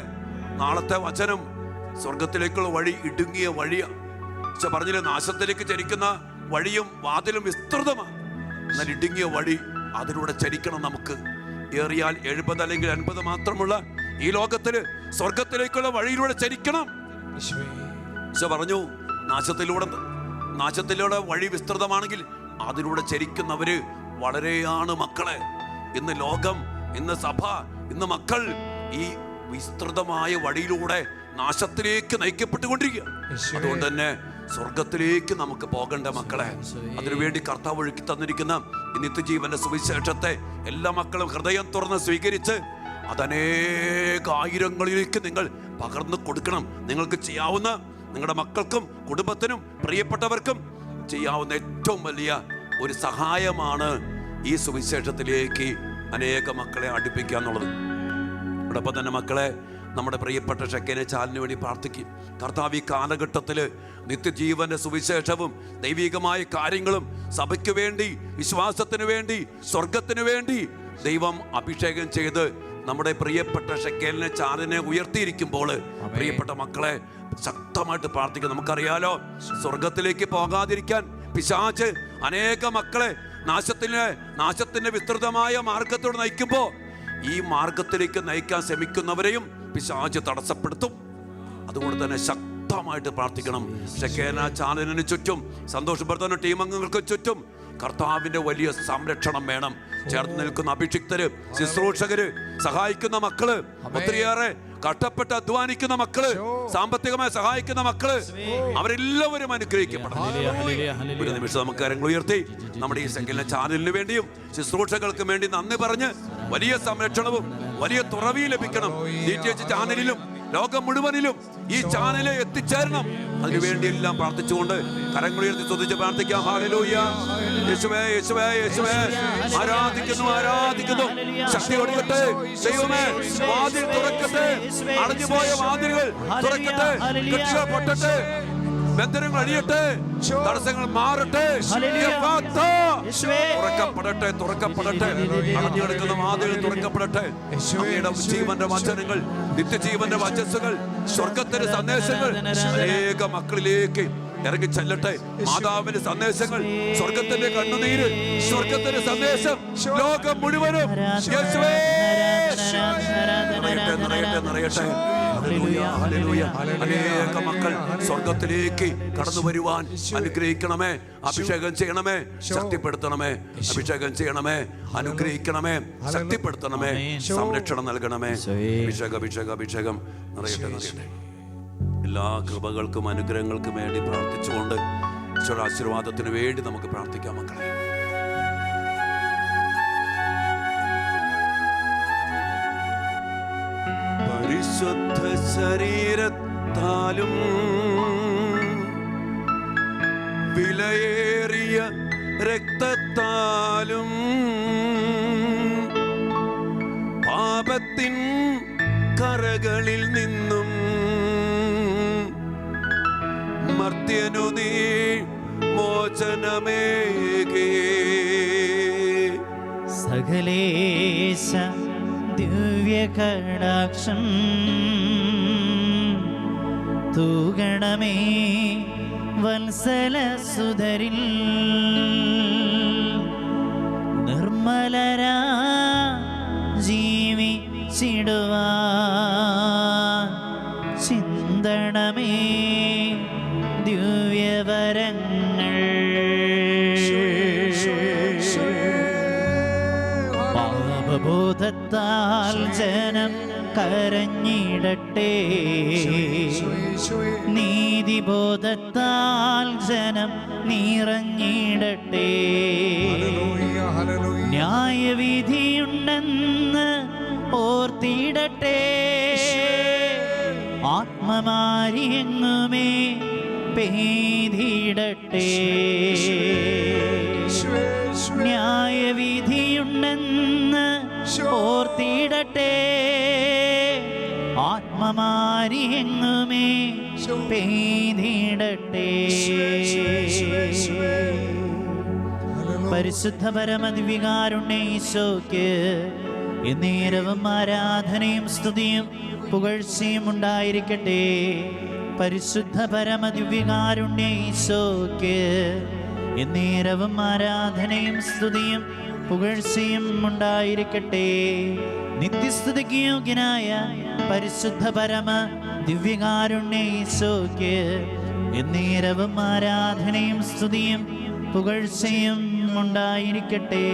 Speaker 1: നാളത്തെ വചനം സ്വർഗത്തിലേക്കുള്ള വഴി ഇടുങ്ങിയ വഴിയാണ്. പക്ഷെ പറഞ്ഞില്ലേ, നാശത്തിലേക്ക് ചരിക്കുന്ന വഴിയും വാതിലും വിസ്തൃതമാണ്. എന്നാൽ ഇടുങ്ങിയ വഴി, അതിലൂടെ ചരിക്കണം നമുക്ക്. ഏറിയാൽ 70 അല്ലെങ്കിൽ 80 മാത്രമുള്ള ഈ ലോകത്തില് സ്വർഗത്തിലേക്കുള്ള വഴിയിലൂടെ ചരിക്കണം. പറഞ്ഞു, നാശത്തിലൂടെ വഴി വിസ്തൃതമാണെങ്കിൽ അതിലൂടെ ചരിക്കുന്നവര് വളരെയാണ് മക്കളെ. ഇന്ന് ലോകം, ഇന്ന് സഭ, ഇന്ന് മക്കൾ ഈ വിസ്തൃതമായ വഴിയിലൂടെ നാശത്തിലേക്ക് നയിക്കപ്പെട്ടുകൊണ്ടിരിക്കുക. അതുകൊണ്ട് തന്നെ സ്വർഗത്തിലേക്ക് നമുക്ക് പോകേണ്ട മക്കളെ, അതിനുവേണ്ടി കർത്താവ് ഒഴുക്കി തന്നിരിക്കുന്ന ഈ നിത്യജീവന്റെ സുവിശേഷത്തെ എല്ലാ മക്കളും ഹൃദയം തുറന്ന് സ്വീകരിച്ച് അതനേകായിരങ്ങളിലേക്ക് നിങ്ങൾ പകർന്നു കൊടുക്കണം. നിങ്ങൾക്ക് ചെയ്യാവുന്ന, നിങ്ങളുടെ മക്കൾക്കും കുടുംബത്തിനും പ്രിയപ്പെട്ടവർക്കും ചെയ്യാവുന്ന ഏറ്റവും വലിയ ഒരു സഹായമാണ് ഈ സുവിശേഷത്തിലേക്ക് അനേക മക്കളെ അടുപ്പിക്കുക എന്നുള്ളത്. അതോടൊപ്പം തന്നെ മക്കളെ, നമ്മുടെ പ്രിയപ്പെട്ട ഷെക്കേന ചാലിന് വേണ്ടി പ്രാർത്ഥിക്കും. കർത്താവ് ഈ കാലഘട്ടത്തിൽ നിത്യജീവന്റെ സുവിശേഷവും ദൈവികമായ കാര്യങ്ങളും സഭയ്ക്ക് വേണ്ടി, വിശ്വാസത്തിന് വേണ്ടി, സ്വർഗത്തിന് വേണ്ടി ദൈവം അഭിഷേകം ചെയ്ത് നമ്മുടെ പ്രിയപ്പെട്ട ഷെക്കേലിനെ ചാലിനെ ഉയർത്തിയിരിക്കുമ്പോൾ പ്രിയപ്പെട്ട മക്കളെ ശക്തമായിട്ട് പ്രാർത്ഥിക്കുക. നമുക്കറിയാലോ, സ്വർഗത്തിലേക്ക് പോകാതിരിക്കാൻ പിശാച് അനേക മക്കളെ നാശത്തിന്റെ വിസ്തൃതമായ മാർഗത്തോട് നയിക്കുമ്പോൾ ഈ മാർഗത്തിലേക്ക് നയിക്കാൻ ശ്രമിക്കുന്നവരെയും പിശാച് തടസ്സപ്പെടുത്തും. അതുകൊണ്ട് തന്നെ ശക്തമായിട്ട് പ്രാർത്ഥിക്കണം. ഷെക്കേന ചാനലിന് ചുറ്റും, സന്തോഷ് ബ്രദറിന്റെ ടീം അംഗങ്ങൾക്ക് ചുറ്റും കർത്താവിന്റെ വലിയ സംരക്ഷണം വേണം. ചേർന്ന് നിൽക്കുന്ന അഭിഷിക്തര്, ശുശ്രൂഷകര്, സഹായിക്കുന്ന മക്കള്, ഒത്തിരിയേറെ കഷ്ടപ്പെട്ട് അധ്വാനിക്കുന്ന മക്കള്, സാമ്പത്തികമായി സഹായിക്കുന്ന മക്കള്, അവരെല്ലാവരും അനുഗ്രഹിക്കപ്പെടണം. ഒരു നിമിഷം നമുക്ക് കരങ്ങൾ ഉയർത്തി നമ്മുടെ ഈ സെക്കൻഡ് ചാനലിന് വേണ്ടിയും ശുശ്രൂഷകൾക്ക് വേണ്ടി നന്ദി പറഞ്ഞ് വലിയ സംരക്ഷണവും വലിയ തുറവിയും ലഭിക്കണം. DTH ചാനലിലും ലോകം മുഴുവനിലും ഈ ചാനലിൽ എത്തിച്ചേരണം. അതിനുവേണ്ടി എല്ലാം പ്രാർത്ഥിച്ചുകൊണ്ട് കരങ്ങൾ ഉയർത്തി സ്തുതിച്ച് പ്രാർത്ഥിക്കാം. ഹല്ലേലൂയ. യേശുവേ, യേശുവേ, യേശുവേ, ആരാധിക്കുന്നു, ആരാധിക്കുന്നു. ശക്തി കൊടുക്കട്ടെ ദൈവമേ. വാതിൽ തുറക്കട്ടെ, അടഞ്ഞുപോയ വാതിലുകൾ തുറക്കട്ടെ, കെട്ടുകൾ പൊട്ടട്ടെ, ബന്ധനങ്ങൾ അഴിയട്ടെ, തടസ്സങ്ങൾ മാറട്ടെ, തുറക്കപ്പെടട്ടെ, തുറക്കപ്പെടട്ടെ, അടഞ്ഞു കിടക്കുന്ന വാതിലുകൾ തുറക്കപ്പെടട്ടെ. അങ്ങയുടെ ജീവന്റെ വചനങ്ങൾ, നിത്യജീവന്റെ വചസ്സുകൾ, സ്വർഗത്തിന്റെ സന്ദേശങ്ങൾ അനേക മക്കളിലേക്ക് ഇറങ്ങി ചെല്ലട്ടെ. മാതാവിന്റെ സന്ദേശങ്ങൾ, സ്വർഗത്തിന്റെ കണ്ണുനീര്, സ്വർഗത്തിന്റെ സന്ദേശം ലോകം മുഴുവനും യേശുവേ നിറയട്ടെ, നിറയട്ടെ. അനേക മക്കൾ സ്വർഗത്തിലേക്ക് കടന്നു വരുവാൻ അനുഗ്രഹിക്കണമേ. അഭിഷേകം ചെയ്യണമേ, ശക്തിപ്പെടുത്തണമേ. അഭിഷേകം ചെയ്യണമേ, അനുഗ്രഹിക്കണമേ, ശക്തിപ്പെടുത്തണമേ, സംരക്ഷണം നൽകണമേ. അഭിഷേകം, അഭിഷേകം, അഭിഷേകം നിറയട്ടെ, നിറയട്ടെ. എല്ലാ കൃപകൾക്കും അനുഗ്രഹങ്ങൾക്കും വേണ്ടി പ്രാർത്ഥിച്ചുകൊണ്ട് ഈശ്വരാശീർവാദത്തിന് വേണ്ടി നമുക്ക് പ്രാർത്ഥിക്കാം മക്കളെ. പരിശുദ്ധ ശരീരത്താലും വിലയേറിയ രക്തത്താലും പാപത്തിൻ കറകളിൽ നിന്നും മർത്യനു നീ മോചനമേകേ.
Speaker 2: സകലേശ ദിവ്യകടാക്ഷം തൂഗണമേ വത്സലസുധരിൽ. നിർമ്മലരാ ജീവിച്ചിടുവാൻ ചിന്തണമേ ദിവ്യവരങ്ങൾ. പാപബോധത്താൽ ജനം കരഞ്ഞിടട്ടെ, നീതിബോധത്താൽ ജനം നിറഞ്ഞിടട്ടെ. ന്യായവിധിയുണ്ടെന്ന് ഓർത്തിടട്ടെ, ആത്മമാരിയെങ്ങുമേ പെയ്തിടട്ടെ. ന്യായവിധിയുണ്ടെന്ന് ഓർത്തിടട്ടെ, ആത്മമാരിയെങ്ങുമേ പെയ്തിടട്ടെ. പരിശുദ്ധ പരമദിവ്യകാരുണ്യ ഈശോയ്ക്ക് എന്നേരവും ആരാധനയും സ്തുതിയും പുകഴ്ചയും ഉണ്ടായിരിക്കട്ടെ. പരിശുദ്ധ പരമദിവ്യകാരുണ്യ ഈശോയ്ക്ക് എന്നേരവും ആരാധനയും സ്തുതിയും പുകഴ്ചയും ഉണ്ടായിരിക്കട്ടെ. നിത്യസ്തുതിക്ക് യോഗ്യനായ പരിശുദ്ധ പരമ ദിവ്യകാരുണ്യ ഈശോയ്ക്ക് എന്നേരവും ആരാധനയും സ്തുതിയും പുകഴ്ചയും ഉണ്ടായിരിക്കട്ടെ.